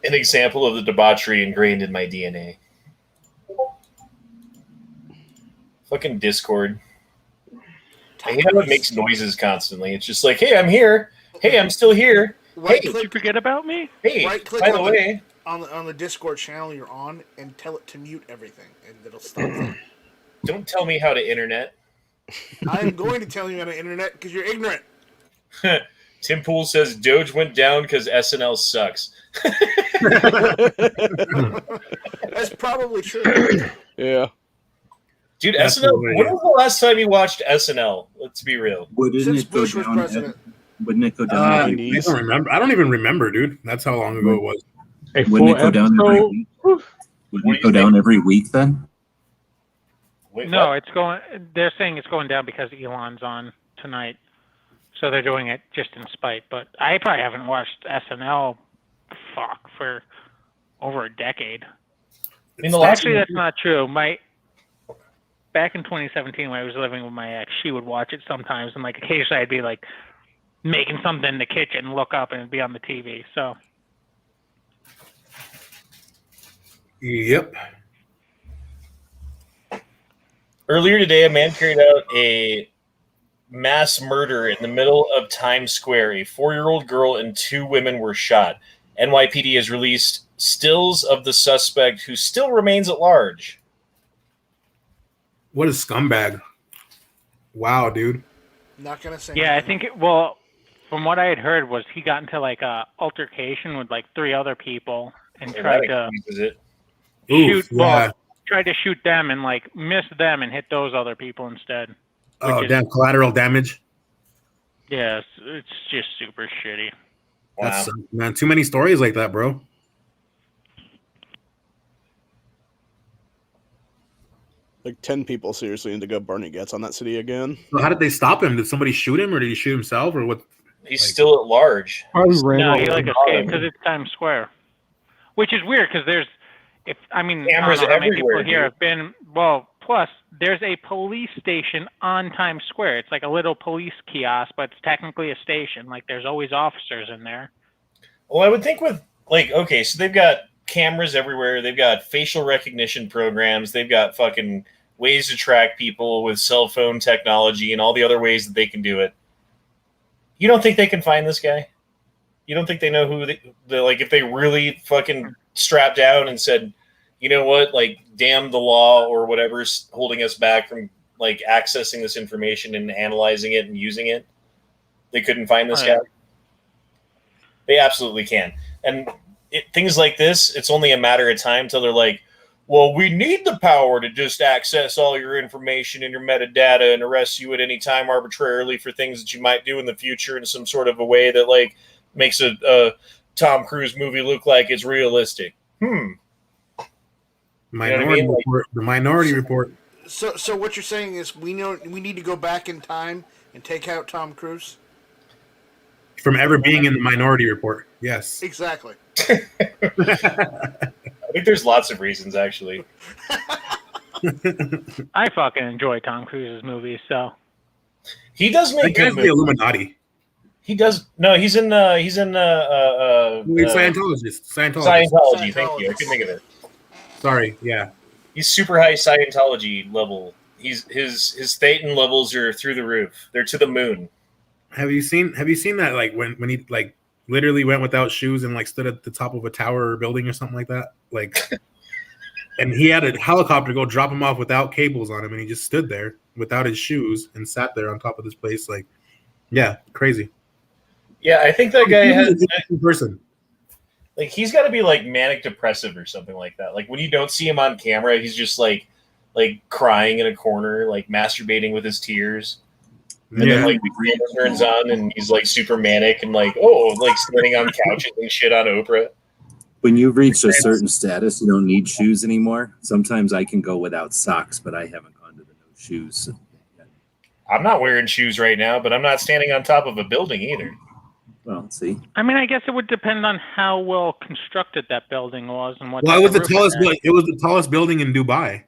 [SPEAKER 1] An example of the debauchery ingrained in my DNA. Fucking Discord. I hate how it makes noises constantly. It's just like, hey, I'm here. Hey, I'm still here.
[SPEAKER 2] Hey, did you forget about me?
[SPEAKER 1] Hey,
[SPEAKER 8] right-click
[SPEAKER 1] by the way.
[SPEAKER 8] On the Discord channel you're on and tell it to mute everything, and it'll stop that.
[SPEAKER 1] Don't tell me how to internet.
[SPEAKER 8] I'm going to tell you on the internet because you're ignorant.
[SPEAKER 1] Tim Pool says Doge went down because SNL sucks.
[SPEAKER 8] That's probably true.
[SPEAKER 6] Yeah.
[SPEAKER 1] Dude, SNL. When was the last time you watched SNL? Let's be real.
[SPEAKER 8] Since Bush was president.
[SPEAKER 4] Wouldn't it go down?
[SPEAKER 3] I don't remember. I don't even remember, dude. That's how long ago it was.
[SPEAKER 4] Wouldn't it go down every week? Wouldn't it go down every week then?
[SPEAKER 1] Wait,
[SPEAKER 2] no,
[SPEAKER 1] what?
[SPEAKER 2] it's going. They're saying it's going down because Elon's on tonight, so they're doing it just in spite. But I probably haven't watched SNL, for over a decade.
[SPEAKER 1] I mean,
[SPEAKER 2] Actually, that's not true. Back in 2017, when I was living with my ex, she would watch it sometimes, and like occasionally I'd be like making something in the kitchen, and look up, and it'd be on the TV. So.
[SPEAKER 3] Yep.
[SPEAKER 1] Earlier today, a man carried out a mass murder in the middle of Times Square. A 4-year-old girl and 2 women were shot. NYPD has released stills of the suspect, who still remains at large.
[SPEAKER 3] What a scumbag. Wow, dude.
[SPEAKER 8] Not going to say
[SPEAKER 2] Yeah,
[SPEAKER 8] anything.
[SPEAKER 2] I think from what I had heard was he got into like a altercation with like 3 other people and tried to tried to shoot them and like miss them and hit those other people instead.
[SPEAKER 3] Oh, damn, collateral damage.
[SPEAKER 2] Yeah, it's just super shitty.
[SPEAKER 1] Wow.
[SPEAKER 3] That's man, too many stories like that, bro.
[SPEAKER 6] Like 10 people seriously need to go Bernie gets on that city again.
[SPEAKER 3] So how did they stop him? Did somebody shoot him, or did he shoot himself, or what?
[SPEAKER 1] He's still at large.
[SPEAKER 7] Probably ran
[SPEAKER 2] No,
[SPEAKER 7] over
[SPEAKER 2] he like
[SPEAKER 7] the
[SPEAKER 2] escaped because it's Times Square, which is weird because there's,
[SPEAKER 1] Cameras
[SPEAKER 2] I don't know how many
[SPEAKER 1] everywhere,
[SPEAKER 2] people here
[SPEAKER 1] dude.
[SPEAKER 2] have been. Plus there's a police station on Times Square. It's like a little police kiosk, but it's technically a station. Like there's always officers in there.
[SPEAKER 1] Well, I would think with okay, so they've got cameras everywhere. They've got facial recognition programs. They've got fucking ways to track people with cell phone technology and all the other ways that they can do it. You don't think they can find this guy? You don't think they know who if they really fucking strapped down and said, you know what, like, damn the law or whatever's holding us back from like accessing this information and analyzing it and using it, they couldn't find this guy? They absolutely can. And things like this, it's only a matter of time till they're like, well, we need the power to just access all your information and your metadata and arrest you at any time arbitrarily for things that you might do in the future in some sort of a way that like makes a Tom Cruise movie look like it's realistic.
[SPEAKER 3] Minority Report. The Minority Report.
[SPEAKER 8] So what you're saying is we need to go back in time and take out Tom Cruise?
[SPEAKER 3] From ever being in the Minority Report. Yes.
[SPEAKER 8] Exactly.
[SPEAKER 1] I think there's lots of reasons, actually.
[SPEAKER 2] I fucking enjoy Tom Cruise's movies, so.
[SPEAKER 1] He does make good
[SPEAKER 3] the
[SPEAKER 1] movies.
[SPEAKER 3] Illuminati.
[SPEAKER 1] He does. No, he's in
[SPEAKER 3] Scientologist.
[SPEAKER 1] Scientology. Thank you. I couldn't think of it.
[SPEAKER 3] Sorry. Yeah.
[SPEAKER 1] He's super high Scientology level. His Thetan levels are through the roof. They're to the moon.
[SPEAKER 3] Have you seen that, like when he like literally went without shoes and like stood at the top of a tower or building or something like that? Like And he had a helicopter go drop him off without cables on him, and he just stood there without his shoes and sat there on top of this place. Like, yeah, crazy.
[SPEAKER 1] Yeah, I think that guy has
[SPEAKER 3] person.
[SPEAKER 1] like he's got to be like manic depressive or something like that. Like when you don't see him on camera, he's just like crying in a corner, like masturbating with his tears. And then like the camera turns on and he's like super manic and like standing on couches and shit on Oprah.
[SPEAKER 4] When you've reached a certain status, you don't need shoes anymore. Sometimes I can go without socks, but I haven't gone to the no shoes.
[SPEAKER 1] I'm not wearing shoes right now, but I'm not standing on top of a building either.
[SPEAKER 4] Well, see.
[SPEAKER 2] I mean, I guess it would depend on how well constructed that building was and what.
[SPEAKER 3] Well, it was the tallest. It was the tallest building in Dubai.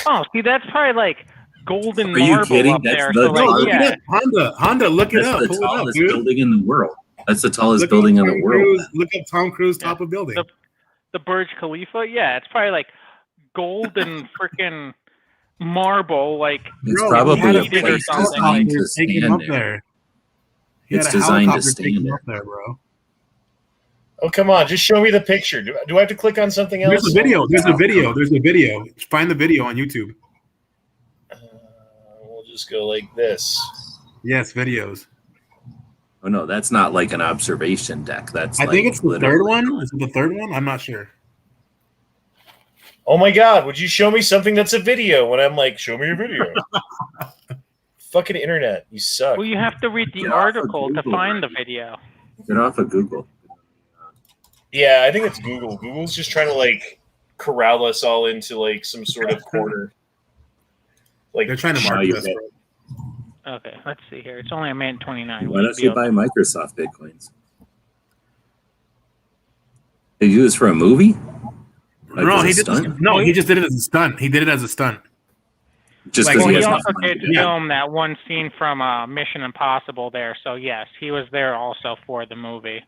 [SPEAKER 2] Oh, see, that's probably like golden
[SPEAKER 4] Are you
[SPEAKER 2] marble
[SPEAKER 4] kidding?
[SPEAKER 2] up
[SPEAKER 4] That's
[SPEAKER 2] there.
[SPEAKER 4] the
[SPEAKER 2] So like, yeah.
[SPEAKER 3] Honda, look it
[SPEAKER 4] That's
[SPEAKER 3] up.
[SPEAKER 4] the
[SPEAKER 3] Pull it up,
[SPEAKER 4] tallest
[SPEAKER 3] dude.
[SPEAKER 4] building in the world. That's the tallest
[SPEAKER 3] Look
[SPEAKER 4] building
[SPEAKER 3] up
[SPEAKER 4] in the
[SPEAKER 3] Tom
[SPEAKER 4] world.
[SPEAKER 3] Cruise, look up Tom Cruise top of building.
[SPEAKER 2] The Burj Khalifa, yeah, it's probably like golden freaking marble, like
[SPEAKER 4] It's
[SPEAKER 3] Bro,
[SPEAKER 4] probably
[SPEAKER 3] he had
[SPEAKER 4] a
[SPEAKER 3] a
[SPEAKER 4] place
[SPEAKER 2] something.
[SPEAKER 4] designed to
[SPEAKER 3] take him
[SPEAKER 4] stand
[SPEAKER 3] up
[SPEAKER 4] there.
[SPEAKER 3] there. He
[SPEAKER 4] It's
[SPEAKER 3] had a
[SPEAKER 4] designed to
[SPEAKER 3] helicopter take
[SPEAKER 4] stand
[SPEAKER 3] him
[SPEAKER 4] there.
[SPEAKER 3] up there, bro.
[SPEAKER 1] Oh come on, just show me the picture. Do I have to click on something else?
[SPEAKER 3] There's a video. There's a video. There's a video. Find the video on YouTube.
[SPEAKER 1] We'll just go like this.
[SPEAKER 3] Yes, videos.
[SPEAKER 4] Oh no, that's not like an observation deck. That's
[SPEAKER 3] I think it's the
[SPEAKER 4] literally-
[SPEAKER 3] third one. Is it the third one? I'm not sure.
[SPEAKER 1] Oh my god, would you show me something that's a video when I'm like, show me your video? Fucking internet, you suck.
[SPEAKER 2] well, you have to read the
[SPEAKER 4] Get off of
[SPEAKER 2] article to
[SPEAKER 4] Google,
[SPEAKER 2] find the
[SPEAKER 4] right?
[SPEAKER 2] video.
[SPEAKER 4] Get off of Google.
[SPEAKER 1] Yeah, I think it's Google. Google's just trying to like corral us all into like some sort of corner. Like
[SPEAKER 3] They're trying to
[SPEAKER 4] Show
[SPEAKER 3] market
[SPEAKER 4] you
[SPEAKER 3] us.
[SPEAKER 4] it.
[SPEAKER 3] Bro.
[SPEAKER 2] Okay, let's see here. It's only a minute 29.
[SPEAKER 4] Why don't you buy Microsoft Bitcoins? Did you do this for a movie? Like
[SPEAKER 3] No,
[SPEAKER 4] as a
[SPEAKER 3] he did.
[SPEAKER 4] stunt?
[SPEAKER 3] No, he just did it as a stunt. He did it as a stunt.
[SPEAKER 4] Just
[SPEAKER 3] like,
[SPEAKER 4] because
[SPEAKER 2] Well,
[SPEAKER 4] he
[SPEAKER 2] he
[SPEAKER 4] has
[SPEAKER 2] also
[SPEAKER 4] no money.
[SPEAKER 2] did film that one scene from Mission Impossible there, so yes, he was there also for the movie.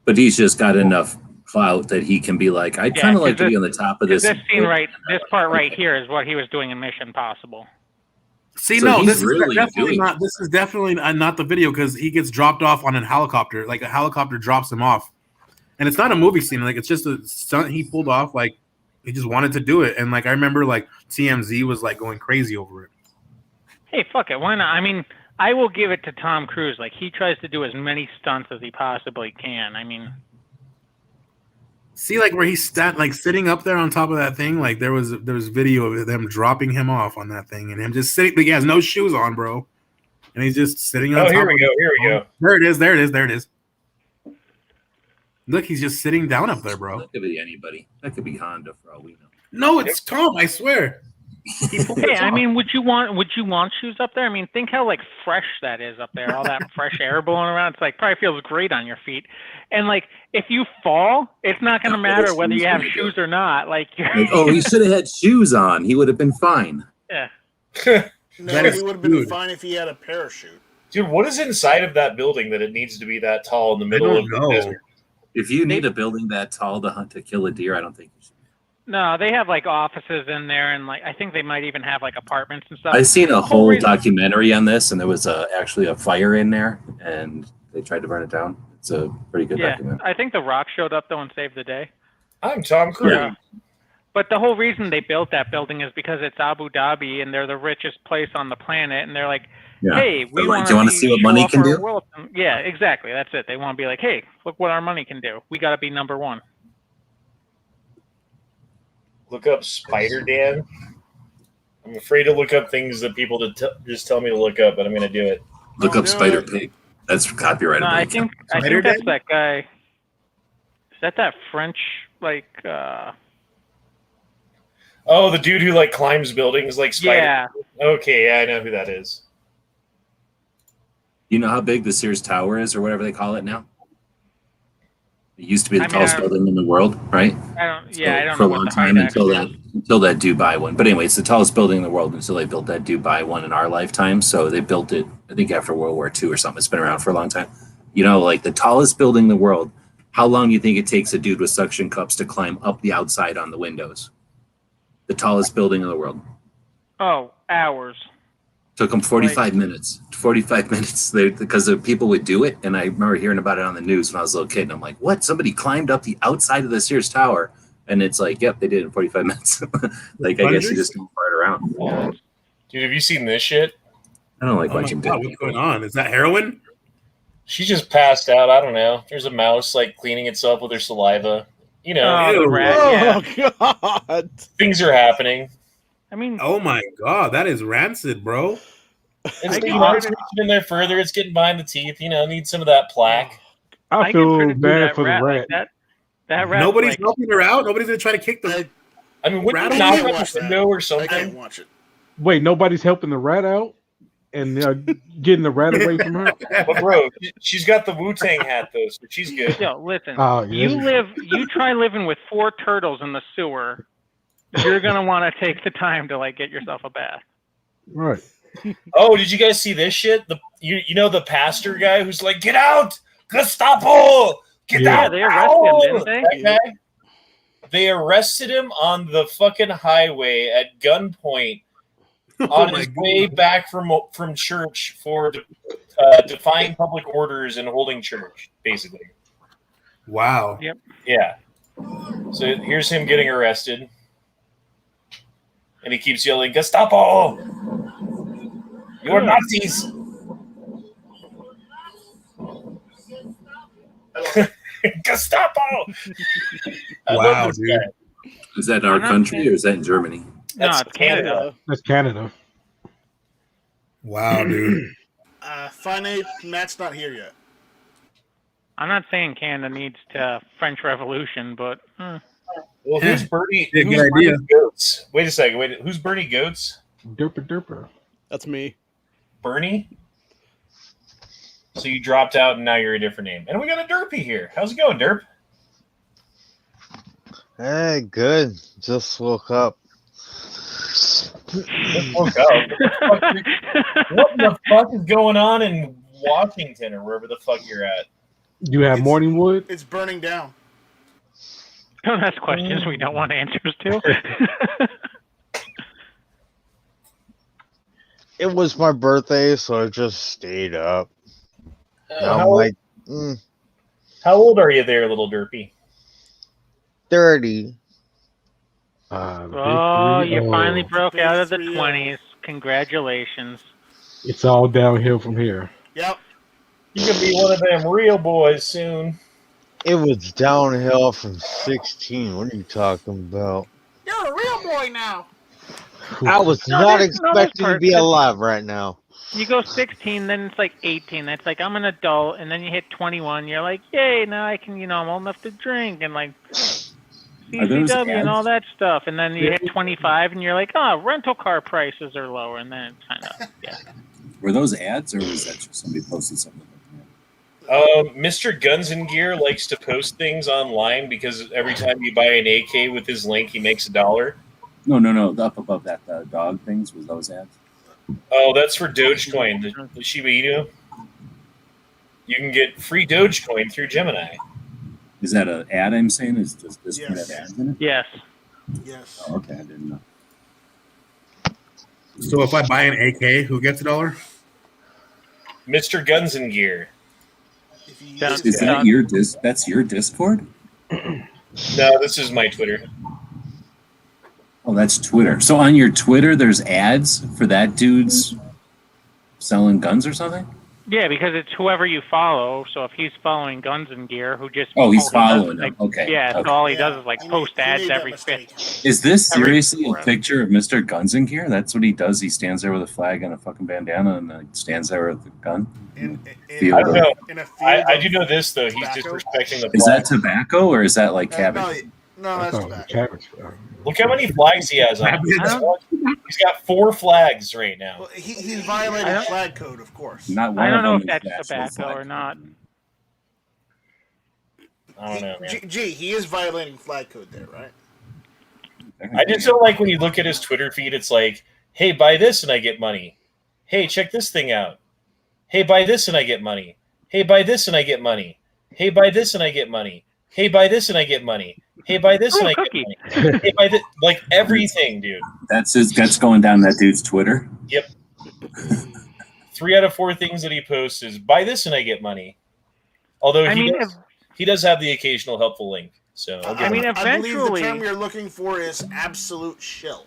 [SPEAKER 4] But he's just got enough clout that he can be like, I'd
[SPEAKER 2] Yeah,
[SPEAKER 4] kind of like
[SPEAKER 2] 'cause
[SPEAKER 4] to be
[SPEAKER 2] this-
[SPEAKER 4] on the top of
[SPEAKER 2] This
[SPEAKER 4] this.
[SPEAKER 2] scene this part right here is what he was doing in Mission Impossible.
[SPEAKER 3] See,
[SPEAKER 4] So
[SPEAKER 3] no,
[SPEAKER 4] he's
[SPEAKER 3] this is
[SPEAKER 4] really
[SPEAKER 3] definitely
[SPEAKER 4] doing
[SPEAKER 3] not. This is definitely not the video because he gets dropped off on a helicopter. Like a helicopter drops him off, and it's not a movie scene. Like it's just a stunt he pulled off. Like he just wanted to do it, and like I remember, like TMZ was like going crazy over it.
[SPEAKER 2] Hey, fuck it, why not? I mean, I will give it to Tom Cruise. Like he tries to do as many stunts as he possibly can. I mean,
[SPEAKER 3] See, like where he's sitting up there on top of that thing. Like there was video of them dropping him off on that thing, and him just sitting. Like, he has no shoes on, bro, and he's just sitting on.
[SPEAKER 1] oh,
[SPEAKER 3] top
[SPEAKER 1] here we
[SPEAKER 3] of
[SPEAKER 1] go. Here we go.
[SPEAKER 3] There it is. There it is. There it is. Look, he's just sitting down up there, bro.
[SPEAKER 4] That could be anybody. That could be Honda for all we know.
[SPEAKER 3] No, it's Tom. I swear. He pulled
[SPEAKER 2] hey,
[SPEAKER 3] this
[SPEAKER 2] I
[SPEAKER 3] off.
[SPEAKER 2] mean, would you want shoes up there? I mean, think how like fresh that is up there. All that fresh air blowing around. It's like probably feels great on your feet. And like if you fall, it's not going to matter whether you have shoes or not. Like,
[SPEAKER 4] Like, oh, he should have had shoes on. He would have been fine.
[SPEAKER 2] yeah.
[SPEAKER 8] No,
[SPEAKER 3] That is
[SPEAKER 8] he would have been
[SPEAKER 3] good.
[SPEAKER 8] fine if he had a parachute.
[SPEAKER 1] Dude, what is inside of that building that it needs to be that tall in the middle
[SPEAKER 3] don't
[SPEAKER 1] of the
[SPEAKER 3] know.
[SPEAKER 1] desert?
[SPEAKER 4] If you need a building that tall to hunt to kill a deer, I don't think you should.
[SPEAKER 2] No, they have like offices in there, and like I think they might even have like apartments and stuff.
[SPEAKER 4] I've seen a
[SPEAKER 2] The
[SPEAKER 4] whole
[SPEAKER 2] reason-
[SPEAKER 4] documentary on this, and there was actually a fire in there, and they tried to burn it down. It's a pretty good
[SPEAKER 2] Yeah,
[SPEAKER 4] documentary.
[SPEAKER 2] I think The Rock showed up though and saved the day.
[SPEAKER 1] I'm Tom Cruise.
[SPEAKER 2] Yeah. But the whole reason they built that building is because it's Abu Dhabi and they're the richest place on the planet, and they're like,
[SPEAKER 4] Yeah.
[SPEAKER 2] hey, we
[SPEAKER 4] They're like,
[SPEAKER 2] want
[SPEAKER 4] do you want to see what money can do?
[SPEAKER 2] Yeah, exactly. That's it. They want to be like, hey, look what our money can do. We got to be number one.
[SPEAKER 1] Look up Spider Dan. I'm afraid to look up things that people just tell me to look up, but I'm going to do it.
[SPEAKER 4] Look
[SPEAKER 8] Oh,
[SPEAKER 4] up
[SPEAKER 8] no.
[SPEAKER 4] Spider Pig. That's copyrighted.
[SPEAKER 2] No, I
[SPEAKER 4] by
[SPEAKER 2] think
[SPEAKER 3] Spider
[SPEAKER 2] that's
[SPEAKER 3] Dan?
[SPEAKER 2] that guy. Is that French like?
[SPEAKER 1] Oh, the dude who like climbs buildings like Spider.
[SPEAKER 2] Yeah.
[SPEAKER 1] Okay, yeah, I know who that is.
[SPEAKER 4] You know how big the Sears Tower is, or whatever they call it now? It used to be the
[SPEAKER 2] I mean,
[SPEAKER 4] tallest
[SPEAKER 2] I-
[SPEAKER 4] building in the world, right?
[SPEAKER 2] I don't.
[SPEAKER 4] So
[SPEAKER 2] Yeah, I don't
[SPEAKER 4] for
[SPEAKER 2] know
[SPEAKER 4] a
[SPEAKER 2] what
[SPEAKER 4] long
[SPEAKER 2] the
[SPEAKER 4] time
[SPEAKER 2] height
[SPEAKER 4] until
[SPEAKER 2] actually
[SPEAKER 4] that
[SPEAKER 2] is.
[SPEAKER 4] until that Dubai one. But anyway, it's the tallest building in the world until they built that Dubai one in our lifetime. So they built it, I think, after World War II or something. It's been around for a long time. You know, like the tallest building in the world. How long do you think it takes a dude with suction cups to climb up the outside on the windows? The tallest building in the world.
[SPEAKER 2] Oh, hours.
[SPEAKER 4] Took them 45 minutes. 45 minutes. Because the people would do it. And I remember hearing about it on the news when I was a little kid. And I'm like, what? Somebody climbed up the outside of the Sears Tower And it's like, yep, they did it in 45 minutes. Like, I guess you just don't fart around.
[SPEAKER 1] Dude, have you seen this shit?
[SPEAKER 4] I don't like
[SPEAKER 3] Oh my
[SPEAKER 4] watching
[SPEAKER 3] God,
[SPEAKER 4] dead
[SPEAKER 3] what's
[SPEAKER 4] people.
[SPEAKER 3] going on? Is that heroin?
[SPEAKER 1] She just passed out. I don't know. There's a mouse like cleaning itself with her saliva. You know,
[SPEAKER 2] Oh, the
[SPEAKER 3] Ew.
[SPEAKER 2] rat, yeah.
[SPEAKER 6] Oh God!
[SPEAKER 1] things are happening.
[SPEAKER 2] I mean,
[SPEAKER 3] Oh my God, that is rancid, bro.
[SPEAKER 1] It's
[SPEAKER 2] I
[SPEAKER 1] getting
[SPEAKER 2] can-
[SPEAKER 1] reaching in there further. It's getting behind the teeth. You know, needs some of that plaque.
[SPEAKER 7] I
[SPEAKER 2] I
[SPEAKER 7] feel
[SPEAKER 2] get pretty
[SPEAKER 7] bad for the
[SPEAKER 2] rat.
[SPEAKER 7] rat.
[SPEAKER 2] Like that. That rat.
[SPEAKER 3] Nobody's
[SPEAKER 2] like,
[SPEAKER 3] helping her out. Nobody's gonna try to kick the.
[SPEAKER 1] I mean, wouldn't
[SPEAKER 3] Rat
[SPEAKER 1] you
[SPEAKER 3] on
[SPEAKER 1] knock
[SPEAKER 3] you?
[SPEAKER 1] on
[SPEAKER 8] Watch
[SPEAKER 1] the
[SPEAKER 8] that.
[SPEAKER 1] window or
[SPEAKER 8] I
[SPEAKER 1] something?
[SPEAKER 8] can't watch it.
[SPEAKER 7] Wait, nobody's helping the rat out and getting the rat away from her.
[SPEAKER 1] But bro, she's got the Wu-Tang hat though, so she's good.
[SPEAKER 2] Yo, listen.
[SPEAKER 7] Oh, yeah.
[SPEAKER 2] You try living with 4 turtles in the sewer. You're gonna want to take the time to like get yourself a bath.
[SPEAKER 7] Right.
[SPEAKER 1] Oh, did you guys see this shit? You know the pastor guy who's like, "Get out, Gestapo! Get
[SPEAKER 7] Yeah.
[SPEAKER 1] out!"
[SPEAKER 2] They arrested him, didn't they?
[SPEAKER 1] That guy? They arrested him on the fucking highway at gunpoint
[SPEAKER 3] Oh
[SPEAKER 1] on
[SPEAKER 3] my
[SPEAKER 1] his
[SPEAKER 3] God.
[SPEAKER 1] way back from church for defying public orders and holding church, basically.
[SPEAKER 3] Wow.
[SPEAKER 1] Yeah. So here's him getting arrested. And he keeps yelling, "Gestapo! You're Nazis!" Gestapo! I love
[SPEAKER 3] Wow,
[SPEAKER 1] this
[SPEAKER 3] dude.
[SPEAKER 1] guy.
[SPEAKER 4] Is that in our country or is that in Germany?
[SPEAKER 2] No,
[SPEAKER 1] That's
[SPEAKER 2] it's Canada.
[SPEAKER 7] That's Canada.
[SPEAKER 3] Wow, dude.
[SPEAKER 8] Finally, Matt's not here yet.
[SPEAKER 2] I'm not saying Canada needs to French Revolution, but
[SPEAKER 1] Well, who's Bernie?
[SPEAKER 3] Yeah,
[SPEAKER 1] Who's
[SPEAKER 3] good
[SPEAKER 1] Bernie
[SPEAKER 3] idea.
[SPEAKER 1] Goats? Wait a second. Wait, who's Bernie Goats?
[SPEAKER 7] Derper derper.
[SPEAKER 6] That's me.
[SPEAKER 1] Bernie? So you dropped out and now you're a different name. And we got a Derpy here. How's it going, Derp?
[SPEAKER 9] Hey, good. Just woke up.
[SPEAKER 1] Just woke up. What the fuck is going on in Washington or wherever the fuck you're at?
[SPEAKER 7] You have morning wood?
[SPEAKER 8] It's burning down.
[SPEAKER 2] don't ask questions we don't want answers to.
[SPEAKER 9] It was my birthday, so I just stayed up. And I'm
[SPEAKER 1] How,
[SPEAKER 9] like,
[SPEAKER 1] how old are you there, little Derpy?
[SPEAKER 9] 30.
[SPEAKER 2] Oh, you finally broke out of the
[SPEAKER 8] 33.
[SPEAKER 2] 20s. Congratulations.
[SPEAKER 7] It's all downhill from here.
[SPEAKER 8] Yep.
[SPEAKER 1] You can be one of them real boys soon.
[SPEAKER 9] It was downhill from 16. What are you talking about?
[SPEAKER 8] You're a real boy now.
[SPEAKER 9] I was
[SPEAKER 2] No,
[SPEAKER 9] not
[SPEAKER 2] there's no
[SPEAKER 9] expecting to
[SPEAKER 2] part-
[SPEAKER 9] be alive right now.
[SPEAKER 2] You go 16, then it's like 18. That's like, I'm an adult. And then you hit 21. You're like, yay, now I can, I'm old enough to drink. And like,
[SPEAKER 4] Are those
[SPEAKER 2] CCW and all
[SPEAKER 4] ads?
[SPEAKER 2] that stuff. And then you hit 25 and you're like, oh, rental car prices are lower. And then it's kind of, yeah.
[SPEAKER 4] Were those ads or was that just somebody posted something?
[SPEAKER 1] Mr. Guns and Gear likes to post things online because every time you buy an AK with his link, he makes $1.
[SPEAKER 4] No. Up above that, the dog things, was those ads?
[SPEAKER 1] Oh, that's for Dogecoin, the Shiba Inu. You can get free Dogecoin through Gemini.
[SPEAKER 4] Is that an ad I'm saying? Is this one
[SPEAKER 8] Yes.
[SPEAKER 4] have ads in it?
[SPEAKER 2] Yes.
[SPEAKER 8] Yes.
[SPEAKER 4] Oh, okay, I didn't know.
[SPEAKER 3] So if I buy an AK, who gets $1?
[SPEAKER 1] Mr. Guns and Gear.
[SPEAKER 8] If you
[SPEAKER 2] Sounds
[SPEAKER 8] use
[SPEAKER 4] Is
[SPEAKER 8] it-
[SPEAKER 4] that your that's your Discord?
[SPEAKER 1] No, this is my Twitter.
[SPEAKER 4] Oh, that's Twitter. So on your Twitter, there's ads for that dude's selling guns or something?
[SPEAKER 2] Yeah, because it's whoever you follow. So if he's following Guns and Gear, who just
[SPEAKER 4] Oh, he's
[SPEAKER 2] does,
[SPEAKER 4] following
[SPEAKER 2] like,
[SPEAKER 4] them. Okay.
[SPEAKER 2] Yeah,
[SPEAKER 4] okay.
[SPEAKER 2] so all he
[SPEAKER 8] Yeah.
[SPEAKER 2] does is like
[SPEAKER 8] He
[SPEAKER 2] post
[SPEAKER 8] made- he
[SPEAKER 2] ads
[SPEAKER 8] made that
[SPEAKER 2] every
[SPEAKER 8] mistake.
[SPEAKER 2] fifth.
[SPEAKER 4] Is this
[SPEAKER 2] Every
[SPEAKER 4] seriously a
[SPEAKER 2] forum.
[SPEAKER 4] picture of Mr. Guns and Gear? That's what he does. He stands there with a flag and a fucking bandana and stands there with a gun.
[SPEAKER 8] In
[SPEAKER 1] I don't know.
[SPEAKER 8] in a field
[SPEAKER 1] I
[SPEAKER 8] of-
[SPEAKER 1] do know this, though. He's
[SPEAKER 8] tobacco?
[SPEAKER 1] disrespecting the
[SPEAKER 4] Is that
[SPEAKER 1] flag.
[SPEAKER 4] tobacco or is that like
[SPEAKER 8] No,
[SPEAKER 4] cabbage?
[SPEAKER 8] no,
[SPEAKER 7] I
[SPEAKER 8] that's
[SPEAKER 7] thought it was
[SPEAKER 8] tobacco.
[SPEAKER 7] cabbage.
[SPEAKER 1] Look how many flags he has on. He's got 4 flags right now.
[SPEAKER 8] Well, he's violating
[SPEAKER 2] I don't-
[SPEAKER 8] flag code, of course.
[SPEAKER 4] Not one
[SPEAKER 2] I don't
[SPEAKER 4] of
[SPEAKER 2] know
[SPEAKER 4] them
[SPEAKER 2] if that's
[SPEAKER 4] is actual
[SPEAKER 2] tobacco
[SPEAKER 4] flag.
[SPEAKER 2] or not.
[SPEAKER 1] I don't know, man.
[SPEAKER 8] Gee, he is violating flag code there, right?
[SPEAKER 1] I just don't like when you look at his Twitter feed, it's like, hey, buy this and I get money. Hey, check this thing out. Hey, buy this and I get money. Hey, buy this and I get money. Hey, buy this and I get money. Hey, buy this and I get money. Hey, buy this
[SPEAKER 2] Ooh,
[SPEAKER 1] and I get
[SPEAKER 2] cookie.
[SPEAKER 1] money. Hey, buy this. Like everything, dude.
[SPEAKER 4] That's going down that dude's Twitter.
[SPEAKER 1] 3 out of 4 things that he posts is buy this and I get money. Although
[SPEAKER 2] I mean,
[SPEAKER 1] he does have the occasional helpful link. So
[SPEAKER 2] I mean,
[SPEAKER 8] I believe the
[SPEAKER 2] eventually.
[SPEAKER 8] term you're looking for is absolute shill.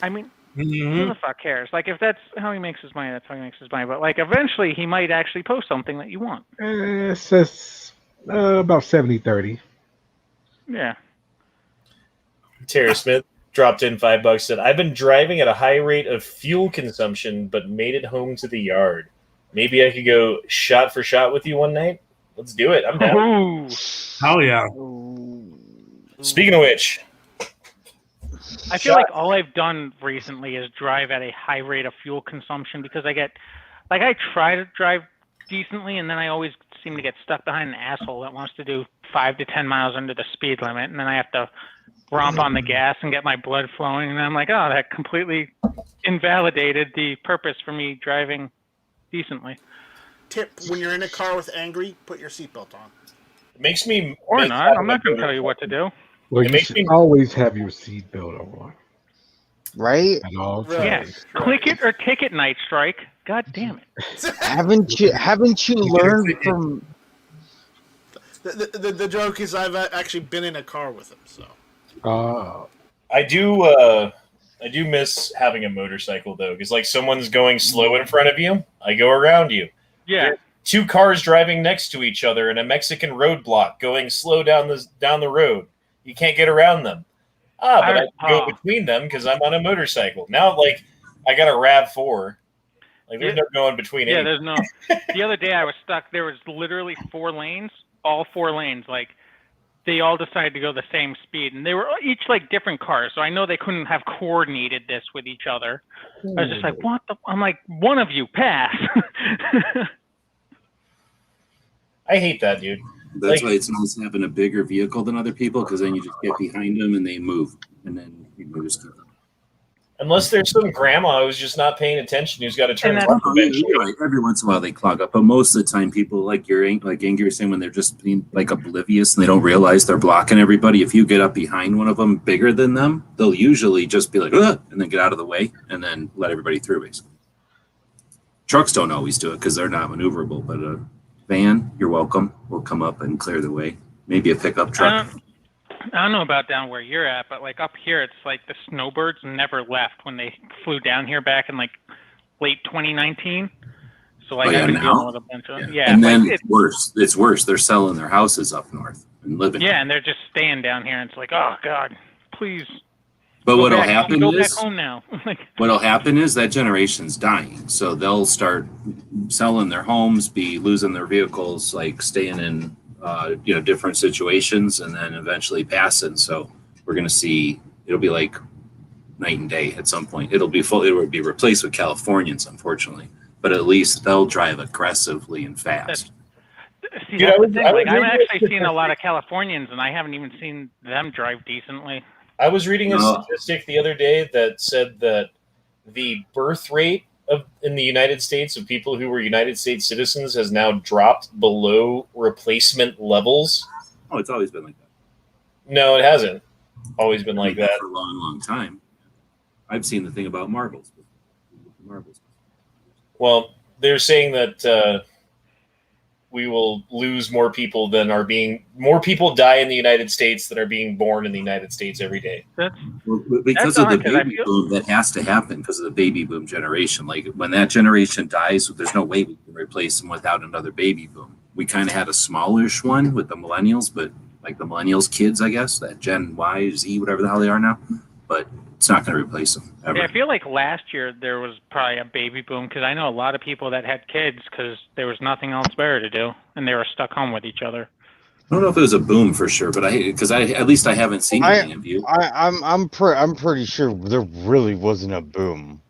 [SPEAKER 2] I mean,
[SPEAKER 3] Mm-hmm.
[SPEAKER 2] who the fuck cares? Like, if that's how he makes his money, that's how he makes his money. But like, eventually, he might actually post something that you want.
[SPEAKER 7] It says about 70-30.
[SPEAKER 2] Yeah.
[SPEAKER 1] Tara Smith dropped in $5. Said, "I've been driving at a high rate of fuel consumption, but made it home to the yard. Maybe I could go shot for shot with you one night. Let's do it. I'm down."
[SPEAKER 2] Ooh.
[SPEAKER 3] Hell yeah.
[SPEAKER 1] Speaking of which,
[SPEAKER 2] I feel like all I've done recently is drive at a high rate of fuel consumption because I try to drive decently, and then I always seem to get stuck behind an asshole that wants to do 5 to 10 miles under the speed limit, and then I have to romp on the gas and get my blood flowing, and I'm like, oh, that completely invalidated the purpose for me driving decently.
[SPEAKER 8] Tip: when you're in a car with angry, put your seatbelt on.
[SPEAKER 1] it makes me
[SPEAKER 2] Or
[SPEAKER 1] make
[SPEAKER 2] not.
[SPEAKER 1] fun of
[SPEAKER 2] I'm
[SPEAKER 1] my
[SPEAKER 2] not going to
[SPEAKER 1] motor-
[SPEAKER 2] tell you what to do.
[SPEAKER 7] Well,
[SPEAKER 1] It
[SPEAKER 7] you
[SPEAKER 1] makes
[SPEAKER 7] should
[SPEAKER 1] me-
[SPEAKER 7] always have your seatbelt on
[SPEAKER 9] Right?
[SPEAKER 7] at all
[SPEAKER 8] Right.
[SPEAKER 2] Yeah.
[SPEAKER 7] times.
[SPEAKER 2] Click it or ticket, Night Strike. God damn it.
[SPEAKER 9] Haven't you learned from?
[SPEAKER 8] The joke is I've actually been in a car with him, so.
[SPEAKER 1] I do miss having a motorcycle though, because like someone's going slow in front of you, I go around you.
[SPEAKER 2] Yeah.
[SPEAKER 1] Two cars driving next to each other in a Mexican roadblock, going slow down the road. You can't get around them. But I can go between them because I'm on a motorcycle. Now, like, I got a RAV4. Like, there's no going between.
[SPEAKER 2] Yeah,
[SPEAKER 1] anything.
[SPEAKER 2] there's no. The other day I was stuck. There was literally 4 lanes, all 4 lanes. Like, they all decided to go the same speed, and they were each like different cars. So I know they couldn't have coordinated this with each other. I was just like, what the? I'm like, one of you pass.
[SPEAKER 1] I hate that, dude.
[SPEAKER 4] That's
[SPEAKER 1] Like-
[SPEAKER 4] why it's nice having a bigger vehicle than other people, because then you just get behind them and they move, and then you just keep them.
[SPEAKER 1] Unless there's some grandma who's just not paying attention, who's got to turn
[SPEAKER 2] And
[SPEAKER 1] left
[SPEAKER 4] Oh, yeah,
[SPEAKER 1] eventually.
[SPEAKER 4] you're right. Every once in a while they clog up, but most of the time people like Angie was saying, when they're just being like oblivious and they don't realize they're blocking everybody. If you get up behind one of them bigger than them, they'll usually just be like, ugh, and then get out of the way and then let everybody through. Basically, trucks don't always do it because they're not maneuverable, but a van, you're welcome, will come up and clear the way. Maybe a pickup truck.
[SPEAKER 2] I don't know about down where you're at, but like up here, it's like the snowbirds never left when they flew down here back in like late 2019. So like I've been dealing with a bunch of
[SPEAKER 4] and then
[SPEAKER 2] like,
[SPEAKER 4] it's worse. It's worse. They're selling their houses up north and living.
[SPEAKER 2] Yeah, and they're just staying down here, and it's like, oh god, please.
[SPEAKER 4] But
[SPEAKER 2] go
[SPEAKER 4] what'll
[SPEAKER 2] back,
[SPEAKER 4] happen
[SPEAKER 2] go back
[SPEAKER 4] is
[SPEAKER 2] home now. Like,
[SPEAKER 4] what'll happen is that generation's dying, so they'll start selling their homes, be losing their vehicles, like staying in different situations, and then eventually passing. So we're gonna see it'll be like night and day at some point. It will be replaced with Californians, unfortunately, but at least they'll drive aggressively and fast.
[SPEAKER 2] see,
[SPEAKER 1] Dude,
[SPEAKER 2] that's
[SPEAKER 1] I
[SPEAKER 2] the
[SPEAKER 1] was-
[SPEAKER 2] thing.
[SPEAKER 1] I
[SPEAKER 2] Like
[SPEAKER 1] was
[SPEAKER 2] I'm
[SPEAKER 1] reading-
[SPEAKER 2] actually seeing a lot of Californians, and I haven't even seen them drive decently.
[SPEAKER 1] I was reading a
[SPEAKER 4] No.
[SPEAKER 1] statistic the other day that said that the birth rate in the United States of people who were United States citizens has now dropped below replacement levels.
[SPEAKER 4] Oh, it's always been like that.
[SPEAKER 1] No, it hasn't always been like that.
[SPEAKER 4] for a long, long time. I've seen the thing about marbles.
[SPEAKER 1] Well, they're saying that we will lose more people than are being. More people die in the United States than are being born in the United States every day.
[SPEAKER 2] That's
[SPEAKER 4] Well, because
[SPEAKER 2] That's
[SPEAKER 4] of the
[SPEAKER 2] odd, 'cause I
[SPEAKER 4] baby
[SPEAKER 2] feel-
[SPEAKER 4] boom, that has to happen because of the baby boom generation. Like when that generation dies, there's no way we can replace them without another baby boom. We kind of had a smallish one with the millennials, but like the millennials kids, I guess, that Gen Y, Z, whatever the hell they are now. But it's not going to replace them ever.
[SPEAKER 2] Yeah, I feel like last year there was probably a baby boom because I know a lot of people that had kids because there was nothing else better to do and they were stuck home with each other.
[SPEAKER 4] I don't know if it was a boom for sure, but at least I haven't seen any of you.
[SPEAKER 9] I'm pretty sure there really wasn't a boom.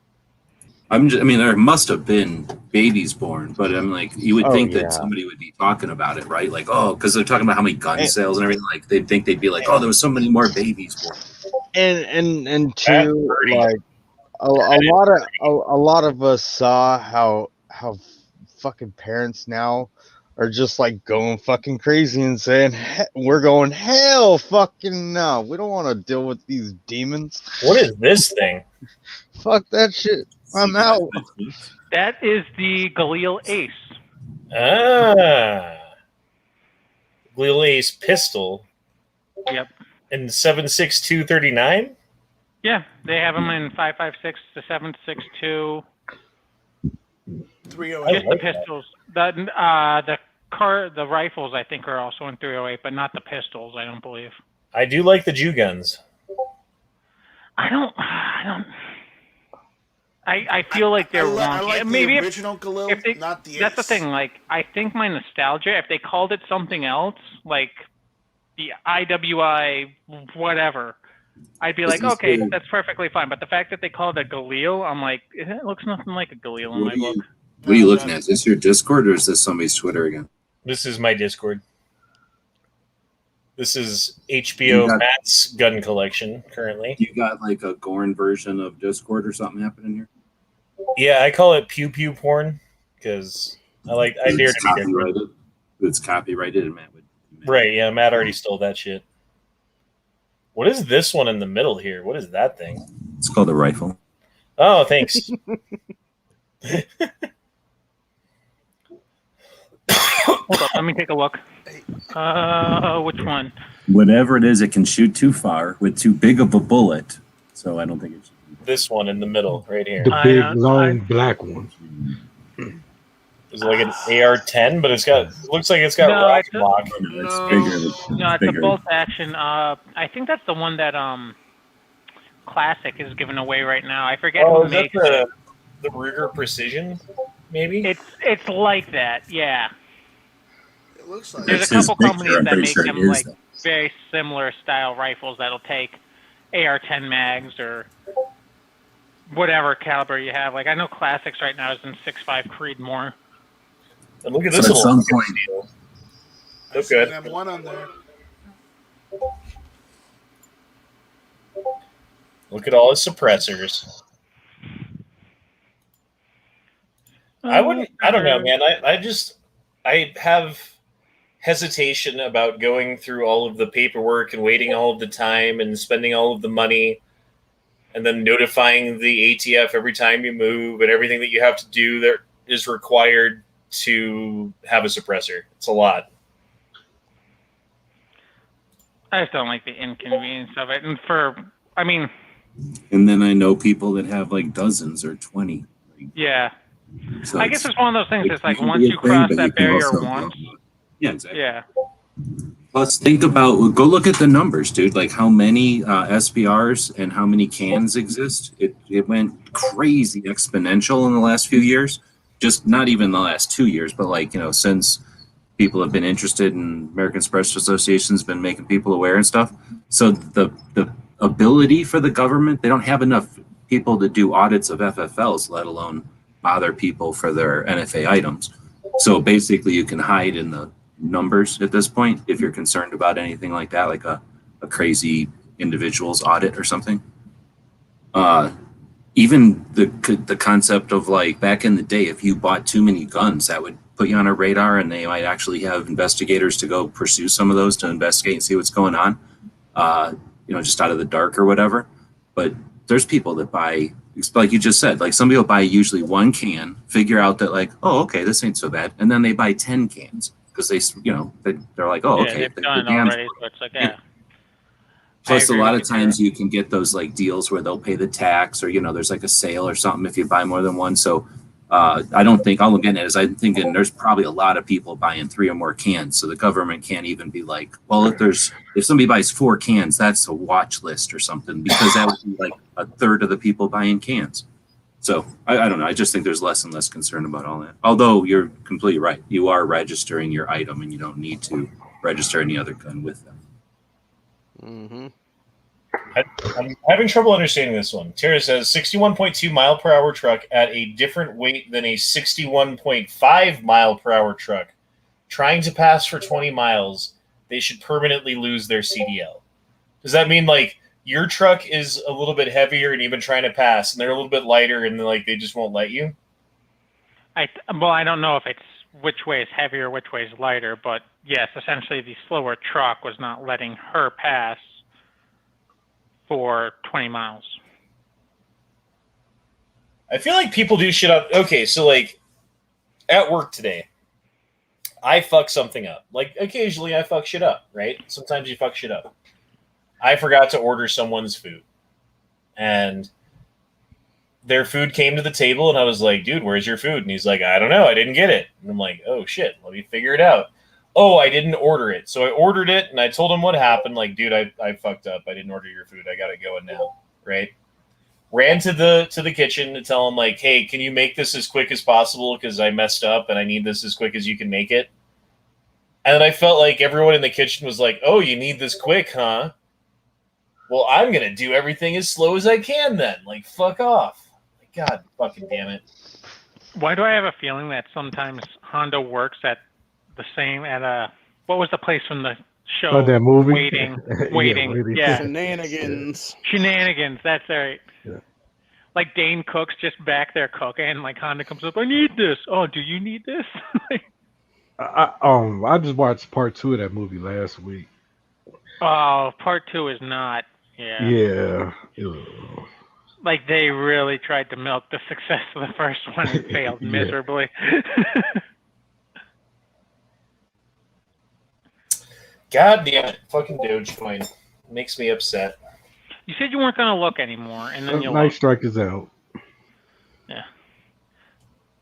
[SPEAKER 4] There must have been babies born, but I'm like, you would think
[SPEAKER 9] yeah.
[SPEAKER 4] that somebody would be talking about it, right? Like, oh, because they're talking about how many gun sales and everything. Like, they'd think they'd be like, oh, there was so many more babies born.
[SPEAKER 9] And two, like a lot of us saw how fucking parents now are just like going fucking crazy and saying we're going hell fucking no, we don't want to deal with these demons.
[SPEAKER 1] What is this thing?
[SPEAKER 9] Fuck that shit. I'm out.
[SPEAKER 2] That is the Galil Ace.
[SPEAKER 1] Ah, Galil Ace pistol.
[SPEAKER 2] Yep.
[SPEAKER 1] And 7.6239.
[SPEAKER 2] Yeah, they have them in 5.56 to 7.62.
[SPEAKER 8] 308.
[SPEAKER 2] Just the pistols. The rifles I think are also in 308, but not the pistols. I don't believe.
[SPEAKER 1] I do like the Jew guns.
[SPEAKER 2] I feel like they're wrong.
[SPEAKER 8] I like
[SPEAKER 2] Maybe
[SPEAKER 8] the original Galil,
[SPEAKER 2] if they,
[SPEAKER 8] not the
[SPEAKER 2] that's the
[SPEAKER 8] Ace.
[SPEAKER 2] thing. Like, I think my nostalgia. If they called it something else, like the IWI whatever, I'd be like, okay, that's perfectly fine. But the fact that they called it a Galil, I'm like, it looks nothing like a Galil in my book.
[SPEAKER 4] What are you looking at? Is this your Discord or is this somebody's Twitter again?
[SPEAKER 1] This is my Discord. This is HBO Matt's gun collection currently.
[SPEAKER 4] You got like a Gorn version of Discord or something happening here?
[SPEAKER 1] Yeah, I call it pew pew porn because I dare to be different.
[SPEAKER 4] It's copyrighted, and Matt would.
[SPEAKER 1] Right? Yeah, Matt already stole that shit. What is this one in the middle here? What is that thing?
[SPEAKER 4] It's called a rifle.
[SPEAKER 1] Oh, thanks.
[SPEAKER 2] Hold up, let me take a look. Which one?
[SPEAKER 4] Whatever it is, it can shoot too far with too big of a bullet. So I don't think it's
[SPEAKER 1] this one in the middle, right here.
[SPEAKER 7] The big, long, black one.
[SPEAKER 1] It's like an AR-10, but it looks like it's got rock block.
[SPEAKER 2] No,
[SPEAKER 4] bigger.
[SPEAKER 2] it's a bolt action. I think that's the one that Classic is giving away right now. I forget who
[SPEAKER 1] is that
[SPEAKER 2] makes it.
[SPEAKER 1] The Ruger Precision, maybe?
[SPEAKER 2] It's like that, yeah.
[SPEAKER 8] It looks like
[SPEAKER 2] there's a couple companies that make them like very similar style rifles that'll take AR-10 mags or whatever caliber you have. Like I know Classics right now is in 6.5 Creedmoor.
[SPEAKER 1] And look at this
[SPEAKER 4] at some point.
[SPEAKER 1] Look good.
[SPEAKER 8] I have one on there.
[SPEAKER 1] Look at all his suppressors. I don't know, man. I have hesitation about going through all of the paperwork and waiting all of the time and spending all of the money and then notifying the ATF every time you move and everything that you have to do that is required to have a suppressor. It's a lot.
[SPEAKER 2] I just don't like the inconvenience of it.
[SPEAKER 4] And then I know people that have like dozens or 20.
[SPEAKER 2] Yeah.
[SPEAKER 4] So
[SPEAKER 2] I guess it's one of those things. It's like
[SPEAKER 4] can
[SPEAKER 2] once
[SPEAKER 4] be a
[SPEAKER 2] you cross
[SPEAKER 4] thing, but
[SPEAKER 2] that
[SPEAKER 4] can
[SPEAKER 2] barrier
[SPEAKER 4] also
[SPEAKER 2] once.
[SPEAKER 4] Yeah, exactly.
[SPEAKER 2] Yeah.
[SPEAKER 4] Plus, go look at the numbers, dude. Like how many SBRs and how many cans exist. It went crazy exponential in the last few years. Just not even the last 2 years, but since people have been interested in American Suppressor Association's been making people aware and stuff. So the ability for the government, they don't have enough people to do audits of FFLs, let alone bother people for their NFA items. So basically you can hide in the numbers at this point if you're concerned about anything like that, like a crazy individual's audit or something. Even the concept of like back in the day, if you bought too many guns, that would put you on a radar and they might actually have investigators to go pursue some of those to investigate and see what's going on, just out of the dark or whatever. But there's people that buy, like you just said, like some people buy usually one can, figure out that like, oh, okay, this ain't so bad. And then they buy 10 cans because they're like, oh, okay.
[SPEAKER 2] They've done it already, so it's like, yeah.
[SPEAKER 4] Plus, a lot of times you can get those like deals where they'll pay the tax or, there's like a sale or something if you buy more than one. So I don't think, all I'm getting at is I'm thinking there's probably a lot of people buying 3 or more cans. So the government can't even be like, well, if somebody buys 4 cans, that's a watch list or something, because that would be like a third of the people buying cans. So I don't know. I just think there's less and less concern about all that. Although you're completely right. You are registering your item and you don't need to register any other gun with them.
[SPEAKER 6] Mm-hmm.
[SPEAKER 1] I'm having trouble understanding this one. Tara says 61.2 mile per hour truck at a different weight than a 61.5 mile per hour truck. Trying to pass for 20 miles, they should permanently lose their CDL. Does that mean like your truck is a little bit heavier and you've been trying to pass, and they're a little bit lighter and like they just won't let you?
[SPEAKER 2] I don't know if it's which way is heavier, which way is lighter, but yes, essentially the slower truck was not letting her pass for 20 miles.
[SPEAKER 1] I feel like people do shit up. Okay, so like at work today, I fuck something up. Like occasionally I fuck shit up, right? Sometimes you fuck shit up. I forgot to order someone's food. And their food came to the table and I was like, dude, where's your food? And he's like, I don't know. I didn't get it. And I'm like, oh shit, let me figure it out. Oh, I didn't order it. So I ordered it and I told him what happened. Like, dude, I fucked up. I didn't order your food. I got to go in now. Right. Ran to the kitchen to tell him like, hey, can you make this as quick as possible? Because I messed up and I need this as quick as you can make it. And then I felt like everyone in the kitchen was like, oh, you need this quick, huh? Well, I'm going to do everything as slow as I can then. Like, fuck off. God fucking damn it.
[SPEAKER 2] Why do I have a feeling that sometimes Honda works at the same what was the place from the show?
[SPEAKER 7] Oh, that movie?
[SPEAKER 2] Waiting. Yeah.
[SPEAKER 6] Shenanigans.
[SPEAKER 2] Shenanigans. That's right.
[SPEAKER 7] Yeah.
[SPEAKER 2] Like Dane Cook's just back there cooking, and like Honda comes up, I need this. Oh, do you need this?
[SPEAKER 7] I just watched part 2 of that movie last week.
[SPEAKER 2] Oh, part 2 is not. Yeah.
[SPEAKER 7] Yeah.
[SPEAKER 2] Like they really tried to milk the success of the first one and failed miserably.
[SPEAKER 1] God damn it. Fucking Dogecoin. Makes me upset.
[SPEAKER 2] You said you weren't going to look anymore, and then you
[SPEAKER 7] Night
[SPEAKER 2] looked.
[SPEAKER 7] Strike is out.
[SPEAKER 2] Yeah.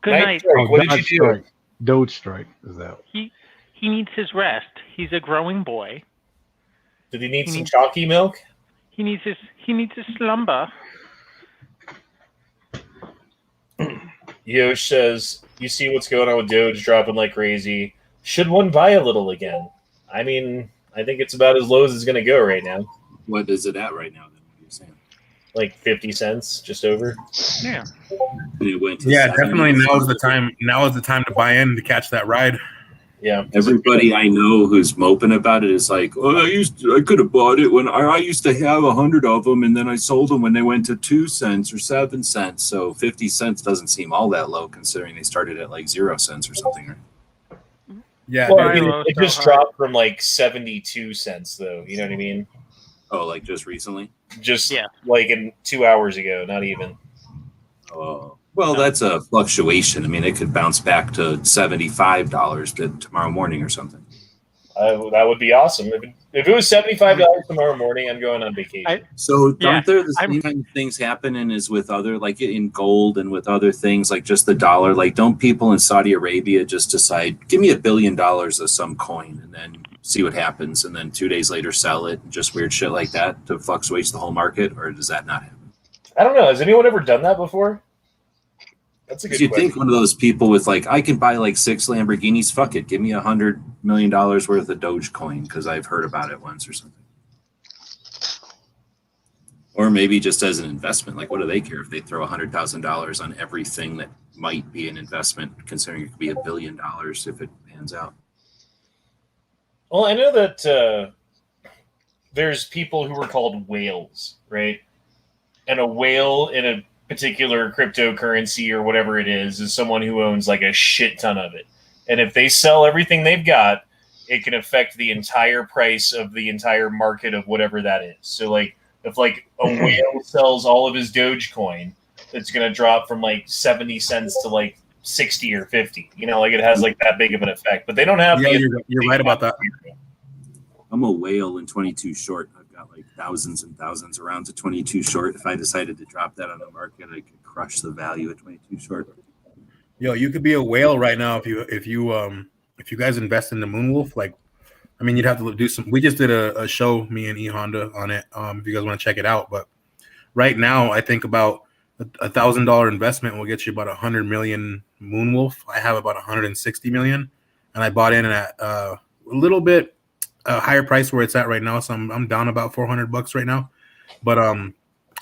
[SPEAKER 2] Good
[SPEAKER 1] Night
[SPEAKER 2] night.
[SPEAKER 1] Strike, what did
[SPEAKER 7] Dodge
[SPEAKER 1] you do?
[SPEAKER 7] Strike. Doge Strike is out.
[SPEAKER 2] He needs his rest. He's a growing boy.
[SPEAKER 1] Did he need some chalky milk?
[SPEAKER 2] He needs his slumber.
[SPEAKER 1] Yosh says, you see what's going on with Doge dropping like crazy. Should one buy a little again? I mean, I think it's about as low as it's going to go right now.
[SPEAKER 4] What is it at right now? Then what are you saying?
[SPEAKER 1] Like 50 cents, just over.
[SPEAKER 2] Yeah.
[SPEAKER 4] It went to
[SPEAKER 3] Yeah,
[SPEAKER 4] 70.
[SPEAKER 3] definitely. Now is the time. Now is the time to buy in to catch that ride.
[SPEAKER 1] Yeah.
[SPEAKER 4] Everybody I know who's moping about it is like, oh, I could have bought it when I used to have 100 of them, and then I sold them when they went to 2 cents or 7 cents. So 50 cents doesn't seem all that low considering they started at like 0 cents or something. Right?
[SPEAKER 3] Yeah,
[SPEAKER 1] Well, I
[SPEAKER 3] dude.
[SPEAKER 1] mean,
[SPEAKER 2] Well,
[SPEAKER 1] it
[SPEAKER 2] so
[SPEAKER 1] just
[SPEAKER 2] high.
[SPEAKER 1] dropped from like 72 cents, though. You know what I mean?
[SPEAKER 4] Oh, like just recently?
[SPEAKER 1] Just
[SPEAKER 2] Yeah.
[SPEAKER 1] like in 2 hours ago, not even.
[SPEAKER 4] Oh, well, that's a fluctuation. I mean, it could bounce back to $75 tomorrow morning or something.
[SPEAKER 1] That would be awesome. If it was $75 tomorrow morning, I'm going on vacation.
[SPEAKER 4] So
[SPEAKER 2] Yeah,
[SPEAKER 4] aren't there the
[SPEAKER 2] I'm-
[SPEAKER 4] same kind of things happening as with other, like in gold and with other things, like just the dollar? Like, don't people in Saudi Arabia just decide, give me $1 billion of some coin and then see what happens, and then 2 days later sell it, and just weird shit like that to fluctuate the whole market? Or does that not happen?
[SPEAKER 1] I don't know. Has anyone ever done that before? That's a good
[SPEAKER 4] You'd
[SPEAKER 1] question.
[SPEAKER 4] think one of those people with like, I can buy like 6 Lamborghinis. Fuck it, give me $100 million worth of Dogecoin because I've heard about it once or something. Or maybe just as an investment. Like, what do they care if they throw $100,000 on everything that might be an investment, considering it could be $1 billion if it pans out?
[SPEAKER 1] Well, I know that there's people who are called whales, right? And a whale in a particular cryptocurrency or whatever it is someone who owns like a shit ton of it. And if they sell everything they've got, it can affect the entire price of the entire market of whatever that is. So like if like a whale sells all of his Dogecoin, it's going to drop from like 70 cents to like 60 or 50. You know, like it has like that big of an effect. But they don't have
[SPEAKER 3] Yeah,
[SPEAKER 1] the
[SPEAKER 3] you're right about that.
[SPEAKER 4] I'm a whale in 22 short. I've got like thousands and thousands of rounds of 22 short. If I decided to drop that on the market, I could crush the value at 22 short.
[SPEAKER 3] Yo, you could be a whale right now if you guys invest in the Moonwolf. Like, I mean, you'd have to do some. We just did a show, me and E Honda, on it. If you guys want to check it out, but right now, I think about $1,000 investment will get you about 100 million Moonwolf. I have about 160 million, and I bought in at a little bit higher price where it's at right now. So I'm down about $400 right now, but I'm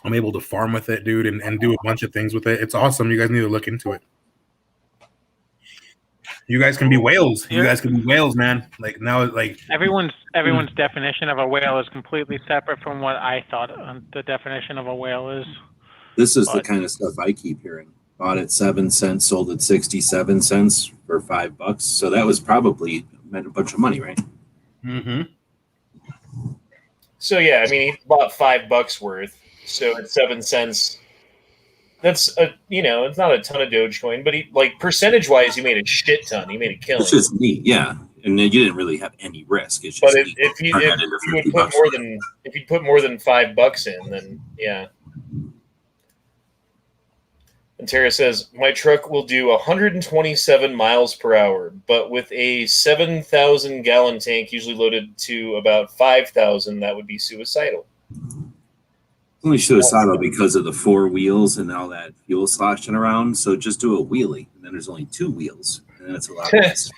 [SPEAKER 3] able to farm with it, dude, and do a bunch of things with it. It's awesome. You guys need to look into it. You guys can be whales. You guys can be whales, man. Like now, like
[SPEAKER 2] Everyone's definition of a whale is completely separate from what I thought the definition of a whale is.
[SPEAKER 4] This is the kind of stuff I keep hearing. Bought at 7 cents, sold at 67 cents for $5. So that was probably meant a bunch of money, right?
[SPEAKER 3] Mm-hmm.
[SPEAKER 1] So yeah, I mean, he bought $5 worth. So at 7 cents, That's it's not a ton of Dogecoin, but he like percentage wise, he made a shit ton. He made a killing.
[SPEAKER 4] It's just neat, yeah. And then you didn't really have any risk. It's
[SPEAKER 1] But
[SPEAKER 4] just
[SPEAKER 1] if you
[SPEAKER 4] turn that into
[SPEAKER 1] would
[SPEAKER 4] 50
[SPEAKER 1] put
[SPEAKER 4] bucks.
[SPEAKER 1] more than if you put more than $5 in, then yeah. And Tara says, my truck will do 127 miles per hour, but with a 7,000 gallon tank, usually loaded to about 5,000, that would be suicidal.
[SPEAKER 4] Only suicidal because of the 4 wheels and all that fuel sloshing around. So just do a wheelie, and then there's only 2 wheels, and then it's a lot less.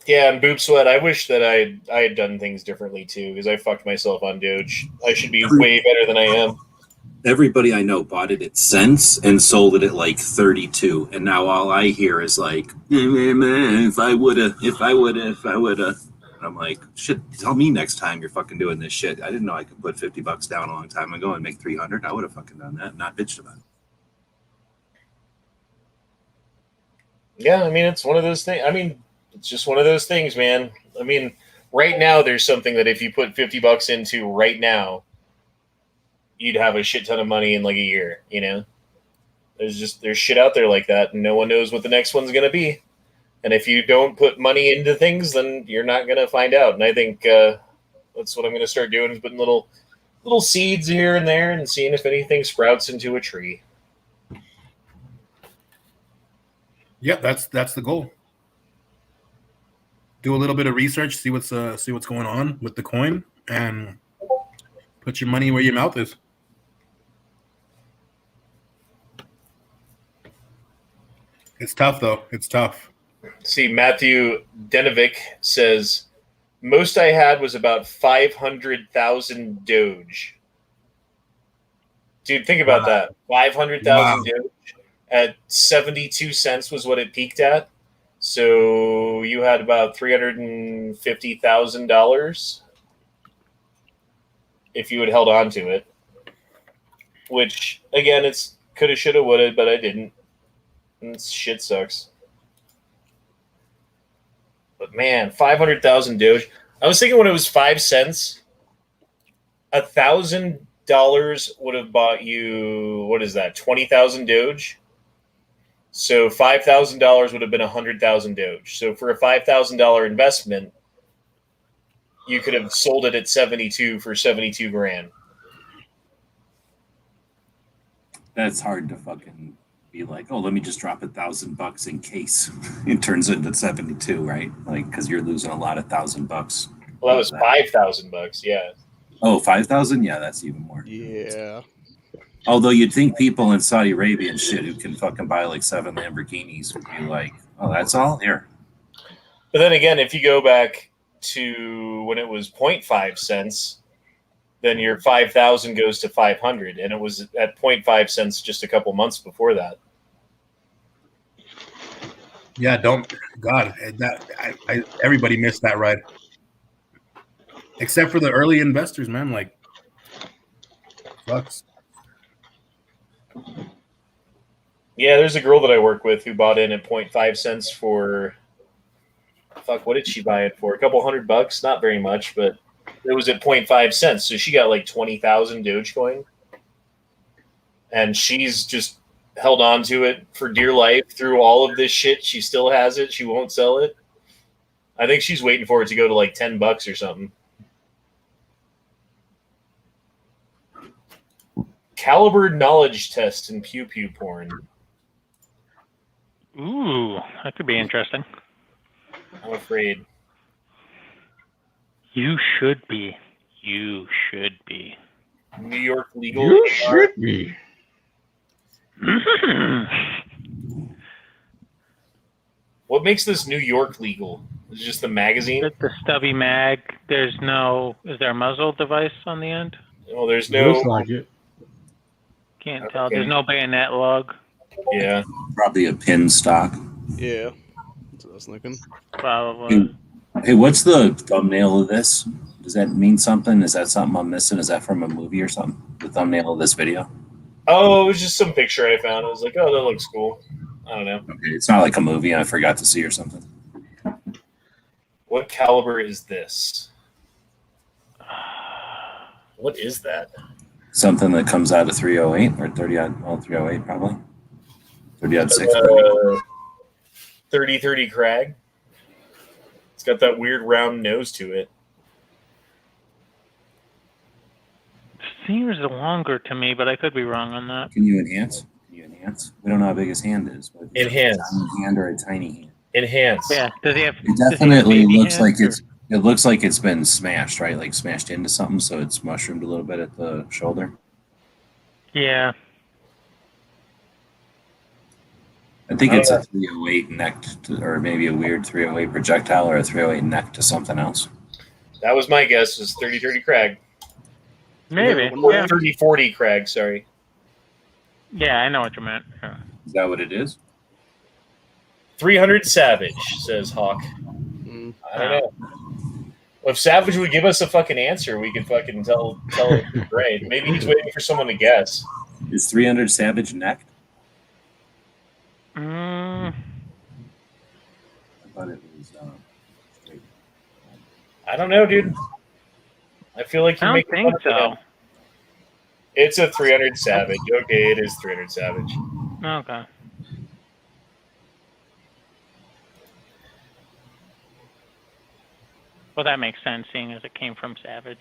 [SPEAKER 1] Yeah, and Boob Sweat, I wish that I had done things differently too, because I fucked myself on Doge. I should be way better than I am.
[SPEAKER 4] Everybody I know bought it at cents and sold it at like 32, and now all I hear is like, if I woulda. I'm like, shit, tell me next time you're fucking doing this shit. I didn't know I could put $50 down a long time ago and make 300. I would have fucking done that, not bitched about it.
[SPEAKER 1] Yeah, I mean, it's one of those things. I mean, it's just one of those things, man. I mean, right now there's something that if you put $50 into right now, you'd have a shit ton of money in like a year, There's shit out there like that, and no one knows what the next one's going to be. And if you don't put money into things, then you're not going to find out. And I think that's what I'm going to start doing, is putting little seeds here and there and seeing if anything sprouts into a tree.
[SPEAKER 3] Yep, that's the goal. Do a little bit of research, see what's going on with the coin, and put your money where your mouth is. It's tough though. It's tough.
[SPEAKER 1] See, Matthew Denovic says, most I had was about 500,000 Doge. Dude, think about that. 500,000 Doge at 72 cents was what it peaked at. So you had about $350,000 if you had held on to it. Which, again, it's coulda, shoulda, woulda, but I didn't. And shit sucks. But man, 500,000 Doge. I was thinking when it was 5 cents, $1,000 would have bought you, what is that, 20,000 Doge? So $5,000 would have been 100,000 Doge. So for a $5,000 investment, you could have sold it at 72 for 72 grand.
[SPEAKER 4] That's hard to fucking be like, oh, let me just drop $1,000 in case it turns into 72, right? Like, because you're losing a lot of $1,000.
[SPEAKER 1] Well, that was $5,000, yeah.
[SPEAKER 4] Oh, 5,000? Yeah, that's even more.
[SPEAKER 6] Yeah.
[SPEAKER 4] Although you'd think people in Saudi Arabia and shit who can fucking buy like 7 Lamborghinis would be like, oh, that's all here.
[SPEAKER 1] But then again, if you go back to when it was 0.5 cents, then your 5,000 goes to 500, and it was at 0.5 cents just a couple months before that.
[SPEAKER 3] Yeah, everybody missed that ride, except for the early investors, man. Like, sucks.
[SPEAKER 1] Yeah, there's a girl that I work with who bought in at 0.5 cents for, what did she buy it for? A couple $100, not very much, but it was at 0.5 cents. So she got like 20,000 Dogecoin. And she's just held on to it for dear life through all of this shit. She still has it. She won't sell it. I think she's waiting for it to go to like $10 or something. Caliber knowledge test and pew pew porn.
[SPEAKER 2] Ooh, that could be interesting.
[SPEAKER 1] I'm afraid.
[SPEAKER 2] You should be. You should be.
[SPEAKER 1] New York legal.
[SPEAKER 7] You should be.
[SPEAKER 1] What makes this New York legal? Is it just the magazine?
[SPEAKER 2] The stubby mag. Is there a muzzle device on the end?
[SPEAKER 1] Well, there's no.
[SPEAKER 7] Looks like it.
[SPEAKER 2] Can't tell. There's no bayonet lug.
[SPEAKER 1] Yeah.
[SPEAKER 4] Probably a pin stock.
[SPEAKER 6] Yeah. That's what I was thinking.
[SPEAKER 2] Probably.
[SPEAKER 4] Hey, what's the thumbnail of this? Does that mean something? Is that something I'm missing? Is that from a movie or something? The thumbnail of this video?
[SPEAKER 1] Oh, it was just some picture I found. I was like, oh, that looks cool. I don't know.
[SPEAKER 4] Okay, it's not like a movie I forgot to see or something.
[SPEAKER 1] What caliber is this? What is that?
[SPEAKER 4] Something that comes out of 308 or 30 odd, well, 308 probably. 30 odd 6.
[SPEAKER 1] 3030 Crag. It's got that weird round nose to it.
[SPEAKER 2] Seems longer to me, but I could be wrong on that.
[SPEAKER 4] Can you enhance? We don't know how big his hand is. But
[SPEAKER 1] Enhance.
[SPEAKER 4] A tiny hand or a tiny hand?
[SPEAKER 1] Enhance.
[SPEAKER 2] Yeah. Does he have?
[SPEAKER 4] It definitely looks like
[SPEAKER 2] hands,
[SPEAKER 4] it looks like it's been smashed, right? Like smashed into something, so it's mushroomed a little bit at the shoulder.
[SPEAKER 2] Yeah.
[SPEAKER 4] I think it's a 308 neck or maybe a weird 308 projectile or a 308 neck to something else.
[SPEAKER 1] That was my guess. Was 3030 Crag.
[SPEAKER 2] Maybe.
[SPEAKER 1] Or
[SPEAKER 2] Yeah.
[SPEAKER 1] 3040 Crag. Sorry.
[SPEAKER 2] Yeah, I know what you meant. Yeah.
[SPEAKER 4] Is that what it is?
[SPEAKER 1] 300 Savage, says Hawk. I don't know. Well, if Savage would give us a fucking answer, we could fucking tell it right. Maybe he's waiting for someone to guess.
[SPEAKER 4] Is 300 Savage necked?
[SPEAKER 2] Mm,
[SPEAKER 4] I thought it was.
[SPEAKER 1] I don't know, dude. I feel like
[SPEAKER 2] I
[SPEAKER 1] you're
[SPEAKER 2] don't
[SPEAKER 1] making
[SPEAKER 2] think
[SPEAKER 1] fun of
[SPEAKER 2] so.
[SPEAKER 1] him. It's a 300 Savage. Okay, it is 300 Savage.
[SPEAKER 2] Okay. Well, that makes sense, seeing as it came from Savage.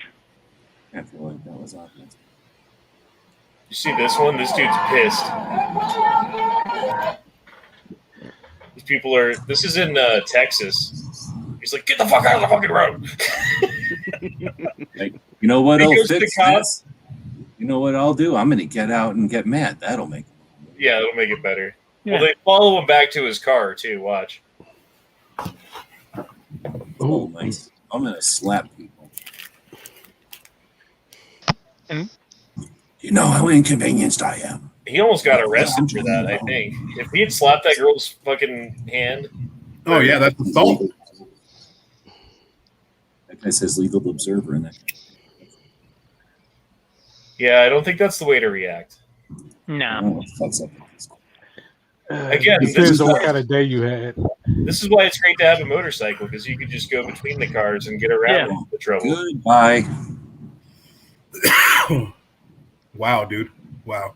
[SPEAKER 4] I feel like that was obvious.
[SPEAKER 1] You see this one? This dude's pissed. These people are. This is in Texas. He's like, get the fuck out of the fucking road.
[SPEAKER 4] Like, you know what?
[SPEAKER 1] He
[SPEAKER 4] I'll
[SPEAKER 1] goes to
[SPEAKER 4] fix
[SPEAKER 1] the cops.
[SPEAKER 4] this. You know what I'll do? I'm going to get out and get mad. That'll make.
[SPEAKER 1] Yeah, it'll make it better.
[SPEAKER 2] Yeah.
[SPEAKER 1] Well, they follow him back to his car too. Watch.
[SPEAKER 4] Oh, nice. I'm going to slap people.
[SPEAKER 2] And
[SPEAKER 4] You know how inconvenienced I am.
[SPEAKER 1] He almost got arrested for that. I think if he had slapped that girl's fucking hand.
[SPEAKER 3] Oh yeah, that's assault.
[SPEAKER 4] That guy says legal observer in that.
[SPEAKER 1] Yeah, I don't think that's the way to react.
[SPEAKER 2] no.
[SPEAKER 4] Fucks up.
[SPEAKER 1] Again, this
[SPEAKER 7] depends
[SPEAKER 1] is
[SPEAKER 7] on what
[SPEAKER 1] why-
[SPEAKER 7] kind of day you had.
[SPEAKER 1] This is why it's great to have a motorcycle, because you could just go between the cars and get around
[SPEAKER 2] Yeah.
[SPEAKER 1] the trouble.
[SPEAKER 4] Goodbye.
[SPEAKER 3] Wow, dude. Wow.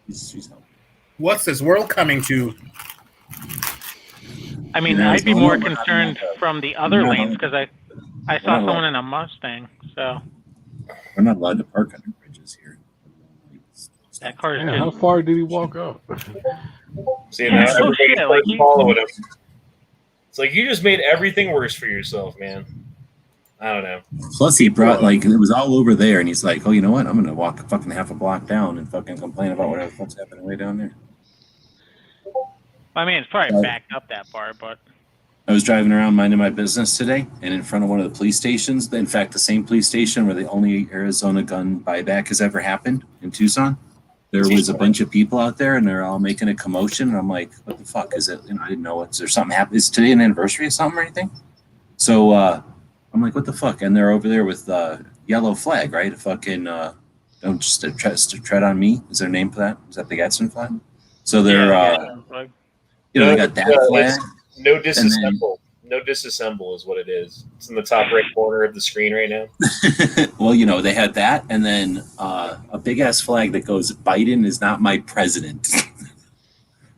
[SPEAKER 4] She's
[SPEAKER 3] What's this world coming to?
[SPEAKER 2] I mean,
[SPEAKER 4] Yeah,
[SPEAKER 2] I'd be
[SPEAKER 4] so
[SPEAKER 2] more
[SPEAKER 4] we're not-
[SPEAKER 2] concerned from the other
[SPEAKER 4] we're not-
[SPEAKER 2] lanes because I saw someone in a Mustang. So
[SPEAKER 4] We're not allowed to park under bridges here.
[SPEAKER 2] that car is
[SPEAKER 7] Man, how
[SPEAKER 2] just.
[SPEAKER 7] far did he walk up?
[SPEAKER 1] See, now
[SPEAKER 2] Yeah, oh
[SPEAKER 1] everybody
[SPEAKER 2] shit,
[SPEAKER 1] starts
[SPEAKER 2] like he-
[SPEAKER 1] following him. It's like you just made everything worse for yourself, man. I don't know.
[SPEAKER 4] Plus, he brought like it was all over there, and he's like, "Oh, you know what? I'm gonna walk fucking half a block down and fucking complain about whatever the fuck's happening way down there."
[SPEAKER 2] I mean, it's probably backed up that far, but
[SPEAKER 4] I was driving around minding my business today, and in front of one of the police stations, in fact, the same police station where the only Arizona gun buyback has ever happened in Tucson, there was a bunch of people out there, and they're all making a commotion. And I'm like, "What the fuck is it?" You know, I didn't know. Is there something happening? Is today an anniversary of something or anything? So I'm like, "What the fuck?" And they're over there with yellow flag, right? A fucking don't just tread on me. Is there a name for that? Is that the Gadsden flag? So they're
[SPEAKER 2] like,
[SPEAKER 4] you know, they got that flag.
[SPEAKER 1] No disassemble. No disassemble is what it is. It's in the top right corner of the screen right now.
[SPEAKER 4] Well, you know, they had that, and then a big ass flag that goes, "Biden is not my president."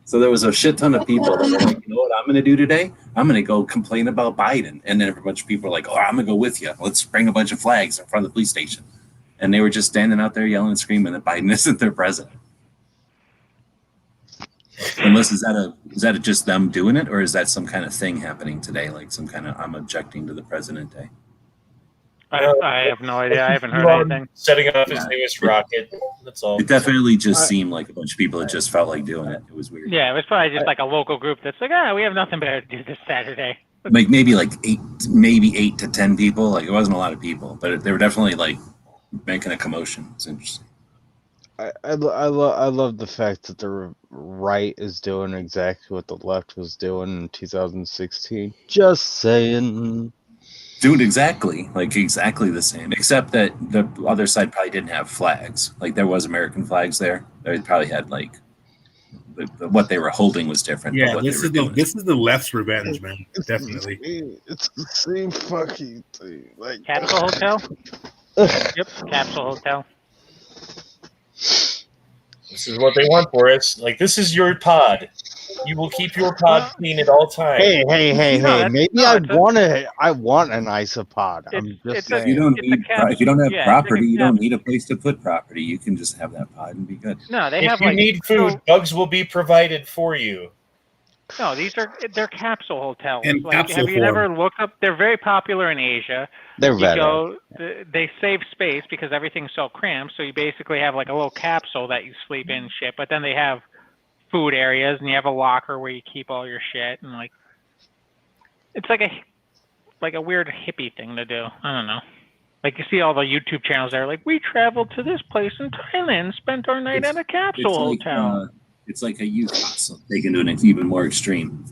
[SPEAKER 4] So there was a shit ton of people that were like, "You know what I'm going to do today? I'm going to go complain about Biden." And then a bunch of people were like, "Oh, I'm going to go with you. Let's bring a bunch of flags in front of the police station." And they were just standing out there yelling and screaming that Biden isn't their president. Unless is that just them doing it, or is that some kind of thing happening today, like some kind of I'm objecting to the president day?
[SPEAKER 2] I have no idea. I haven't heard anything.
[SPEAKER 1] Setting off his newest rocket. That's all.
[SPEAKER 4] It definitely just seemed like a bunch of people that just felt like doing it. It was weird.
[SPEAKER 2] Yeah, it was probably just like a local group that's like, we have nothing better to do this Saturday.
[SPEAKER 4] Like maybe 8 to 10 people. Like it wasn't a lot of people, but they were definitely like making a commotion. It's interesting.
[SPEAKER 9] I love the fact that the right is doing exactly what the left was doing in 2016. Just saying.
[SPEAKER 4] Doing exactly the same, except that the other side probably didn't have flags. Like there was American flags there. They probably had like what they were holding was different.
[SPEAKER 3] Yeah,
[SPEAKER 4] but what
[SPEAKER 3] this
[SPEAKER 4] they
[SPEAKER 3] is
[SPEAKER 4] were doing
[SPEAKER 3] this is the left's revenge, man. Definitely.
[SPEAKER 9] It's the same fucking thing. Like
[SPEAKER 2] Capsule Hotel? Yep, Capsule Hotel.
[SPEAKER 1] This is what they want for us. Like, this is your pod. You will keep your pod clean at all times.
[SPEAKER 9] Hey!
[SPEAKER 2] No,
[SPEAKER 9] Maybe I want an isopod. I'm just
[SPEAKER 2] it's
[SPEAKER 9] saying.
[SPEAKER 4] You don't
[SPEAKER 2] It's a
[SPEAKER 4] need
[SPEAKER 2] cap-
[SPEAKER 4] if you don't have
[SPEAKER 2] yeah, it's like a
[SPEAKER 4] property, you don't
[SPEAKER 2] cap-
[SPEAKER 4] need a place to put property. You can just have that pod and be good.
[SPEAKER 2] No, they
[SPEAKER 1] If
[SPEAKER 2] have
[SPEAKER 1] you
[SPEAKER 2] like
[SPEAKER 1] need food, bugs will be provided for you.
[SPEAKER 2] No, they're capsule hotels.
[SPEAKER 3] In
[SPEAKER 2] Like,
[SPEAKER 3] capsule
[SPEAKER 2] have you
[SPEAKER 3] form.
[SPEAKER 2] never looked up? They're very popular in Asia.
[SPEAKER 9] They're
[SPEAKER 2] You
[SPEAKER 9] better.
[SPEAKER 2] go, they save space because everything's so cramped. So you basically have like a little capsule that you sleep in, and shit. But then they have food areas, and you have a locker where you keep all your shit, and like, it's like a weird hippie thing to do. I don't know. Like, you see all the YouTube channels that are like, we traveled to this place in Thailand, spent our night at a capsule hotel.
[SPEAKER 4] It's like a youth hostel. They can do it even more extreme.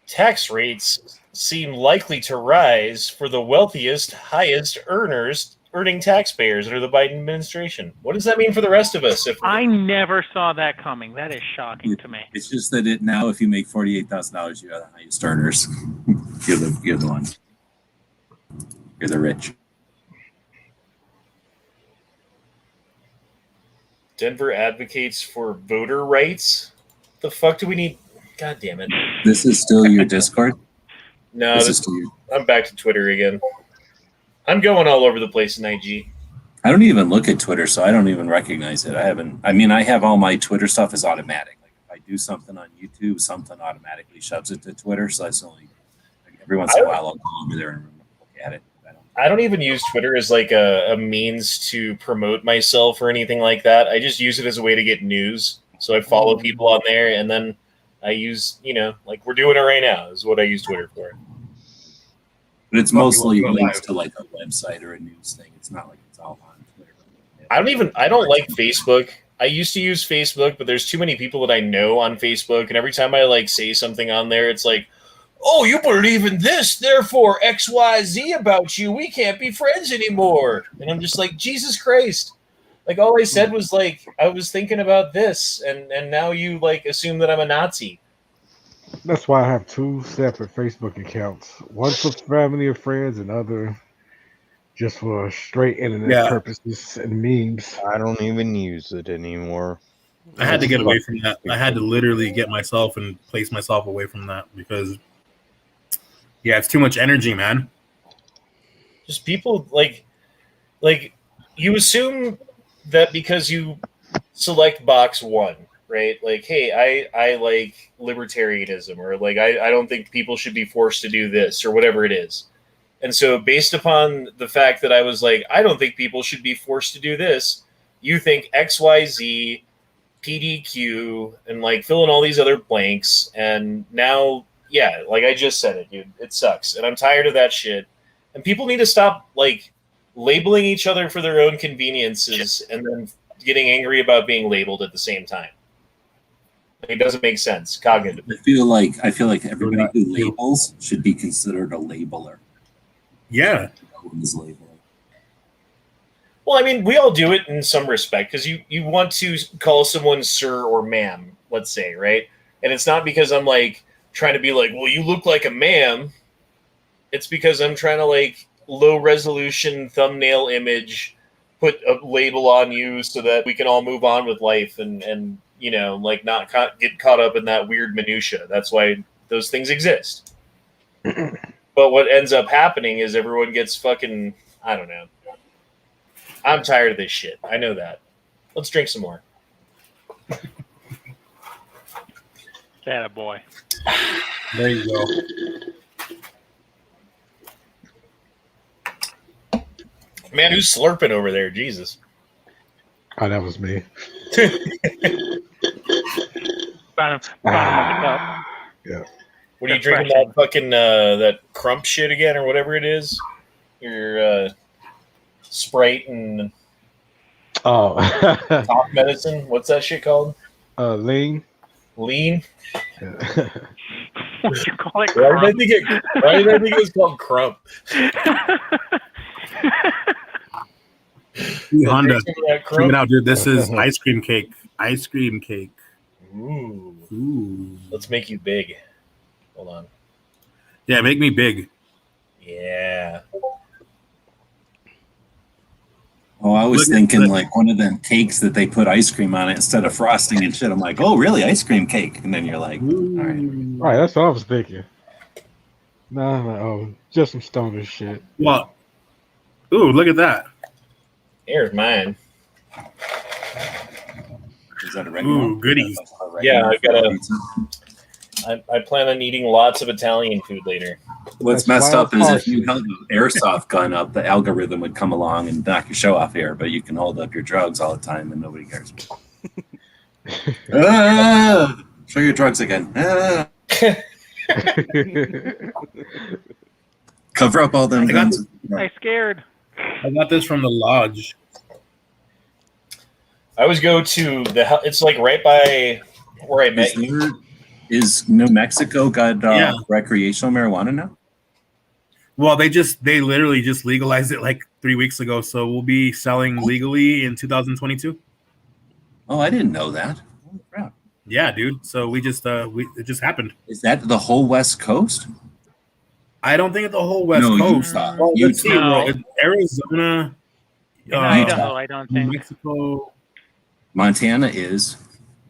[SPEAKER 1] Tax rates seem likely to rise for the wealthiest, highest earners, earning taxpayers under the Biden administration. What does that mean for the rest of us?
[SPEAKER 2] I never saw that coming. That is shocking to me.
[SPEAKER 4] It's just that now, if you make $48,000, you are the highest earners. You're the one. You're the rich.
[SPEAKER 1] Denver advocates for voter rights. The fuck do we need? God damn it!
[SPEAKER 4] This is still your Discord?
[SPEAKER 1] No,
[SPEAKER 4] This is still your...
[SPEAKER 1] I'm back to Twitter again. I'm going all over the place in IG.
[SPEAKER 4] I don't even look at Twitter, so I don't even recognize it. I have all my Twitter stuff is automatic. Like, if I do something on YouTube, something automatically shoves it to Twitter. So that's only every once in a while I'll go over there and look at it.
[SPEAKER 1] I don't even use Twitter as like a means to promote myself or anything like that. I just use it as a way to get news. So I follow people on there, and then I use, like we're doing it right now, is what I use Twitter for.
[SPEAKER 4] But it's mostly links to like a website or a news thing. It's not like it's all on Twitter.
[SPEAKER 1] I don't like Facebook. I used to use Facebook, but there's too many people that I know on Facebook, and every time I like say something on there, it's like, oh, you believe in this, therefore XYZ about you. We can't be friends anymore. And I'm just like, Jesus Christ. Like, all I said was like, I was thinking about this, and now you like assume that I'm a Nazi.
[SPEAKER 7] That's why I have two separate Facebook accounts. One for family and friends, and other just for straight internet purposes and memes.
[SPEAKER 9] I don't even use it anymore.
[SPEAKER 3] I had to get away from that. I had to literally get myself and place myself away from that because, it's too much energy, man.
[SPEAKER 1] Just people like you assume that because you select box 1, right? Like, hey, I like libertarianism, or like I don't think people should be forced to do this, or whatever it is. And so based upon the fact that I was like, I don't think people should be forced to do this, you think XYZ, PDQ, and like fill in all these other blanks, and now like I just said it, dude. It sucks. And I'm tired of that shit. And people need to stop like labeling each other for their own conveniences and then getting angry about being labeled at the same time. It doesn't make sense cognitively.
[SPEAKER 4] I feel like everybody who labels should be considered a labeler.
[SPEAKER 3] Yeah.
[SPEAKER 1] Well, I mean, we all do it in some respect because you want to call someone sir or ma'am, let's say, right? And it's not because I'm like trying to be like, well, you look like a ma'am. It's because I'm trying to like low resolution thumbnail image, put a label on you so that we can all move on with life and like not get caught up in that weird minutia. That's why those things exist. But what ends up happening is everyone gets fucking, I don't know. I'm tired of this shit. I know that. Let's drink some more.
[SPEAKER 2] Attaboy.
[SPEAKER 3] There you go.
[SPEAKER 1] Man, who's slurping over there? Jesus.
[SPEAKER 7] Oh, that was me.
[SPEAKER 1] Yeah. What are you drinking? That fucking that crump shit again, or whatever it is? Your Sprite and top medicine. What's that shit called?
[SPEAKER 7] Lean.
[SPEAKER 1] Lean.
[SPEAKER 2] Yeah. What you call it?
[SPEAKER 1] Why did I think it was called crump?
[SPEAKER 3] Honda.
[SPEAKER 1] Thanks for that,
[SPEAKER 3] Check it
[SPEAKER 1] Crump.
[SPEAKER 3] out, dude. This is ice cream cake. Ice cream cake.
[SPEAKER 1] Ooh.
[SPEAKER 3] Ooh.
[SPEAKER 1] Let's make you big. Hold on.
[SPEAKER 3] Yeah, make me big.
[SPEAKER 1] Yeah.
[SPEAKER 4] Oh, I was
[SPEAKER 3] Look at
[SPEAKER 4] thinking
[SPEAKER 3] the-
[SPEAKER 4] like one of them cakes that they put ice cream on it instead of frosting and shit. I'm like, oh, really? Ice cream cake? And then you're like, all right.
[SPEAKER 7] Right, that's what I was thinking. No, just some stoner shit.
[SPEAKER 3] Well, ooh, look at that.
[SPEAKER 1] Here's mine.
[SPEAKER 4] Is that a regular?
[SPEAKER 3] Ooh, goodies.
[SPEAKER 1] Yeah, I've got a. I plan on eating lots of Italian food later.
[SPEAKER 4] What's
[SPEAKER 7] That's
[SPEAKER 4] messed up is
[SPEAKER 7] wild
[SPEAKER 4] if you held an airsoft gun up, the algorithm would come along and knock your show off here. But you can hold up your drugs all the time and nobody cares. Show your drugs again. Cover up all them
[SPEAKER 3] I got
[SPEAKER 4] guns.
[SPEAKER 2] I scared.
[SPEAKER 3] I got this from the lodge.
[SPEAKER 1] I always go to the. It's like right by where I met you.
[SPEAKER 4] Is New Mexico got
[SPEAKER 3] Yeah.
[SPEAKER 4] recreational marijuana now?
[SPEAKER 3] Well, they literally just legalized it like 3 weeks ago. So we'll be selling legally in 2022.
[SPEAKER 4] Oh, I didn't know that. Holy crap.
[SPEAKER 3] Yeah, dude. So it just happened.
[SPEAKER 4] Is that the whole West Coast?
[SPEAKER 3] I don't think it's the whole West
[SPEAKER 4] No,
[SPEAKER 3] Coast.
[SPEAKER 4] Utah.
[SPEAKER 3] Well, let's see,
[SPEAKER 2] Utah.
[SPEAKER 3] bro. It's Arizona,
[SPEAKER 2] In Idaho, I don't
[SPEAKER 3] New
[SPEAKER 2] think.
[SPEAKER 3] Mexico,
[SPEAKER 4] Montana is,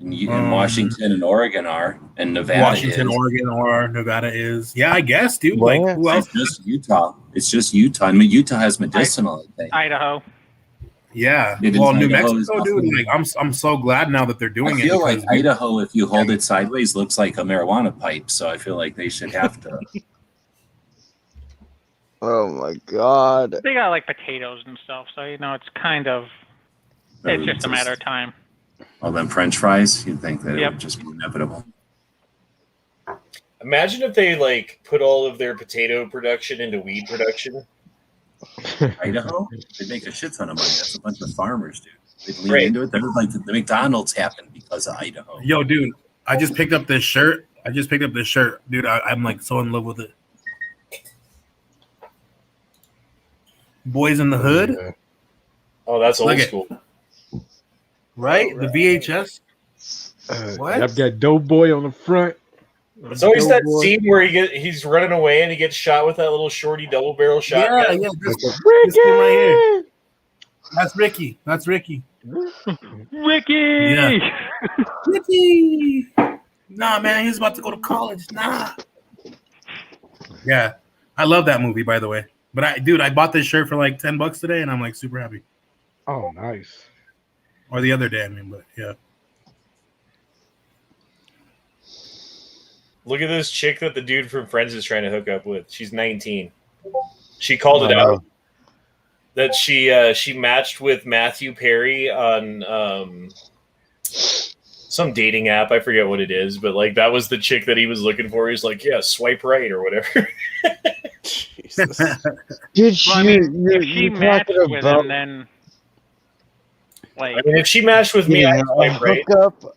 [SPEAKER 4] and Washington and Oregon are, and Nevada
[SPEAKER 3] Washington,
[SPEAKER 4] is.
[SPEAKER 3] Oregon, or Nevada is. Yeah, I guess, dude.
[SPEAKER 9] What?
[SPEAKER 3] Like, who else?
[SPEAKER 4] It's just Utah. It's just Utah. I mean, Utah has medicinal. I think.
[SPEAKER 2] Idaho.
[SPEAKER 3] Yeah.
[SPEAKER 4] It is
[SPEAKER 3] Well, New
[SPEAKER 4] Idaho is
[SPEAKER 3] Mexico, dude.
[SPEAKER 4] nothing.
[SPEAKER 3] Like, I'm so glad now that they're doing
[SPEAKER 4] I
[SPEAKER 3] it.
[SPEAKER 4] feel like
[SPEAKER 3] because
[SPEAKER 4] Idaho, if you hold it sideways, looks like a marijuana pipe. So I feel like they should have to.
[SPEAKER 9] Oh my god.
[SPEAKER 2] They got like potatoes and stuff, so it's kind of. It's just a matter of time.
[SPEAKER 4] All them French fries, you'd think that it
[SPEAKER 2] Yep.
[SPEAKER 4] would just be inevitable.
[SPEAKER 1] Imagine if they like put all of their potato production into weed production.
[SPEAKER 4] Idaho, they make a shit ton of money. That's a bunch of farmers, dude. They lean
[SPEAKER 1] Right.
[SPEAKER 4] into it. They're like the McDonald's happened because of Idaho.
[SPEAKER 3] Yo, dude, I just picked up this shirt. Dude. I'm like so in love with it. Boys in the Hood,
[SPEAKER 7] Yeah.
[SPEAKER 1] Oh, that's old
[SPEAKER 3] Look at-
[SPEAKER 1] school.
[SPEAKER 3] right? The VHS. What?
[SPEAKER 7] I've got Doughboy on the front.
[SPEAKER 1] It's always that
[SPEAKER 7] Doughboy.
[SPEAKER 1] scene where he's running away and he gets shot with that little shorty double barrel shotgun.
[SPEAKER 3] Yeah. This
[SPEAKER 7] Ricky!
[SPEAKER 3] kid right here. That's Ricky.
[SPEAKER 2] Ricky.
[SPEAKER 3] Yeah. Ricky. Nah, man, he's about to go to college. Nah. Yeah, I love that movie, by the way. But I bought this shirt for like $10 today, and I'm like super happy.
[SPEAKER 7] Oh, nice.
[SPEAKER 3] Or the other day, I mean, but yeah.
[SPEAKER 1] Look at this chick that the dude from Friends is trying to hook up with. She's 19. She called it out that she matched with Matthew Perry on some dating app. I forget what it is, but like that was the chick that he was looking for. He's like, yeah, swipe right or whatever.
[SPEAKER 6] Jesus.
[SPEAKER 9] Dude,
[SPEAKER 2] Well, I mean, if she
[SPEAKER 9] you're
[SPEAKER 2] matched
[SPEAKER 9] talking
[SPEAKER 2] with
[SPEAKER 9] about
[SPEAKER 2] him, then like
[SPEAKER 1] I mean, if she matched with me,
[SPEAKER 9] yeah,
[SPEAKER 1] I'd swipe right.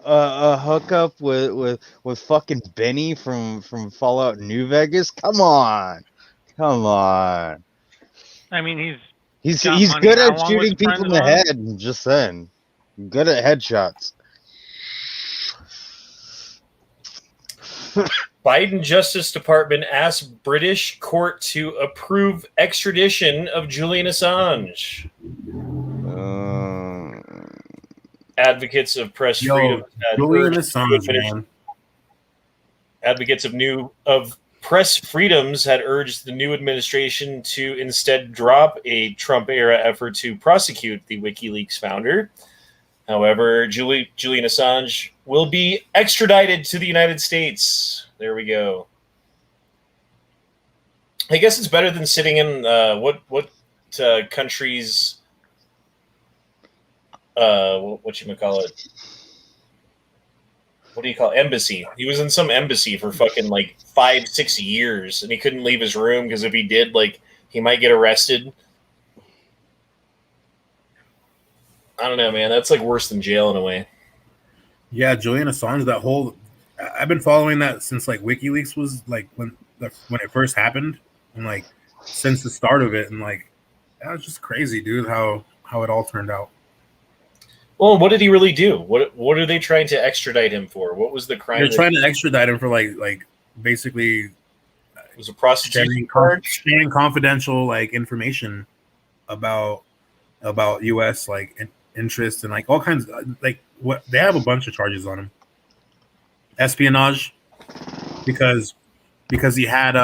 [SPEAKER 9] a hookup with fucking Benny from Fallout New Vegas. Come on.
[SPEAKER 2] I mean,
[SPEAKER 9] He's
[SPEAKER 2] got
[SPEAKER 9] he's
[SPEAKER 2] money.
[SPEAKER 9] good
[SPEAKER 2] How
[SPEAKER 9] at
[SPEAKER 2] long
[SPEAKER 9] shooting
[SPEAKER 2] was
[SPEAKER 9] people in the
[SPEAKER 2] Friends
[SPEAKER 9] head. Just saying, good at headshots.
[SPEAKER 1] Biden Justice Department asked British court to approve extradition of Julian Assange. Advocates of press freedom had
[SPEAKER 3] Julian
[SPEAKER 1] urged
[SPEAKER 3] Assange, man.
[SPEAKER 1] Advocates of press freedoms had urged the new administration to instead drop a Trump-era effort to prosecute the WikiLeaks founder. However, Julian Assange will be extradited to the United States. There we go. I guess it's better than sitting in what countries. Whatchamacallit? What do you call it? Embassy? He was in some embassy for fucking like 5-6 years, and he couldn't leave his room because if he did, like, he might get arrested. I don't know, man. That's like worse than jail in a way.
[SPEAKER 3] Yeah, Julian Assange. That whole I've been following that since like WikiLeaks was like when it first happened, and like since the start of it, and like that was just crazy, dude. How it all turned out.
[SPEAKER 1] Well, what did he really do? What are they trying to extradite him for? What was the crime?
[SPEAKER 3] They're trying to extradite him for like basically
[SPEAKER 1] it was a prostitution
[SPEAKER 3] sharing confidential like information about U.S. like interest and like all kinds of, like what they have a bunch of charges on him. Espionage, because he had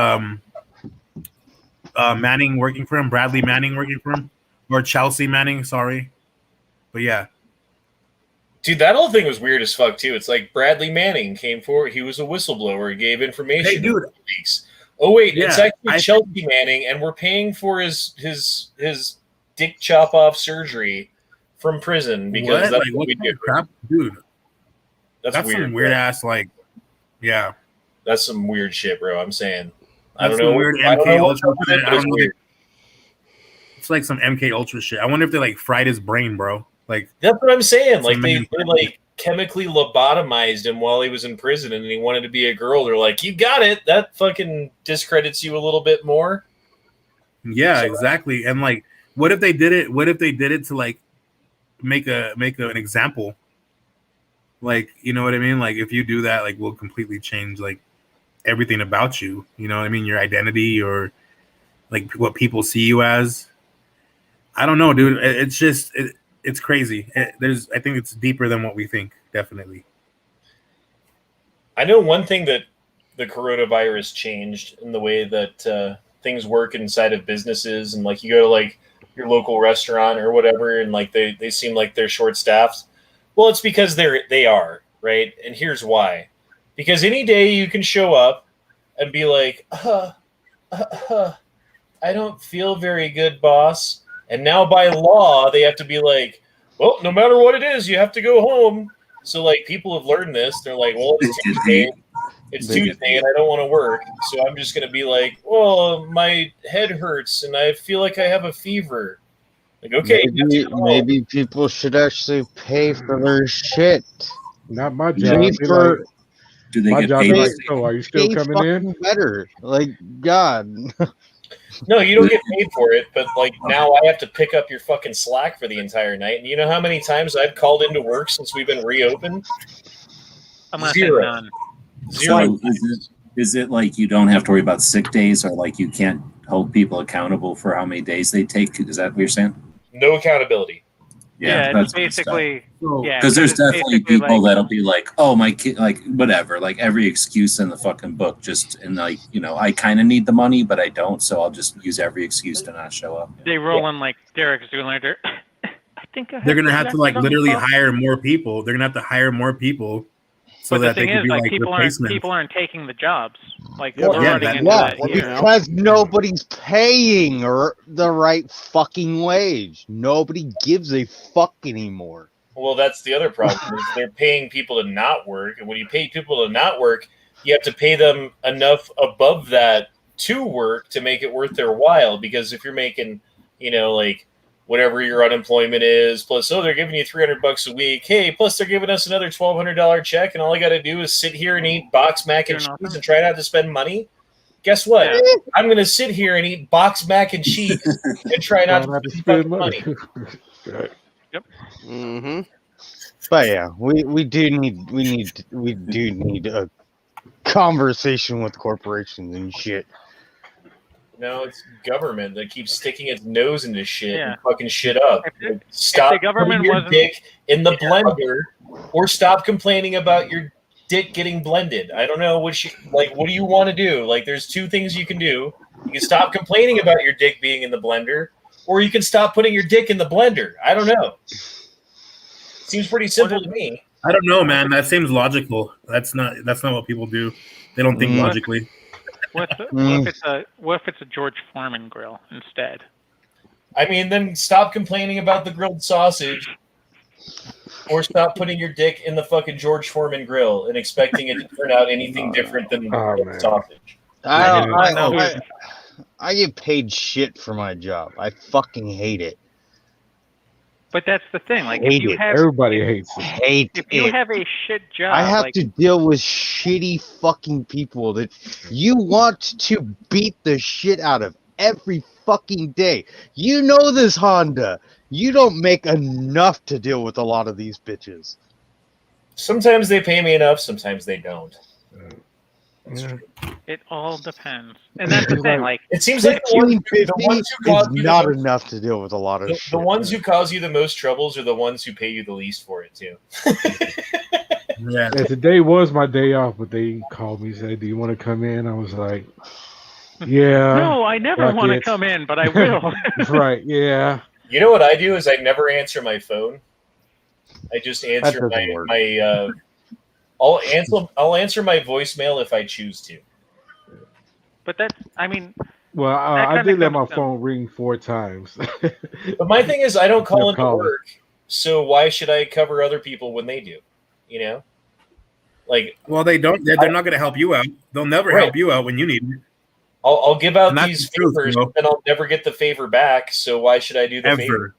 [SPEAKER 3] Manning working for him, Bradley Manning working for him, or Chelsea Manning, sorry. But yeah.
[SPEAKER 1] Dude, that whole thing was weird as fuck too. It's like Bradley Manning came forward. He was a whistleblower. He gave information.
[SPEAKER 3] Hey, dude.
[SPEAKER 1] Weeks. Oh wait,
[SPEAKER 3] Yeah,
[SPEAKER 1] it's actually Chelsea Manning, and we're paying for his dick chop off surgery from prison because that's
[SPEAKER 3] like,
[SPEAKER 1] what we do.
[SPEAKER 3] Crap, dude.
[SPEAKER 1] That's weird.
[SPEAKER 3] Some weird
[SPEAKER 1] bro.
[SPEAKER 3] ass like, yeah.
[SPEAKER 1] That's some weird shit, bro. I'm saying.
[SPEAKER 3] That's
[SPEAKER 1] I don't know.
[SPEAKER 3] Weird
[SPEAKER 1] I don't
[SPEAKER 3] MK
[SPEAKER 1] know what's
[SPEAKER 3] Ultra
[SPEAKER 1] up with
[SPEAKER 3] shit.
[SPEAKER 1] it, but
[SPEAKER 3] I
[SPEAKER 1] it's
[SPEAKER 3] don't know.
[SPEAKER 1] weird.
[SPEAKER 3] It's like some MK Ultra shit. I wonder if they like fried his brain, bro. Like
[SPEAKER 1] that's what I'm saying. Like they
[SPEAKER 3] man.
[SPEAKER 1] like chemically lobotomized him while he was in prison, and he wanted to be a girl. They're like, "You got it." That fucking discredits you a little bit more.
[SPEAKER 3] Yeah, exactly. And like, what if they did it? What if they did it to like make an example? Like, you know what I mean? Like, if you do that, like, we'll completely change like everything about you. You know what I mean? Your identity or like what people see you as. I don't know, dude. It's just it's crazy. I think it's deeper than what we think. Definitely.
[SPEAKER 1] I know one thing that the coronavirus changed in the way that things work inside of businesses, and like you go to like your local restaurant or whatever, and like they seem like they're short staffed. Well, it's because they are, right? And here's why. Because any day you can show up and be like, I don't feel very good, boss. And now by law, they have to be like, well, no matter what it is, you have to go home. So like people have learned this. They're like, well, it's Tuesday. It's Tuesday and I don't want to work. So I'm just going to be like, well, my head hurts and I feel like I have a fever. Like, okay.
[SPEAKER 9] Maybe people should actually pay for their shit.
[SPEAKER 7] Not my job.
[SPEAKER 4] Do they
[SPEAKER 7] my
[SPEAKER 4] get
[SPEAKER 7] job
[SPEAKER 4] paid?
[SPEAKER 7] like, so are you still coming in?
[SPEAKER 9] Better. Like, God.
[SPEAKER 1] No, you don't get paid for it, but like now I have to pick up your fucking slack for the entire night. And you know how many times I've called into work since we've been reopened?
[SPEAKER 2] I'm gonna
[SPEAKER 1] Zero.
[SPEAKER 2] say none.
[SPEAKER 1] Zero.
[SPEAKER 4] So is it like you don't have to worry about sick days, or like you can't hold people accountable for how many days they take? Is that what you're saying?
[SPEAKER 1] No accountability.
[SPEAKER 2] Yeah,
[SPEAKER 4] that's
[SPEAKER 2] it's basically
[SPEAKER 4] because there's definitely people that'll be like, oh, my kid, like whatever, like every excuse in the fucking book, just and like, you know, I kind of need the money, but I don't, so I'll just use every excuse to not show up.
[SPEAKER 2] They roll in like Derek's doing later. I think
[SPEAKER 3] they're gonna have to like literally hire more people. They're gonna have to hire more people so
[SPEAKER 2] but
[SPEAKER 3] that
[SPEAKER 2] the
[SPEAKER 3] they
[SPEAKER 2] thing
[SPEAKER 3] can
[SPEAKER 2] is,
[SPEAKER 3] be
[SPEAKER 2] like
[SPEAKER 3] like
[SPEAKER 2] people
[SPEAKER 3] replacements.
[SPEAKER 2] aren't taking the jobs. Like
[SPEAKER 3] Yeah,
[SPEAKER 2] we're running into that here.
[SPEAKER 9] Because nobody's paying or the right fucking wage. Nobody gives a fuck anymore.
[SPEAKER 1] Well, that's the other problem. Is they're paying people to not work, and when you pay people to not work, you have to pay them enough above that to work to make it worth their while. Because if you're making, you know, like whatever your unemployment is, plus they're giving you $300 a week. Hey, plus they're giving us another $1,200 check, and all I got to do is sit here and eat box mac and cheese and try not to spend money. Guess what? Yeah. I'm going to sit here and eat box mac and cheese and try not to spend money.
[SPEAKER 2] Yep.
[SPEAKER 6] Mm-hmm.
[SPEAKER 9] But yeah, we do need a conversation with corporations and shit.
[SPEAKER 1] No, it's government that keeps sticking its nose into shit
[SPEAKER 2] Yeah.
[SPEAKER 1] and fucking shit up. Stop
[SPEAKER 2] if the government
[SPEAKER 1] putting your
[SPEAKER 2] wasn't-
[SPEAKER 1] dick in the blender, or stop complaining about your dick getting blended. I don't know what what do you want to do? Like, there's two things you can do. You can stop complaining about your dick being in the blender, or you can stop putting your dick in the blender. I don't know. Seems pretty simple to me.
[SPEAKER 3] I don't know, man. That seems logical. That's not what people do. They don't think logically.
[SPEAKER 2] What if it's a George Foreman grill instead?
[SPEAKER 1] I mean, then stop complaining about the grilled sausage, or stop putting your dick in the fucking George Foreman grill and expecting it to turn out anything different than grilled sausage.
[SPEAKER 9] I get paid shit for my job. I fucking hate it.
[SPEAKER 2] But that's the thing. Like,
[SPEAKER 9] Hate
[SPEAKER 2] if you
[SPEAKER 9] it.
[SPEAKER 2] have
[SPEAKER 7] Everybody hates it.
[SPEAKER 9] Hate
[SPEAKER 2] if you
[SPEAKER 9] it.
[SPEAKER 2] have a shit job,
[SPEAKER 9] I have
[SPEAKER 2] like,
[SPEAKER 9] to deal with shitty fucking people that you want to beat the shit out of every fucking day. You know this, Honda. You don't make enough to deal with a lot of these bitches.
[SPEAKER 1] Sometimes they pay me enough, sometimes they don't.
[SPEAKER 7] Yeah.
[SPEAKER 2] It all depends. And that's the thing. Like,
[SPEAKER 1] it seems like the ones who cause
[SPEAKER 9] is
[SPEAKER 1] you
[SPEAKER 9] not
[SPEAKER 1] the most,
[SPEAKER 9] enough to deal with a lot of
[SPEAKER 1] the
[SPEAKER 9] shit.
[SPEAKER 1] ones who cause you the most troubles are the ones who pay you the least for it too.
[SPEAKER 3] Yeah.
[SPEAKER 7] And today was my day off, but they called me and said, "Do you want to come in?" I was like, "Yeah."
[SPEAKER 2] no, I never want to come in, but I will.
[SPEAKER 7] Right? Yeah.
[SPEAKER 1] You know what I do is I never answer my phone. I just answer my I'll answer my voicemail if I choose to.
[SPEAKER 2] But that's, I mean,
[SPEAKER 7] Well, I did let my phone ring 4 times.
[SPEAKER 1] But my thing is, I don't call into work, so why should I cover other people when they do? You know, like,
[SPEAKER 3] well, they don't. They're not going to help you out. They'll never help you out when you need it.
[SPEAKER 1] I'll give out these favors, but then I'll never get the favor back. So why should I do the favor?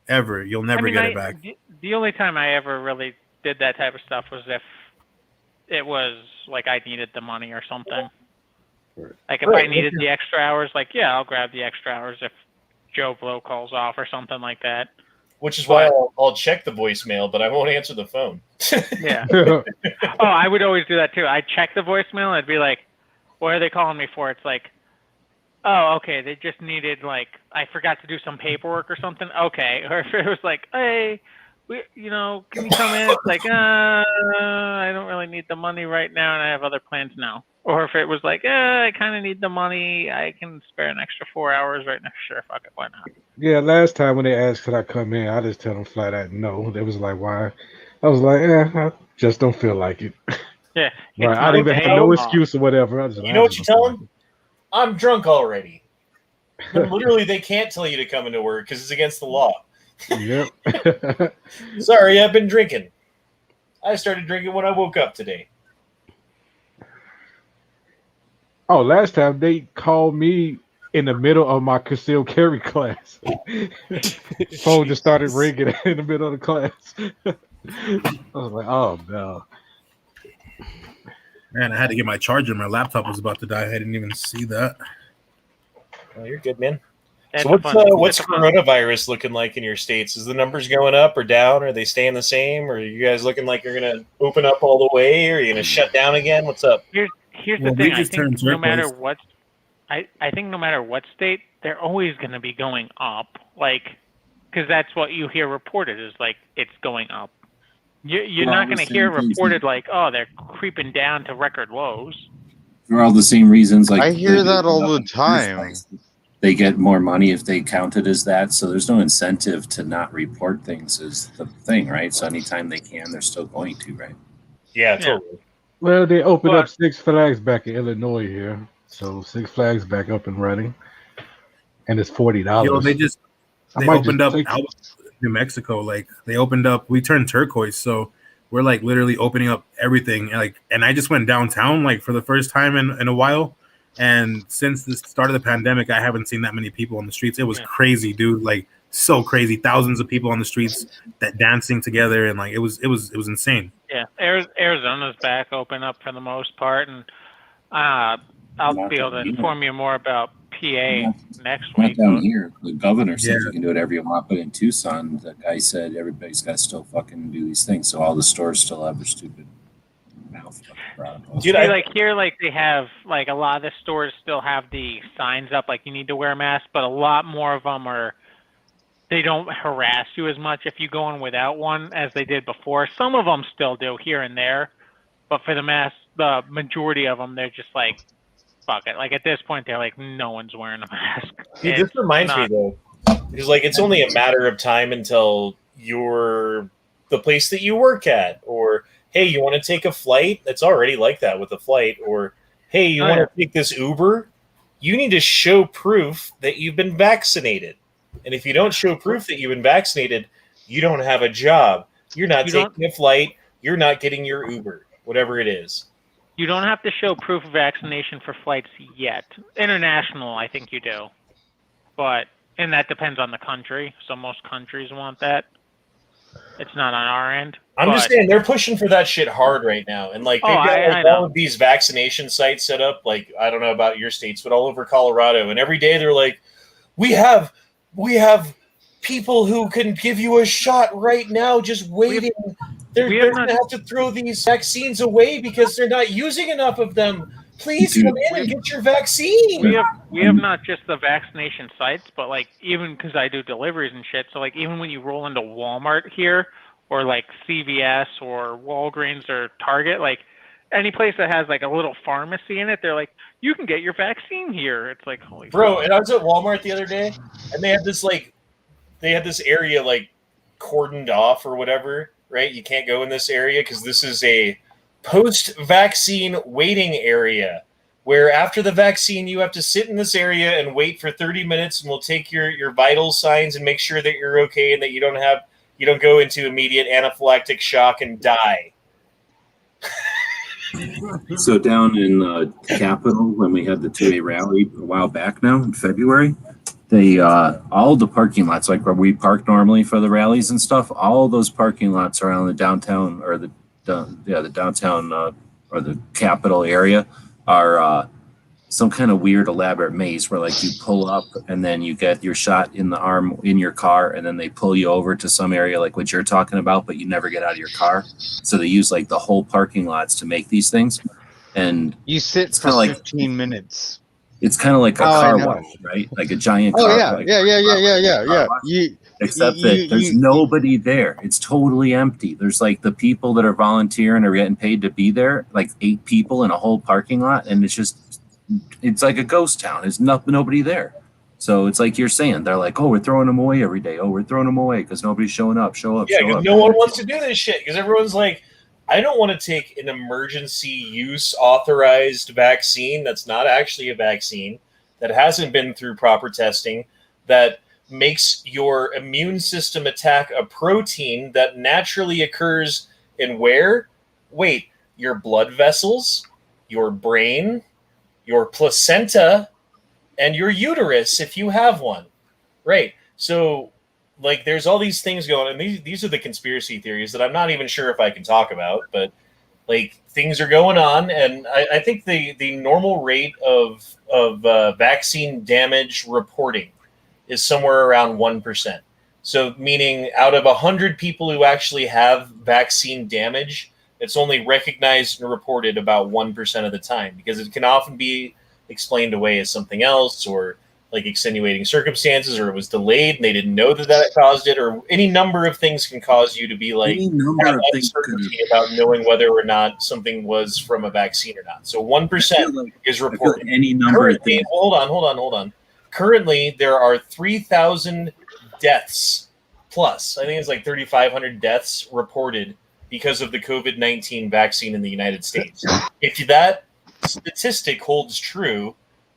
[SPEAKER 3] Ever, you'll never get it back.
[SPEAKER 2] The only time I ever really did that type of stuff was if it was like I needed the money or something. Like if I needed the extra hours, like I'll grab the extra hours if Joe Blow calls off or something like that.
[SPEAKER 1] Which is why I'll check the voicemail, but I won't answer the phone.
[SPEAKER 2] Yeah. Oh, I would always do that too. I'd check the voicemail and I'd be like, what are they calling me for? It's like, oh, okay, they just needed, like, I forgot to do some paperwork or something. Okay. Or if it was like, hey, can you come in? It's like, I don't really need the money right now and I have other plans now. Or if it was like, I kind of need the money, I can spare an extra 4 hours right now. Sure, fuck it, why not?
[SPEAKER 7] Yeah, last time when they asked could I come in, I just tell them flat out no. They was like, why? I was like, I just don't feel like it.
[SPEAKER 2] Yeah.
[SPEAKER 7] Right. I didn't even have no excuse or whatever.
[SPEAKER 1] You know what you tell them? I'm drunk already. And literally, they can't tell you to come into work because it's against the law.
[SPEAKER 7] Yep.
[SPEAKER 1] Sorry, I've been drinking. I started drinking when I woke up today.
[SPEAKER 7] Oh, last time they called me in the middle of my concealed carry class. Phone just started ringing in the middle of the class. I was like, oh no.
[SPEAKER 3] Man, I had to get my charger. My laptop was about to die. I didn't even see that.
[SPEAKER 1] Oh, you're good, man. So what's coronavirus looking like in your states? Is the numbers going up or down? Are they staying the same? Or are you guys looking like you're going to open up all the way? Or are you going to shut down again? What's up?
[SPEAKER 2] Here's the thing. I think no matter what, I think no matter what state, they're always going to be going up. Like, because that's what you hear reported is like it's going up. You're not going to hear reported like, oh, they're creeping down to record lows.
[SPEAKER 4] For all the same reasons. Like
[SPEAKER 9] I hear that all the time.
[SPEAKER 4] They get more money if they count it as that. So there's no incentive to not report things is the thing, right? So anytime they can, they're still going to, right?
[SPEAKER 1] Yeah, totally.
[SPEAKER 7] Well, they opened up Six Flags back in Illinois here. So Six Flags back up and running. And it's $40.
[SPEAKER 3] Yo, they opened up New Mexico. Like they opened up, we turned turquoise. So we're like literally opening up everything. And I just went downtown like for the first time in a while. And since the start of the pandemic, I haven't seen that many people on the streets. It was crazy, dude. Like so crazy. Thousands of people on the streets that dancing together, and like it was insane.
[SPEAKER 2] Yeah, Arizona's back open up for the most part, and I'll be able to inform you more about PA next week.
[SPEAKER 4] Not down here. The governor says you can do whatever you want, but in Tucson, the guy said everybody's got to still fucking do these things. So all the stores still have their stupid mouth.
[SPEAKER 2] Dude, like here, like they have, like a lot of the stores still have the signs up, like you need to wear a mask, but a lot more of them they don't harass you as much if you go in without one as they did before. Some of them still do here and there, but for the majority of them, they're just like, fuck it. Like at this point, they're like, no one's wearing a mask.
[SPEAKER 1] Dude, this reminds me though, because like it's only a matter of time until you're the place that you work at, or hey, you want to take a flight? It's already like that with a flight. Or, hey, you want to take this Uber? You need to show proof that you've been vaccinated. And if you don't show proof that you've been vaccinated, you don't have a job. You're not taking a flight. You're not getting your Uber, whatever it is.
[SPEAKER 2] You don't have to show proof of vaccination for flights yet. International, I think you do. And that depends on the country. So most countries want that. It's not on our end.
[SPEAKER 1] I'm just saying they're pushing for that shit hard right now, and like they've got all of these vaccination sites set up. Like I don't know about your states, but all over Colorado, and every day they're like, we have people who can give you a shot right now just waiting. They're going to have to throw these vaccines away because they're not using enough of them. Please come in and get your vaccine.
[SPEAKER 2] We have not just the vaccination sites, but like even because I do deliveries and shit. So like even when you roll into Walmart here, or like CVS or Walgreens or Target, like any place that has like a little pharmacy in it, they're like, you can get your vaccine here. It's like, holy
[SPEAKER 1] bro.
[SPEAKER 2] fuck.
[SPEAKER 1] And I was at Walmart the other day, and they had this area like cordoned off or whatever, right? You can't go in this area because this is a post-vaccine waiting area where after the vaccine you have to sit in this area and wait for 30 minutes, and we'll take your vital signs and make sure that you're okay and that you don't go into immediate anaphylactic shock and die.
[SPEAKER 4] So down in the Capitol, when we had the 2A rally a while back now in February, they all the parking lots, like where we park normally for the rallies and stuff, all those parking lots around the downtown or the downtown or the Capitol area are some kind of weird elaborate maze where like you pull up and then you get your shot in the arm in your car, and then they pull you over to some area like what you're talking about, but you never get out of your car. So they use like the whole parking lots to make these things. And
[SPEAKER 9] you sit for like 15 minutes.
[SPEAKER 4] It's kind of like a car wash, right? Like a giant car wash.
[SPEAKER 9] Yeah.
[SPEAKER 4] Except that there's nobody there. It's totally empty. There's like the people that are volunteering or getting paid to be there, like 8 people in a whole parking lot, and it's like a ghost town. There's nobody there. So it's like you're saying, they're like, oh, we're throwing them away every day. Oh, we're throwing them away because nobody's showing up. Show up.
[SPEAKER 1] Yeah, because no one wants to do this shit because everyone's like, I don't want to take an emergency use authorized vaccine that's not actually a vaccine, that hasn't been through proper testing, that makes your immune system attack a protein that naturally occurs in where? Wait, your blood vessels, your brain, your placenta, and your uterus if you have one. Right. So like there's all these things going, and these are the conspiracy theories that I'm not even sure if I can talk about, but like things are going on, and I think the normal rate of vaccine damage reporting is somewhere around 1%. So meaning out of 100 people who actually have vaccine damage, it's only recognized and reported about 1% of the time, because it can often be explained away as something else, or like extenuating circumstances, or it was delayed and they didn't know that caused it, or any number of things can cause you to be like have uncertainty about knowing whether or not something was from a vaccine or not. So 1% is reported.
[SPEAKER 4] Any number of things.
[SPEAKER 1] Hold on. Currently, there are 3,000 deaths plus. I think it's like 3,500 deaths reported because of the COVID-19 vaccine in the United States. If that statistic holds true,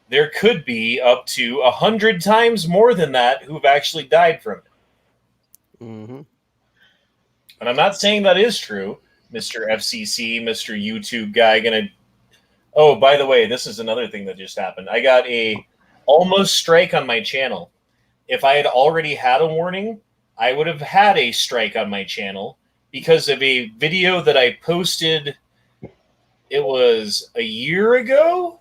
[SPEAKER 1] there could be up to 100 times more than that who've actually died from it.
[SPEAKER 6] Mm-hmm.
[SPEAKER 1] And I'm not saying that is true, Mr. FCC, Mr. YouTube guy. Oh, by the way, this is another thing that just happened. I got a almost strike on my channel. If I had already had a warning, I would have had a strike on my channel because of a video that I posted. It was a year ago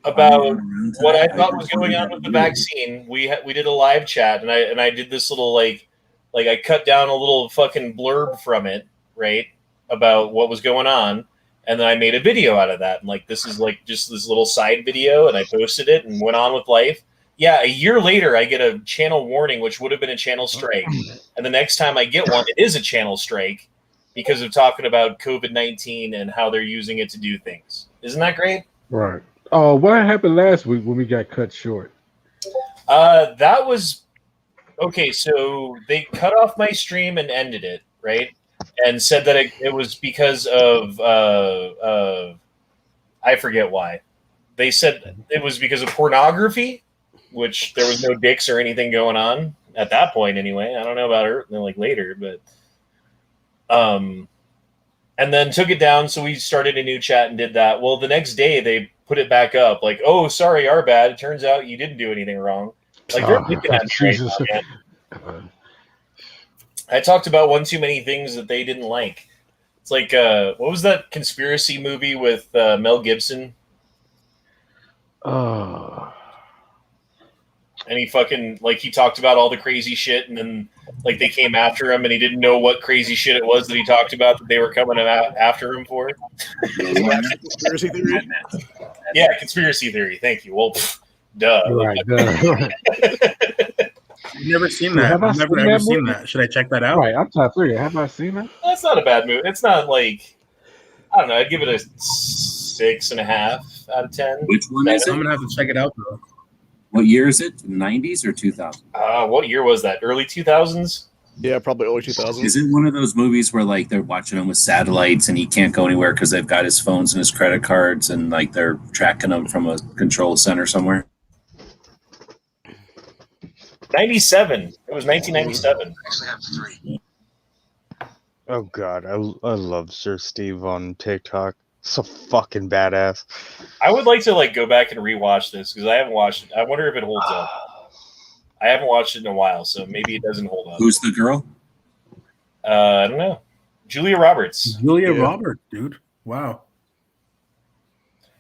[SPEAKER 1] about what I thought was going on with the vaccine. We did a live chat, and I did this little like I cut down a little fucking blurb from it, right, about what was going on, and then I made a video out of that. And like this is like just this little side video, and I posted it and went on with life. Yeah, a year later, I get a channel warning, which would have been a channel strike, and the next time I get one, it is a channel strike because of talking about COVID-19 and how they're using it to do things. Isn't that great?
[SPEAKER 7] Right. Oh, what happened last week when we got cut short?
[SPEAKER 1] That was okay. So they cut off my stream and ended it, right? And said that it was because of I forget why. They said it was because of pornography, which there was no dicks or anything going on at that point anyway. I don't know about her like later, but and then took it down. So we started a new chat and did that. Well, the next day they put it back up, like, oh, sorry, our bad. It turns out you didn't do anything wrong. Like they're looking at me right now, man. I talked about one too many things that they didn't like. It's like what was that conspiracy movie with Mel Gibson? and he fucking like he talked about all the crazy shit, and then like they came after him, and he didn't know what crazy shit it was that he talked about that they were coming after him for.
[SPEAKER 6] Conspiracy theory.
[SPEAKER 1] Yeah, conspiracy theory. Thank you. Well, duh.
[SPEAKER 7] Right, duh.
[SPEAKER 3] I've never seen that.
[SPEAKER 7] Have I
[SPEAKER 3] I've never
[SPEAKER 7] seen
[SPEAKER 3] ever
[SPEAKER 7] that
[SPEAKER 3] seen
[SPEAKER 7] movie?
[SPEAKER 3] that. Should I check that out?
[SPEAKER 7] Right, I'm trying to figure. Have I seen that?
[SPEAKER 1] That's not a bad movie. It's not like I don't know. I'd give it a 6.5 out of 10.
[SPEAKER 4] Which one is
[SPEAKER 3] I'm
[SPEAKER 4] it?
[SPEAKER 3] gonna have to check it out though.
[SPEAKER 4] What year is it? 90s or 2000?
[SPEAKER 1] What year was that? Early 2000s?
[SPEAKER 6] Yeah, probably early 2000s.
[SPEAKER 4] Is it one of those movies where like they're watching him with satellites and he can't go anywhere because they've got his phones and his credit cards and like they're tracking him from a control center somewhere?
[SPEAKER 1] 97. It was 1997.
[SPEAKER 9] Oh god, I love Sir Steve on TikTok. So fucking badass.
[SPEAKER 1] I would like to like go back and rewatch this because I haven't watched it. I wonder if it holds up. I haven't watched it in a while, so maybe it doesn't hold up.
[SPEAKER 4] Who's the girl?
[SPEAKER 1] I don't know. Julia Roberts.
[SPEAKER 3] Julia Roberts, dude. Wow.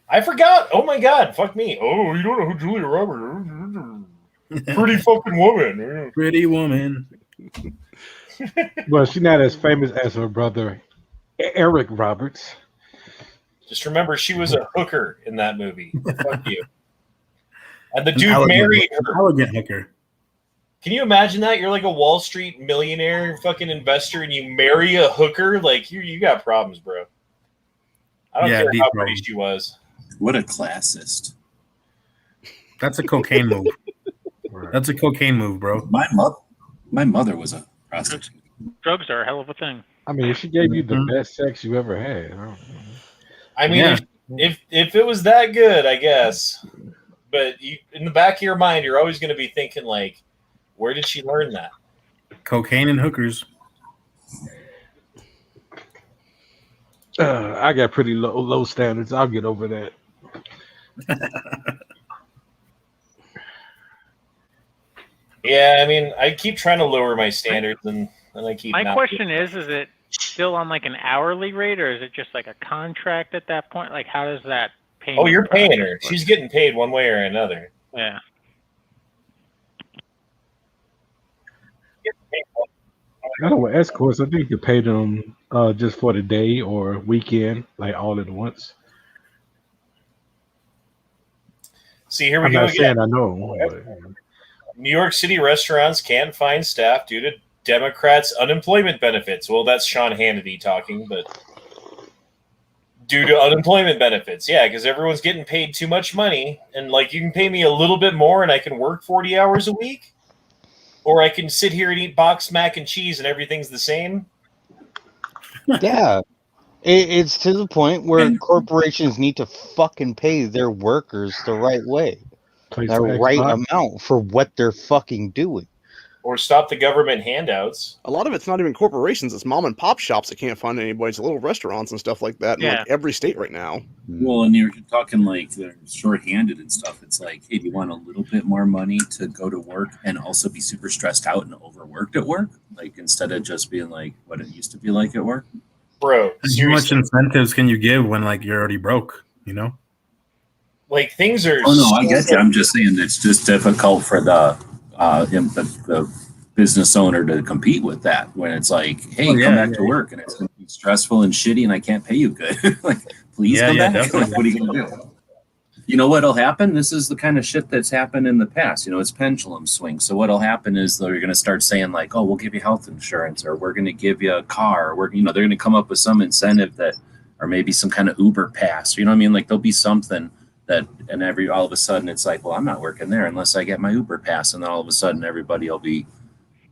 [SPEAKER 1] I forgot. Oh my god. Fuck me. Oh, you don't know who Julia Roberts is? Pretty fucking woman.
[SPEAKER 3] Pretty woman.
[SPEAKER 7] Well, she's not as famous as her brother, Eric Roberts.
[SPEAKER 1] Just remember, she was a hooker in that movie. Fuck you. And the dude married her.
[SPEAKER 3] Elegant hooker.
[SPEAKER 1] Can you imagine that? You're like a Wall Street millionaire fucking investor and you marry a hooker? Like, you got problems, bro. I don't care how pretty she was.
[SPEAKER 4] What a classist.
[SPEAKER 3] That's a cocaine move. That's a cocaine move, bro.
[SPEAKER 4] My mother was a prostitute.
[SPEAKER 2] Drugs are a hell of a thing.
[SPEAKER 7] I mean, if she gave you the best sex you ever had.
[SPEAKER 1] I mean, if it was that good, I guess. But in the back of your mind, you're always going to be thinking, like, where did she learn that?
[SPEAKER 3] Cocaine and hookers.
[SPEAKER 7] I got pretty low standards. I'll get over that.
[SPEAKER 1] Yeah, I mean, I keep trying to lower my standards, and I keep.
[SPEAKER 2] My question is it still on like an hourly rate, or is it just like a contract at that point? Like, how does that pay?
[SPEAKER 1] Oh, you're paying her. She's getting paid one way or another.
[SPEAKER 2] Yeah.
[SPEAKER 7] I know with escorts, I think you could pay them just for the day or weekend, like all at once.
[SPEAKER 1] See, here we
[SPEAKER 7] I'm
[SPEAKER 1] go
[SPEAKER 7] not
[SPEAKER 1] again.
[SPEAKER 7] saying I know.
[SPEAKER 1] New York City restaurants can't find staff due to Democrats' unemployment benefits. Well, that's Sean Hannity talking, but due to unemployment benefits. Yeah, because everyone's getting paid too much money. And, like, you can pay me a little bit more and I can work 40 hours a week. Or I can sit here and eat boxed mac and cheese and everything's the same.
[SPEAKER 9] Yeah. It's to the point where corporations need to fucking pay their workers the right way. The right amount for what they're fucking doing.
[SPEAKER 1] Or stop the government handouts.
[SPEAKER 6] A lot of it's not even corporations. It's mom and pop shops that can't find anybody. It's little restaurants and stuff like that in like every state right now.
[SPEAKER 4] Well, and you're talking like they're short-handed and stuff. It's like, hey, do you want a little bit more money to go to work and also be super stressed out and overworked at work? Like, instead of just being like what it used to be like at work?
[SPEAKER 1] Bro,
[SPEAKER 3] how much incentives can you give when like you're already broke, you know?
[SPEAKER 1] Like, things are...
[SPEAKER 4] Oh, no, I get you. I'm just saying it's just difficult for the business owner to compete with that when it's like, hey, come back to work and it's going to be stressful and shitty and I can't pay you good. Like, please come back. Like, what are you going to do? You know what'll happen? This is the kind of shit that's happened in the past. You know, it's pendulum swing. So what'll happen is they're going to start saying like, oh, we'll give you health insurance or we're going to give you a car. Or they're going to come up with some incentive that, or maybe some kind of Uber pass. You know what I mean? Like there'll be something that, and all of a sudden it's like, well, I'm not working there unless I get my Uber pass. And then all of a sudden everybody will be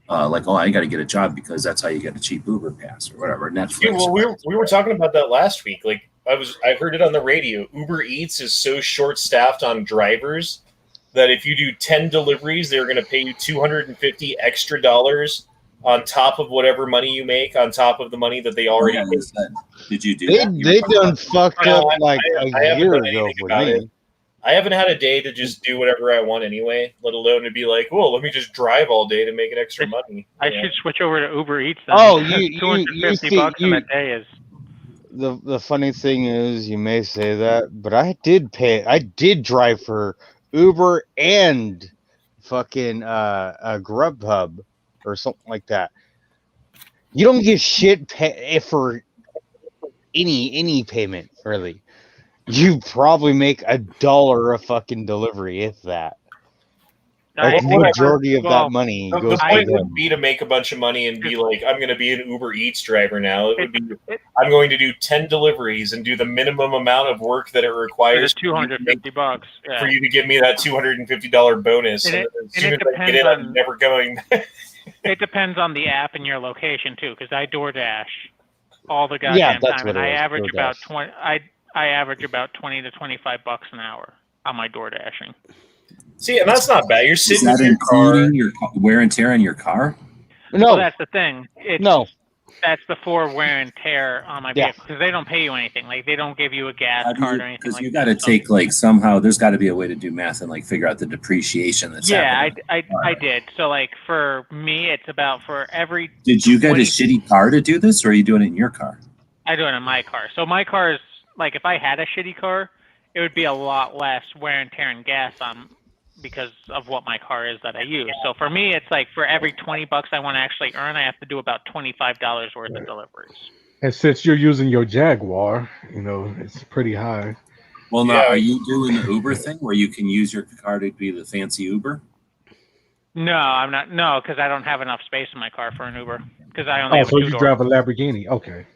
[SPEAKER 4] like, oh, I got to get a job because that's how you get a cheap Uber pass or whatever. Netflix.
[SPEAKER 1] Yeah, well, we were talking about that last week. Like I heard it on the radio. Uber Eats is so short-staffed on drivers that if you do 10 deliveries, they're going to pay you $250 extra on top of whatever money you make, on top of the money that they already paid.
[SPEAKER 4] Did you do that?
[SPEAKER 9] They done fucked up like a year ago for me.
[SPEAKER 1] I haven't had a day to just do whatever I want anyway, let alone to be like, well, let me just drive all day to make an extra money.
[SPEAKER 2] I should switch over to Uber Eats then.
[SPEAKER 9] Oh,
[SPEAKER 2] $250 in a day is...
[SPEAKER 9] The funny thing is, you may say that, but I did drive for Uber and fucking a Grubhub or something like that, you don't get shit for any payment really. You probably make $1 a fucking delivery, if that. Like the majority of that money goes.
[SPEAKER 1] The point wouldn't be to make a bunch of money and be like, I'm going to be an Uber Eats driver now. It would be, I'm going to do 10 deliveries and do the minimum amount of work that it requires.
[SPEAKER 2] $250
[SPEAKER 1] for you to give me that $250 bonus. And as soon as I get it, I'm never going.
[SPEAKER 2] It depends on the app and your location too, because I DoorDash all the goddamn time, and I average about 20. I average about $20 to $25 an hour on my door dashing.
[SPEAKER 1] See, and that's not bad. You're sitting
[SPEAKER 4] in your car. Your wear and tear on your car?
[SPEAKER 9] No,
[SPEAKER 2] well, that's the thing. That's the for wear and tear on my vehicle, because they don't pay you anything. Like, they don't give you a gas card or anything.
[SPEAKER 4] Because you got to take, like, somehow there's got to be a way to do math and like figure out the depreciation that's happening.
[SPEAKER 2] I did. So like for me, it's about for every.
[SPEAKER 4] Did you get a shitty car to do this, or are you doing it in your car?
[SPEAKER 2] I do it in my car. So my car is like, if I had a shitty car, it would be a lot less wear and tear and gas on, because of what my car is that I use. So for me, it's like for every $20 I want to actually earn, I have to do about $25 worth of deliveries.
[SPEAKER 7] And since you're using your Jaguar, you know, it's pretty high.
[SPEAKER 4] Well, now, are you doing the Uber thing where you can use your car to be the fancy Uber?
[SPEAKER 2] No, I'm not. No, because I don't have enough space in my car for an Uber. Because I only have a
[SPEAKER 7] so you
[SPEAKER 2] two-door.
[SPEAKER 7] drive a Lamborghini? Okay.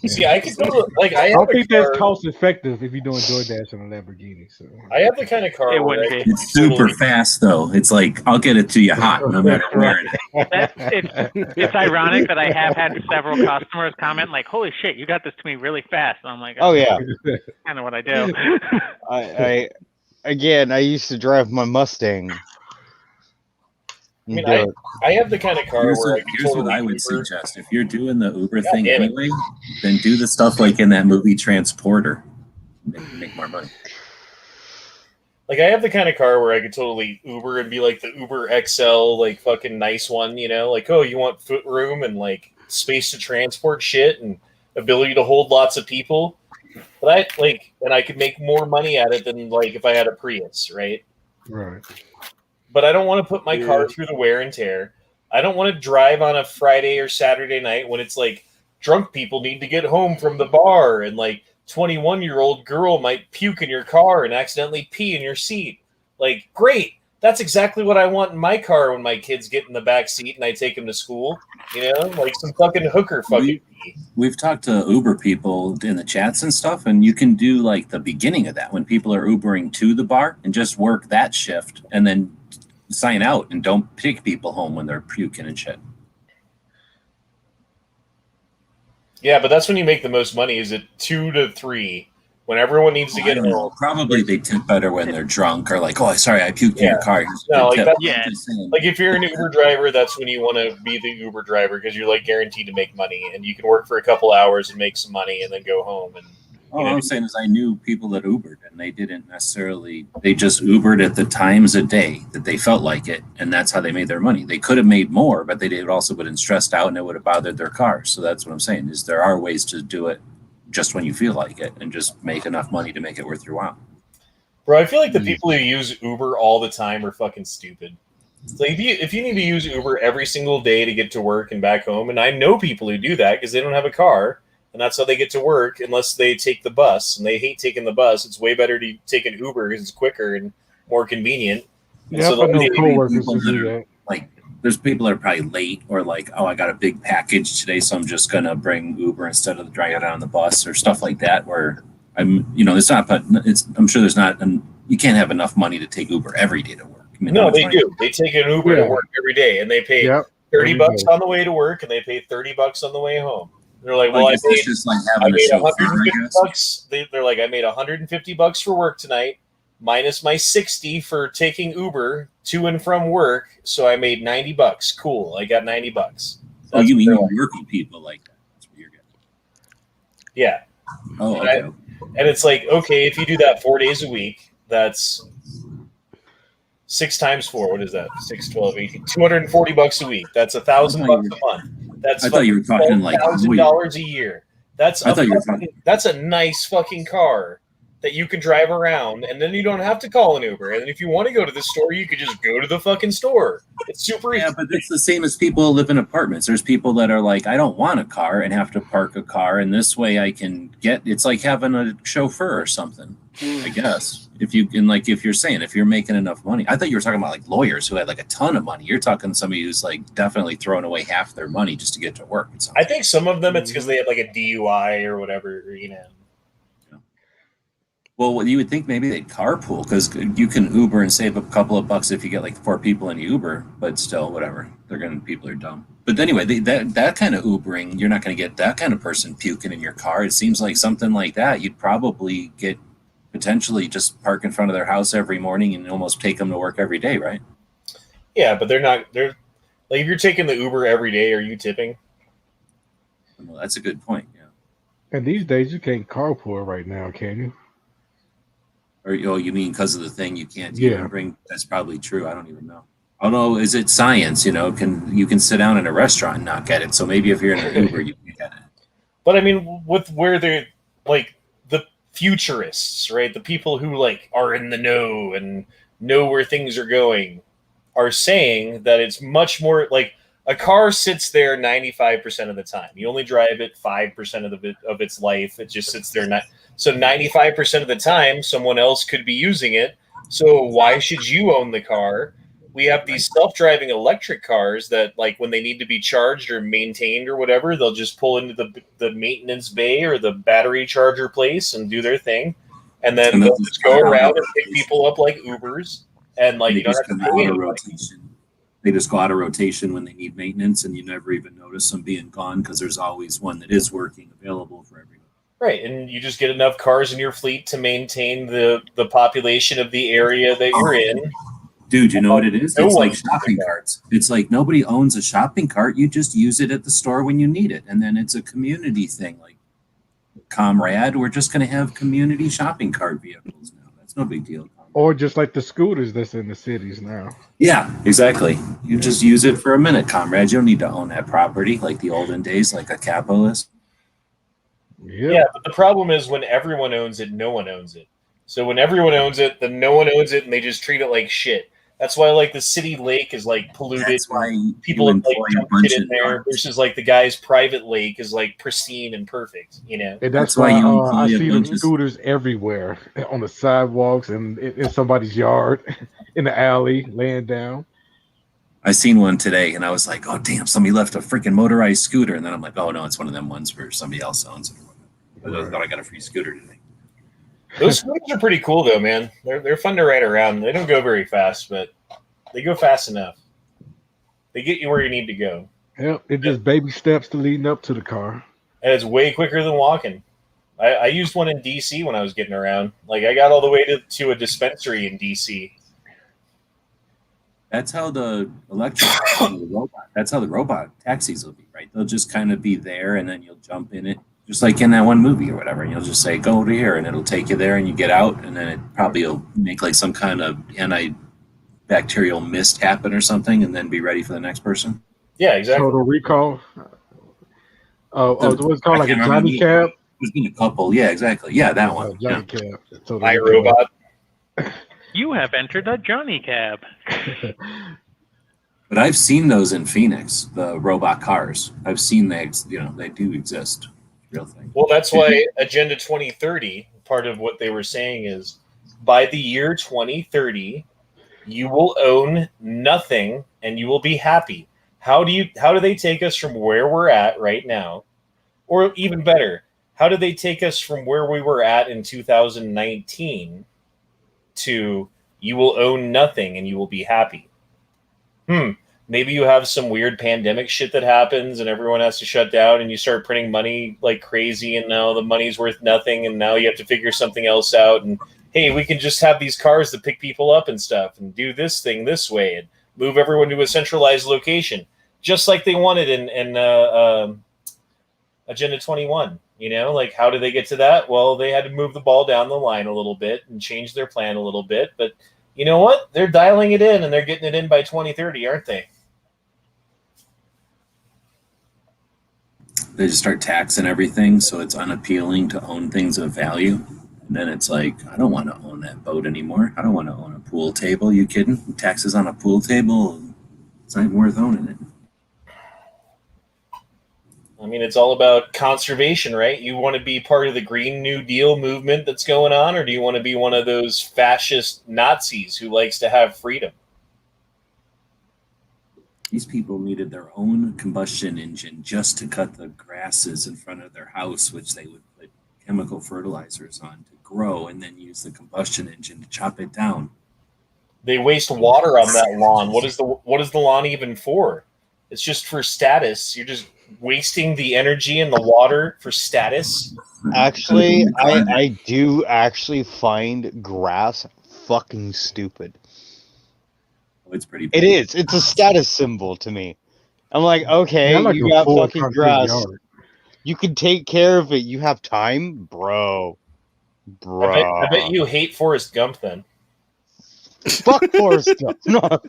[SPEAKER 1] See, I can go like I
[SPEAKER 7] don't think that's cost effective if you're doing DoorDash on a Lamborghini. So
[SPEAKER 1] I have the kind of car.
[SPEAKER 2] It wouldn't be.
[SPEAKER 4] It's super fast though. It's like I'll get it to you hot, no matter where it is.
[SPEAKER 2] It's ironic that I have had several customers comment like, "Holy shit, you got this to me really fast." And I'm like,
[SPEAKER 9] "Oh yeah,
[SPEAKER 2] kind of what I do."
[SPEAKER 9] I used to drive my Mustang.
[SPEAKER 1] I mean, I have the kind of car where
[SPEAKER 4] here's what I would suggest. If you're doing the Uber thing anyway, then do the stuff like in that movie Transporter. Make more money.
[SPEAKER 1] Like, I have the kind of car where I could totally Uber and be like the Uber XL, like fucking nice one, you know? Like, oh, you want foot room and like space to transport shit and ability to hold lots of people. But I could make more money at it than like if I had a Prius, right?
[SPEAKER 7] Right.
[SPEAKER 1] But I don't want to put my car through the wear and tear. I don't want to drive on a Friday or Saturday night when it's like drunk people need to get home from the bar and like 21-year-old girl might puke in your car and accidentally pee in your seat. Like, great. That's exactly what I want in my car when my kids get in the back seat and I take them to school. You know, like some fucking hooker fucking pee.
[SPEAKER 4] We've talked to Uber people in the chats and stuff, and you can do like the beginning of that when people are Ubering to the bar and just work that shift and then sign out and don't pick people home when they're puking and shit.
[SPEAKER 1] Yeah, but that's when you make the most money. Is it 2 to 3 when everyone needs to get home?
[SPEAKER 4] Probably they tip better when they're drunk or like, oh, sorry, I puked in your car.
[SPEAKER 1] No, like like if you're an Uber driver, that's when you want to be the Uber driver because you're like guaranteed to make money and you can work for a couple hours and make some money and then go home. And
[SPEAKER 4] all I'm saying is I knew people that Ubered and they didn't necessarily, they just Ubered at the times a day that they felt like it. And that's how they made their money. They could have made more, but they also would have been stressed out and it would have bothered their cars. So that's what I'm saying is there are ways to do it just when you feel like it and just make enough money to make it worth your while.
[SPEAKER 1] Bro, I feel like the people who use Uber all the time are fucking stupid. It's like if you need to use Uber every single day to get to work and back home, and I know people who do that because they don't have a car, and that's how they get to work unless they take the bus, and they hate taking the bus. It's way better to take an Uber because it's quicker and more convenient. And
[SPEAKER 7] yeah, so I know coworkers who do that.
[SPEAKER 4] Like, there's people that are probably late or like, oh, I got a big package today, so I'm just gonna bring Uber instead of driving it on the bus or stuff like that. Where it's not, but I'm sure there's not, and you can't have enough money to take Uber every day to work. I mean,
[SPEAKER 1] no, they do. They take an Uber to work every day, and they pay $30 on the way to work, and they pay $30 on the way home. They're like, well, I made $150. They're like, I made $150 for work tonight, minus my $60 for taking Uber to and from work. So I made $90. Cool, I got $90.
[SPEAKER 4] Oh, you mean you work with people like that? That's what you're getting.
[SPEAKER 1] Yeah.
[SPEAKER 4] Oh, okay.
[SPEAKER 1] And it's like, okay, if you do that 4 days a week, that's 6 times 4. What is that? 6, 12, 18, $240 a week. That's $1,000 a month. That's
[SPEAKER 4] I thought you were talking like
[SPEAKER 1] $1,000 a year. That's a nice fucking car. that you can drive around, and then you don't have to call an Uber. And if you want to go to the store, you could just go to the fucking store. It's super easy.
[SPEAKER 4] Yeah, but it's the same as people who live in apartments. There's people that are like, I don't want a car and have to park a car, and this way I can get. It's like having a chauffeur or something, I guess. If you can, like, if you're saying if you're making enough money, I thought you were talking about like lawyers who had like a ton of money. You're talking somebody who's like definitely throwing away half their money just to get to work.
[SPEAKER 1] I think some of them it's because they had like a DUI or whatever, you know.
[SPEAKER 4] Well, you would think maybe they'd carpool because you can Uber and save a couple of bucks if you get like 4 people in Uber, but still, whatever. People are dumb. But anyway, that kind of Ubering, you're not going to get that kind of person puking in your car. It seems like something like that, you'd probably get potentially just park in front of their house every morning and almost take them to work every day, right?
[SPEAKER 1] Yeah, but they're like, if you're taking the Uber every day, are you tipping?
[SPEAKER 4] Well, that's a good point, yeah.
[SPEAKER 7] And these days, you can't carpool right now, can you?
[SPEAKER 4] Or you mean because of the thing you can't even bring? That's probably true. I don't even know. Although, is it science? You can sit down in a restaurant and not get it. So maybe if you're in an Uber, you can get it.
[SPEAKER 1] But I mean, with where they're like the futurists, right? The people who like are in the know and know where things are going, are saying that it's much more like a car sits there 95% of the time. You only drive it 5% of its life. It just sits there. So 95% of the time, someone else could be using it. So why should you own the car? We have these self-driving electric cars that, like, when they need to be charged or maintained or whatever, they'll just pull into the maintenance bay or the battery charger place and do their thing. And then they'll just go around and pick people up like Ubers. And, like, you don't have to pay anybody.
[SPEAKER 4] They just go out of rotation when they need maintenance, and you never even notice them being gone because there's always one that is working available for everyone.
[SPEAKER 1] Right, and you just get enough cars in your fleet to maintain the population of the area that you're in.
[SPEAKER 4] Dude, you know what it is? It's like shopping carts. It's like nobody owns a shopping cart. You just use it at the store when you need it. And then it's a community thing. Like, comrade, we're just going to have community shopping cart vehicles now. That's no big deal.
[SPEAKER 7] Or just like the scooters that's in the cities now.
[SPEAKER 4] Yeah, exactly. You just use it for a minute, comrade. You don't need to own that property like the olden days, like a capitalist.
[SPEAKER 1] Yeah, but the problem is when everyone owns it, no one owns it. So when everyone owns it, then no one owns it, and they just treat it like shit. That's why, like, the city lake is like polluted.
[SPEAKER 4] That's why
[SPEAKER 1] people like dump shit in there versus like the guy's private lake is like pristine and perfect. You know,
[SPEAKER 7] and that's why I see the scooters everywhere on the sidewalks and in somebody's yard, in the alley, laying down.
[SPEAKER 4] I seen one today, and I was like, "Oh damn! Somebody left a freaking motorized scooter." And then I'm like, "Oh no, it's one of them ones where somebody else owns it." But I thought I got a free scooter today.
[SPEAKER 1] Those scooters are pretty cool, though, man. They're fun to ride around. They don't go very fast, but they go fast enough. They get you where you need to go.
[SPEAKER 7] Yep, it's just baby steps to leading up to the car.
[SPEAKER 1] And it's way quicker than walking. I used one in D.C. when I was getting around. Like, I got all the way to a dispensary in D.C.
[SPEAKER 4] That's how the that's how the robot taxis will be, right? They'll just kind of be there, and then you'll jump in it. Just like in that one movie or whatever, and you'll just say, go over here, and it'll take you there, and you get out, and then it probably will make like some kind of antibacterial mist happen or something, and then be ready for the next person.
[SPEAKER 1] Yeah, exactly.
[SPEAKER 7] Total Recall. What's called like a Johnny Cab?
[SPEAKER 4] There's been a couple. Yeah, exactly. Yeah, that one.
[SPEAKER 7] Johnny Cab.
[SPEAKER 1] My Robot.
[SPEAKER 2] You have entered a Johnny Cab.
[SPEAKER 4] But I've seen those in Phoenix, the robot cars. I've seen they do exist. Real thing.
[SPEAKER 1] Well, that's why Agenda 2030, part of what they were saying is by the year 2030, you will own nothing and you will be happy. How do they take us from where we're at right now? Or even better, how do they take us from where we were at in 2019 to you will own nothing and you will be happy? Maybe you have some weird pandemic shit that happens and everyone has to shut down and you start printing money like crazy and now the money's worth nothing and now you have to figure something else out. And, hey, we can just have these cars that pick people up and stuff and do this thing this way and move everyone to a centralized location, just like they wanted in Agenda 21. You know, like, how did they get to that? Well, they had to move the ball down the line a little bit and change their plan a little bit. But you know what? They're dialing it in and they're getting it in by 2030, aren't they?
[SPEAKER 4] They just start taxing everything, so it's unappealing to own things of value. And then it's like, I don't want to own that boat anymore. I don't want to own a pool table. You kidding? Taxes on a pool table? It's not even worth owning it.
[SPEAKER 1] I mean, it's all about conservation, right? You want to be part of the Green New Deal movement that's going on, or do you want to be one of those fascist Nazis who likes to have freedom?
[SPEAKER 4] These people needed their own combustion engine just to cut the grasses in front of their house, which they would put chemical fertilizers on to grow, and then use the combustion engine to chop it down.
[SPEAKER 1] They waste water on that lawn. What is the lawn even for? It's just for status. You're just wasting the energy and the water for status.
[SPEAKER 9] Actually, I do actually find grass fucking stupid.
[SPEAKER 4] It's pretty
[SPEAKER 9] bad. It is. It's a status symbol to me. I'm like, okay,
[SPEAKER 7] Yeah, like
[SPEAKER 9] you
[SPEAKER 7] a
[SPEAKER 9] got
[SPEAKER 7] full
[SPEAKER 9] fucking
[SPEAKER 7] concrete
[SPEAKER 9] grass.
[SPEAKER 7] yard.
[SPEAKER 9] You can take care of it. You have time, bro.
[SPEAKER 1] I bet you hate Forrest Gump then.
[SPEAKER 9] Fuck Forrest Gump. No.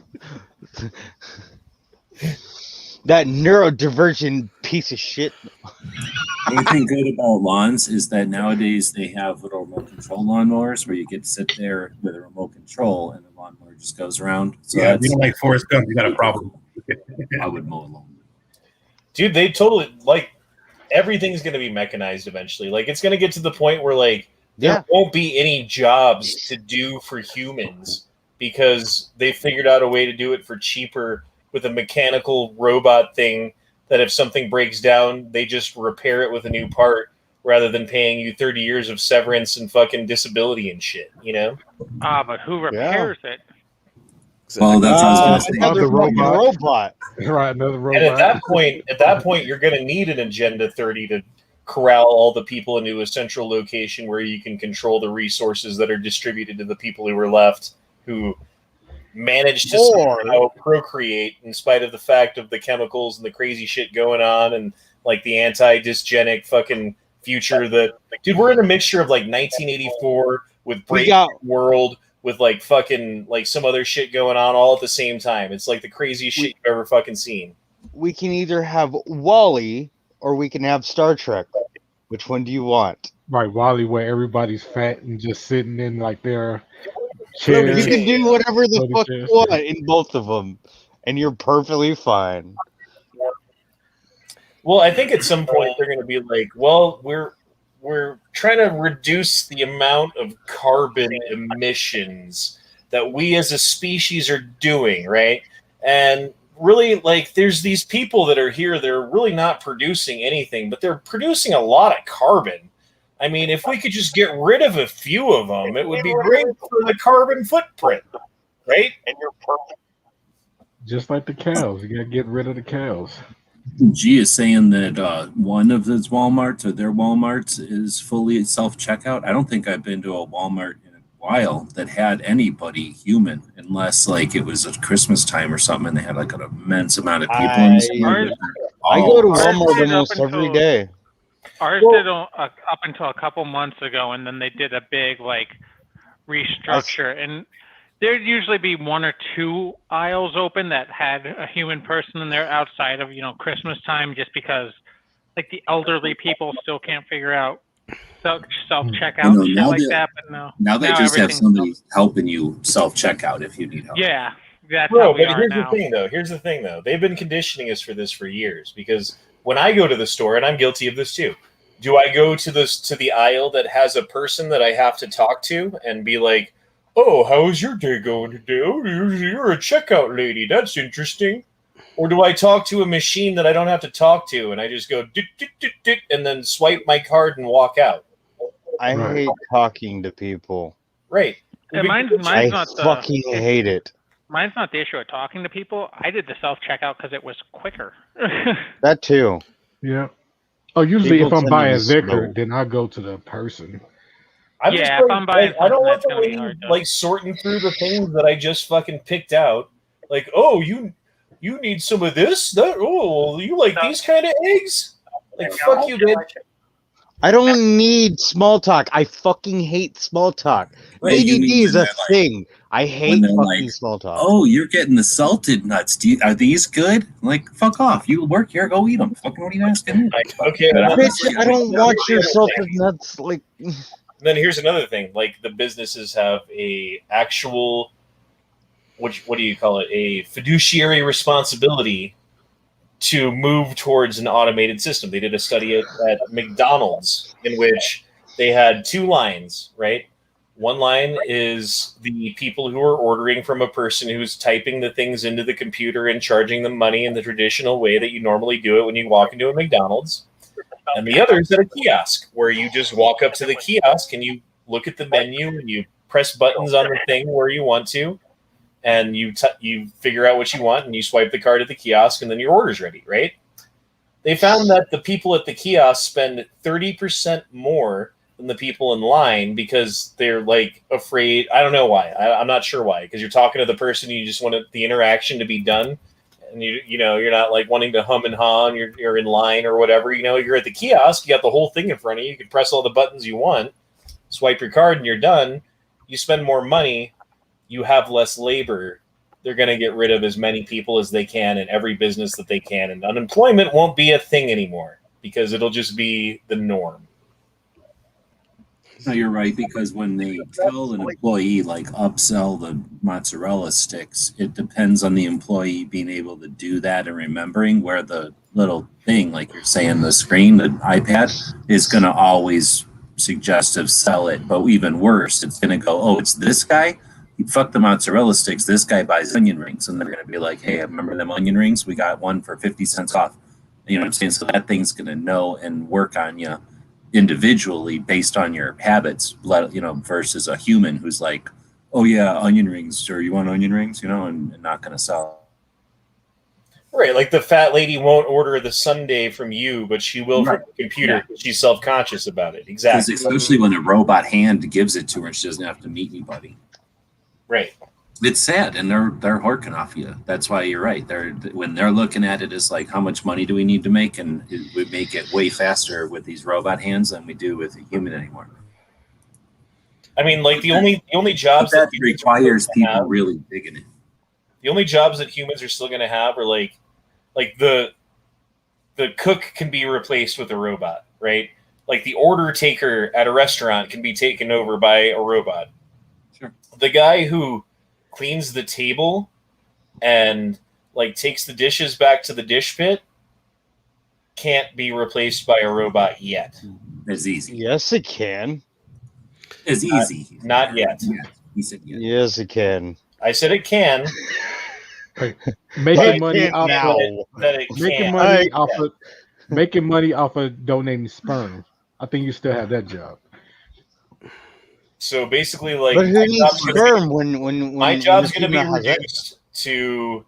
[SPEAKER 9] That neurodivergent piece of shit.
[SPEAKER 4] The only thing good about lawns is that nowadays they have little remote control lawnmowers where you get to sit there with a remote control and the lawnmower just goes around. So
[SPEAKER 3] yeah, if you don't like Forrest Gump, you got a problem.
[SPEAKER 4] I would mow alone.
[SPEAKER 1] Dude, they totally, like, everything's going to be mechanized eventually. Like, it's going to get to the point where, like, there won't be any jobs to do for humans because they figured out a way to do it for cheaper with a mechanical robot thing that if something breaks down, they just repair it with a new part rather than paying you 30 years of severance and fucking disability and shit, you know?
[SPEAKER 2] But who repairs it?
[SPEAKER 4] Well, that's what I was going to say.
[SPEAKER 9] Another robot.
[SPEAKER 7] Right, another robot.
[SPEAKER 1] And at that point, you're going to need an Agenda 30 to corral all the people into a central location where you can control the resources that are distributed to the people who are left, who managed to somehow procreate in spite of the fact of the chemicals and the crazy shit going on and like the anti-dysgenic fucking future that, dude, we're in a mixture of like 1984 with Break World with like fucking like some other shit going on all at the same time. It's like the craziest shit you've ever fucking seen.
[SPEAKER 9] We can either have WALL-E or we can have Star Trek. Which one do you want?
[SPEAKER 7] Right, WALL-E, where everybody's fat and just sitting in like their chairs.
[SPEAKER 9] You can do whatever the fuck you want in both of them, and you're perfectly fine.
[SPEAKER 1] Well, I think at some point they're going to be like, well, we're trying to reduce the amount of carbon emissions that we as a species are doing, right? And really, like, there's these people that are here, they're really not producing anything, but they're producing a lot of carbon. I mean, if we could just get rid of a few of them, it would be great for the carbon footprint, right? And you're perfect.
[SPEAKER 7] Just like the cows. You got to get rid of the cows.
[SPEAKER 4] G is saying that one of those Walmarts or their Walmarts is fully self-checkout. I don't think I've been to a Walmart in a while that had anybody human, unless like it was at Christmas time or something and they had like an immense amount of people in the store.
[SPEAKER 9] I go to Walmart almost every day.
[SPEAKER 2] Ours did up until a couple months ago, and then they did a big like restructure, and there'd usually be one or two aisles open that had a human person in there outside of Christmas time, just because like the elderly people still can't figure out self checkout and shit like that. But
[SPEAKER 4] now they just have somebody helping you self checkout if you need help.
[SPEAKER 2] Yeah, that's how we are now.
[SPEAKER 1] Here's the thing though. They've been conditioning us for this for years because when I go to the store, and I'm guilty of this too, do I go to the aisle that has a person that I have to talk to and be like, oh, how's your day going today? Oh, you're a checkout lady. That's interesting. Or do I talk to a machine that I don't have to talk to and I just go dit, dit, dit, dit, and then swipe my card and walk out?
[SPEAKER 9] I hate talking to people.
[SPEAKER 1] Right.
[SPEAKER 2] Yeah, mine's
[SPEAKER 9] I fucking hate it.
[SPEAKER 2] Mine's not the issue of talking to people. I did the self-checkout because it was quicker.
[SPEAKER 9] That too.
[SPEAKER 7] Yeah. Oh, usually if I'm buying liquor, then I go to the person.
[SPEAKER 2] If I'm buying,
[SPEAKER 1] I don't want to be like sorting through the things that I just fucking picked out. Like, oh, you need some of this? You like these kind of eggs? Like, fuck you, bitch.
[SPEAKER 9] I don't need small talk. I fucking hate small talk.
[SPEAKER 4] Right,
[SPEAKER 9] ADD is a thing. I hate fucking small talk.
[SPEAKER 4] Oh, you're getting the salted nuts. Are these good? Like, fuck off. You work here, go eat them. Fucking what are you asking me?
[SPEAKER 1] Okay,
[SPEAKER 9] bitch, I don't want your salted nuts. Like,
[SPEAKER 1] And then here's another thing: like the businesses have a actual, what do you call it? A fiduciary responsibility to move towards an automated system. They did a study at McDonald's in which they had 2 lines, right? One line is the people who are ordering from a person who's typing the things into the computer and charging them money in the traditional way that you normally do it when you walk into a McDonald's. And the other is at a kiosk where you just walk up to the kiosk and you look at the menu and you press buttons on the thing where you want to, and you figure out what you want and you swipe the card at the kiosk and then your order's ready, right? They found that the people at the kiosk spend 30% more than the people in line because they're like afraid. I don't know why. I'm not sure why. Because you're talking to the person, you just want the interaction to be done, and you're not like wanting to hum and haw. And you're in line or whatever. You're at the kiosk. You got the whole thing in front of you. You can press all the buttons you want, swipe your card, and you're done. You spend more money. You have less labor. They're going to get rid of as many people as they can in every business that they can, and unemployment won't be a thing anymore because it'll just be the norm.
[SPEAKER 4] No, you're right, because when they tell an employee, like, upsell the mozzarella sticks, it depends on the employee being able to do that and remembering, where the little thing, like you're saying, the screen, the iPad, is going to always suggestive sell it. But even worse, it's going to go, oh, it's this guy? Fuck the mozzarella sticks. This guy buys onion rings. And they're going to be like, hey, remember them onion rings? We got one for 50 cents off. You know what I'm saying? So that thing's going to know and work on you individually based on your habits, versus a human who's like, oh yeah, onion rings, or you want onion rings, and not going to sell.
[SPEAKER 1] Right, like the fat lady won't order the sundae from you, but she will from the computer. Yeah. She's self-conscious about it. Exactly.
[SPEAKER 4] Especially when a robot hand gives it to her, she doesn't have to meet anybody.
[SPEAKER 1] Right.
[SPEAKER 4] It's sad, and they're horking off you. That's why you're right. When they're looking at it as like, how much money do we need to make, and we make it way faster with these robot hands than we do with a human anymore.
[SPEAKER 1] I mean, like the only jobs
[SPEAKER 4] that requires people really digging it.
[SPEAKER 1] The only jobs that humans are still going to have are like the cook can be replaced with a robot, right? Like the order taker at a restaurant can be taken over by a robot.
[SPEAKER 4] Sure.
[SPEAKER 1] The guy who cleans the table and like takes the dishes back to the dish pit can't be replaced by a robot yet.
[SPEAKER 4] As easy.
[SPEAKER 9] Yes, it can.
[SPEAKER 4] As easy.
[SPEAKER 1] Not yet.
[SPEAKER 4] He said yes.
[SPEAKER 9] Yes, it can.
[SPEAKER 1] I said it can.
[SPEAKER 7] Making money off
[SPEAKER 9] now.
[SPEAKER 7] Making money off of donating sperm. I think you still have that job.
[SPEAKER 1] So basically, like,
[SPEAKER 9] but who needs sperm
[SPEAKER 1] my job's going to be reduced to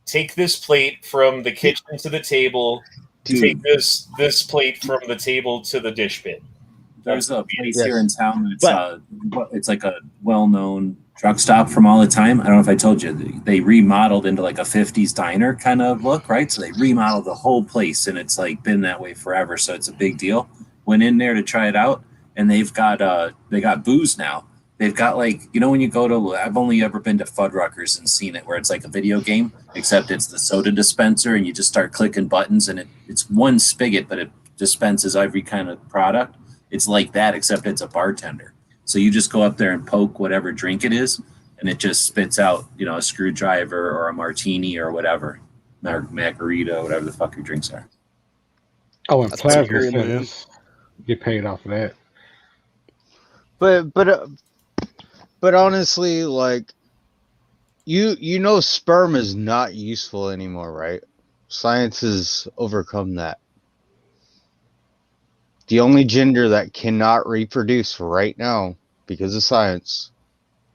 [SPEAKER 1] take this plate from the kitchen to the table, take this plate from the table to the dish pit.
[SPEAKER 4] There's a place here in town that's it's like a well-known truck stop from all the time. I don't know if I told you, they remodeled into like a 50s diner kind of look, right? So they remodeled the whole place, and it's like been that way forever. So it's a big deal. Went in there to try it out, and they got booze now. They've got like, when you go to, I've only ever been to Fuddruckers and seen it, where it's like a video game, except it's the soda dispenser, and you just start clicking buttons, and it's one spigot, but it dispenses every kind of product. It's like that, except it's a bartender. So you just go up there and poke whatever drink it is, and it just spits out, a screwdriver or a martini or whatever, margarita, whatever the fuck your drinks are.
[SPEAKER 7] Oh, and plasma centers get paid off of that.
[SPEAKER 9] But honestly, like, sperm is not useful anymore, right? Science has overcome that. The only gender that cannot reproduce right now, because of science,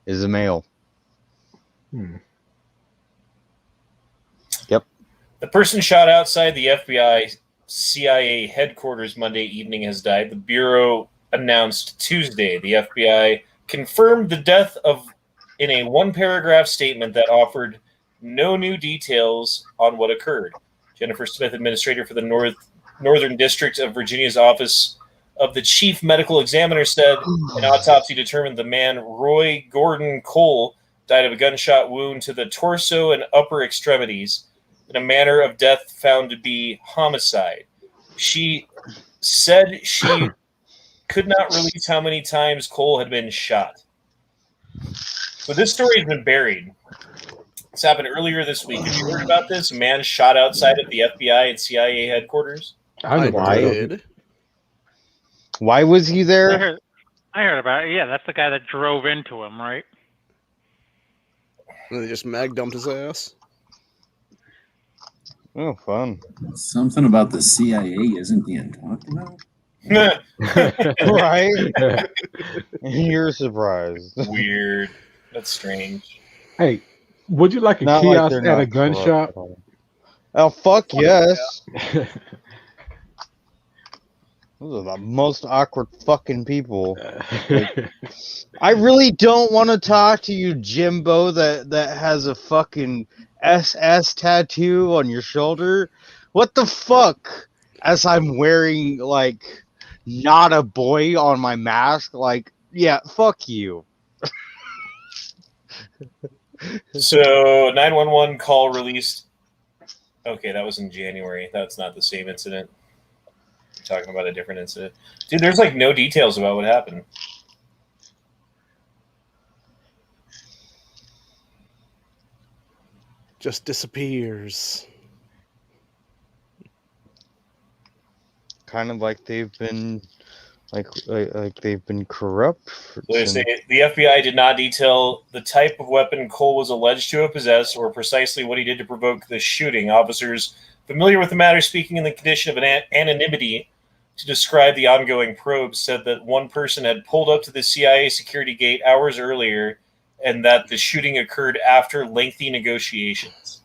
[SPEAKER 9] is a male. Yep.
[SPEAKER 1] The person shot outside the FBI CIA headquarters Monday evening has died. The Bureau announced Tuesday. The FBI confirmed the death in a one-paragraph statement that offered no new details on what occurred. Jennifer Smith, administrator for the Northern District of Virginia's Office of the Chief Medical Examiner, said an autopsy determined the man, Roy Gordon Cole, died of a gunshot wound to the torso and upper extremities in a manner of death found to be homicide. She said she could not release how many times Cole had been shot. So this story has been buried. This happened earlier this week. Have you heard about this? A man shot outside of the FBI and CIA headquarters.
[SPEAKER 7] I never heard of it.
[SPEAKER 9] Why was he there?
[SPEAKER 2] I heard about it. Yeah, that's the guy that drove into him, right?
[SPEAKER 6] And they just mag dumped his ass.
[SPEAKER 9] Oh, fun.
[SPEAKER 4] Something about the CIA isn't being talked about.
[SPEAKER 9] Right? You're surprised.
[SPEAKER 1] Weird. That's strange.
[SPEAKER 7] Hey, would you like a
[SPEAKER 9] Not like
[SPEAKER 7] kiosk
[SPEAKER 9] they're
[SPEAKER 7] at a
[SPEAKER 9] not
[SPEAKER 7] gun
[SPEAKER 9] corrupt
[SPEAKER 7] shop?
[SPEAKER 9] at all. Oh, fuck yes. Those are the most awkward fucking people. I really don't want to talk to you, Jimbo, that has a fucking SS tattoo on your shoulder. What the fuck? As I'm wearing, like, not a boy on my mask. Like, yeah, fuck you.
[SPEAKER 1] So 911 call released. Okay, that was in January. That's not the same incident. We're talking about a different incident. Dude, there's like no details about what happened.
[SPEAKER 6] Just disappears.
[SPEAKER 9] Kind of like they've been like they've been corrupt.
[SPEAKER 1] So they say the FBI did not detail the type of weapon Cole was alleged to have possessed or precisely what he did to provoke the shooting. Officers familiar with the matter, speaking in the condition of anonymity to describe the ongoing probe, said that one person had pulled up to the CIA security gate hours earlier and that the shooting occurred after lengthy negotiations.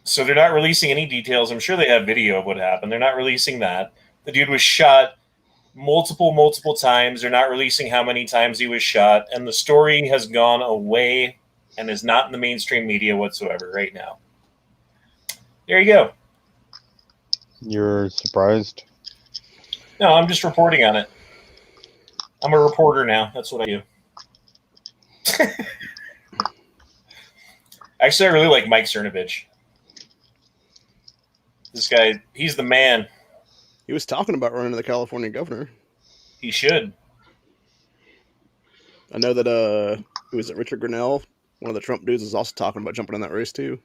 [SPEAKER 1] So they're not releasing any details. I'm sure they have video of what happened. They're not releasing that. The dude was shot multiple times. They're not releasing how many times he was shot. And the story has gone away and is not in the mainstream media whatsoever right now. There you go.
[SPEAKER 9] You're surprised?
[SPEAKER 1] No, I'm just reporting on it. I'm a reporter now. That's what I do. Actually, I really like Mike Cernovich. This guy, he's the man.
[SPEAKER 6] He was talking about running to the California governor.
[SPEAKER 1] He should.
[SPEAKER 6] I know that, who was it, Richard Grinnell, one of the Trump dudes, is also talking about jumping in that race, too.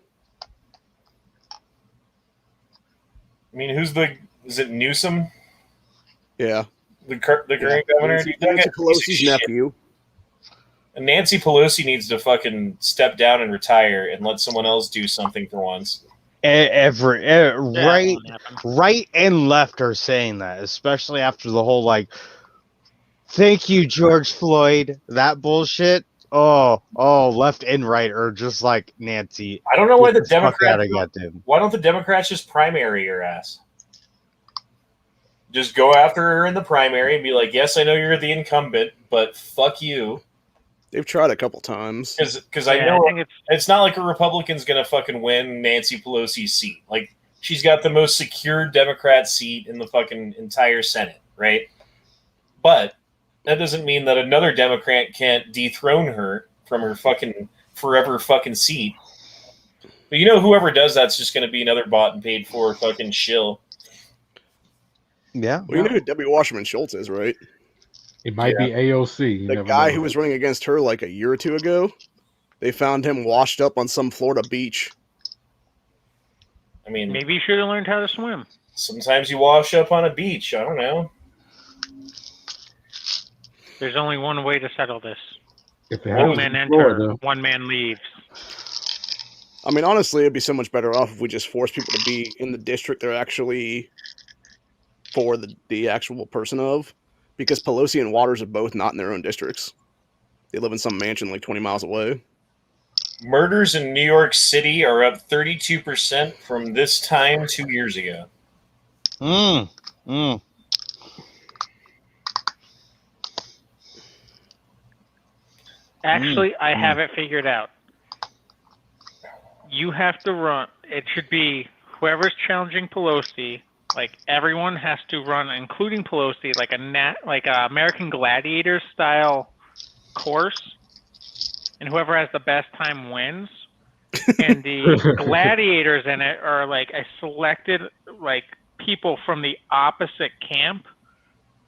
[SPEAKER 1] I mean, is it Newsom?
[SPEAKER 6] Yeah.
[SPEAKER 1] The current governor?
[SPEAKER 6] Nancy Pelosi's nephew.
[SPEAKER 1] And Nancy Pelosi needs to fucking step down and retire and let someone else do something for once.
[SPEAKER 9] Right and left are saying that, especially after the whole like, thank you, George Floyd, that bullshit. Oh, left and right are just like, Nancy.
[SPEAKER 1] I don't know why the Democrats.
[SPEAKER 9] Why
[SPEAKER 1] don't the Democrats just primary your ass? Just go after her in the primary and be like, yes, I know you're the incumbent, but fuck you.
[SPEAKER 6] They've tried a couple times.
[SPEAKER 1] Because I know it's not like a Republican's going to fucking win Nancy Pelosi's seat. Like, she's got the most secure Democrat seat in the fucking entire Senate, right? But that doesn't mean that another Democrat can't dethrone her from her fucking forever fucking seat. But you know, whoever does that's just going to be another bought and paid for fucking shill.
[SPEAKER 9] Yeah.
[SPEAKER 6] Well, you know who Debbie Wasserman Schultz is, right?
[SPEAKER 7] It might be AOC.
[SPEAKER 6] The guy who was running against her like a year or two ago, they found him washed up on some Florida beach.
[SPEAKER 1] I mean,
[SPEAKER 2] maybe you should have learned how to swim.
[SPEAKER 1] Sometimes you wash up on a beach. I don't know.
[SPEAKER 2] There's only one way to settle this.
[SPEAKER 7] If it
[SPEAKER 2] one man enter, one man leaves.
[SPEAKER 6] I mean, honestly, it'd be so much better off if we just force people to be in the district they're actually for the actual person of. Because Pelosi and Waters are both not in their own districts. They live in some mansion like 20 miles away.
[SPEAKER 1] Murders in New York City are up 32% from this time 2 years ago.
[SPEAKER 2] Actually, I have it figured out. You have to run. It should be whoever's challenging Pelosi. Like, everyone has to run, including Pelosi, like a American Gladiator style course, and whoever has the best time wins. And the gladiators in it are like a selected like people from the opposite camp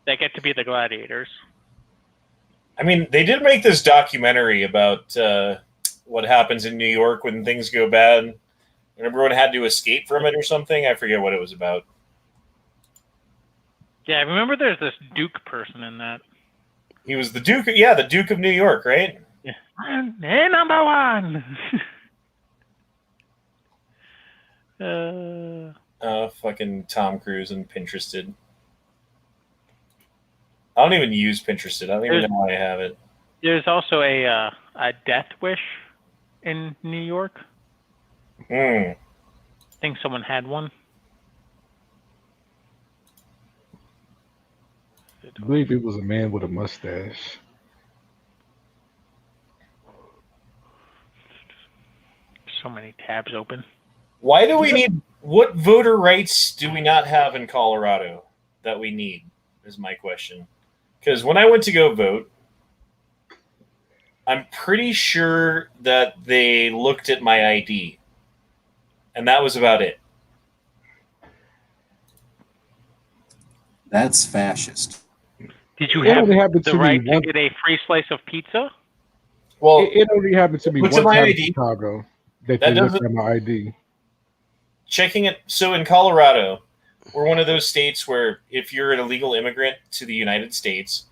[SPEAKER 2] that get to be the gladiators.
[SPEAKER 1] I mean, they did make this documentary about what happens in New York when things go bad, and everyone had to escape from it or something. I forget what it was about.
[SPEAKER 2] Yeah, I remember there's this Duke person in that.
[SPEAKER 1] He was the Duke. Yeah, the Duke of New York, right?
[SPEAKER 2] Yeah. Hey, number one.
[SPEAKER 1] Fucking Tom Cruise and Pinterested. I don't even use Pinterested. I don't even know why I have it.
[SPEAKER 2] There's also a Death Wish in New York. I think someone had one.
[SPEAKER 7] I believe it was a man with a mustache.
[SPEAKER 2] So many tabs open.
[SPEAKER 1] Why do we need... What voter rights do we not have in Colorado that we need, is my question. Because when I went to go vote, I'm pretty sure that they looked at my ID. And that was about it.
[SPEAKER 4] That's fascist.
[SPEAKER 2] Did you have
[SPEAKER 7] happened
[SPEAKER 2] the
[SPEAKER 7] to
[SPEAKER 2] right
[SPEAKER 7] me
[SPEAKER 2] to
[SPEAKER 7] one-
[SPEAKER 2] get a free slice of pizza?
[SPEAKER 1] Well,
[SPEAKER 7] It only happened to me
[SPEAKER 1] what's
[SPEAKER 7] one
[SPEAKER 1] in my
[SPEAKER 7] time in
[SPEAKER 1] ID?
[SPEAKER 7] Chicago
[SPEAKER 1] That
[SPEAKER 7] that they looked
[SPEAKER 1] doesn't-
[SPEAKER 7] at my ID.
[SPEAKER 1] checking it. So in Colorado, we're one of those states where if you're an illegal immigrant to the United States,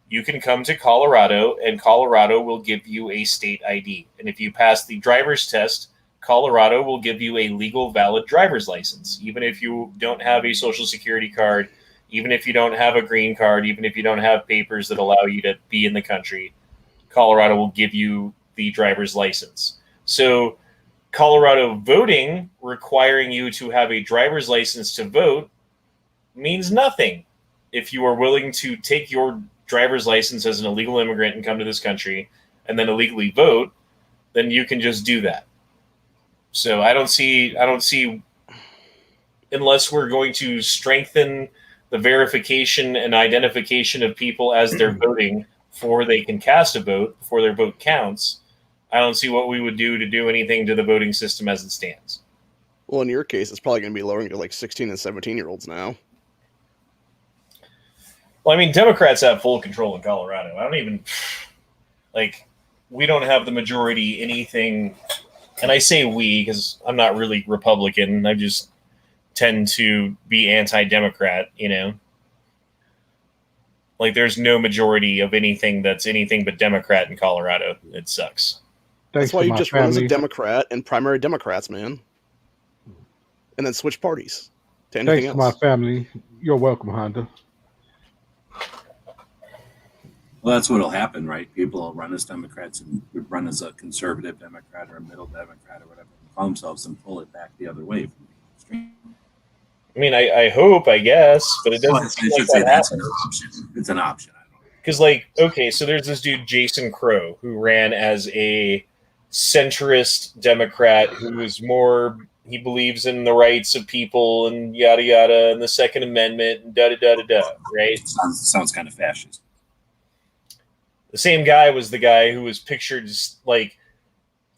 [SPEAKER 1] you can come to Colorado and Colorado will give you a state ID. And if you pass the driver's test, Colorado will give you a legal, valid driver's license, even if you don't have a social security card, even if you don't have a green card, even if you don't have papers that allow you to be in the country. Colorado will give you the driver's license. So Colorado voting requiring you to have a driver's license to vote means nothing. If you are willing to take your driver's license as an illegal immigrant and come to this country and then illegally vote, then you can just do that. So I don't see, unless we're going to strengthen the verification and identification of people as they're voting before they can cast a vote, before their vote counts, I don't see what we would do to do anything to the voting system as it stands.
[SPEAKER 6] Well, in your case, it's probably going to be lowering to like 16 and 17-year-olds now.
[SPEAKER 1] Well, I mean, Democrats have full control in Colorado. I don't even, we don't have the majority anything, and I say we because I'm not really Republican. I just tend to be anti-Democrat, you know? Like, there's no majority of anything that's anything but Democrat in Colorado. It sucks.
[SPEAKER 6] That's why you just run as a Democrat and primary Democrats, man. And then switch parties to anything
[SPEAKER 7] Thanks to
[SPEAKER 6] else.
[SPEAKER 7] my family. You're welcome, Honda.
[SPEAKER 4] Well, that's what'll happen, right? People will run as Democrats and run as a conservative Democrat or a middle Democrat or whatever, call themselves and pull it back the other way from the extreme.
[SPEAKER 1] I mean, I hope, I guess, but it doesn't
[SPEAKER 4] I
[SPEAKER 1] seem
[SPEAKER 4] should
[SPEAKER 1] like
[SPEAKER 4] say
[SPEAKER 1] that
[SPEAKER 4] that's
[SPEAKER 1] happens.
[SPEAKER 4] an option. It's an option.
[SPEAKER 1] Because, okay, so there's this dude, Jason Crow, who ran as a centrist Democrat who was more, he believes in the rights of people and yada yada and the Second Amendment and da da da da da, right?
[SPEAKER 4] Sounds kind of fascist.
[SPEAKER 1] The same guy was the guy who was pictured as like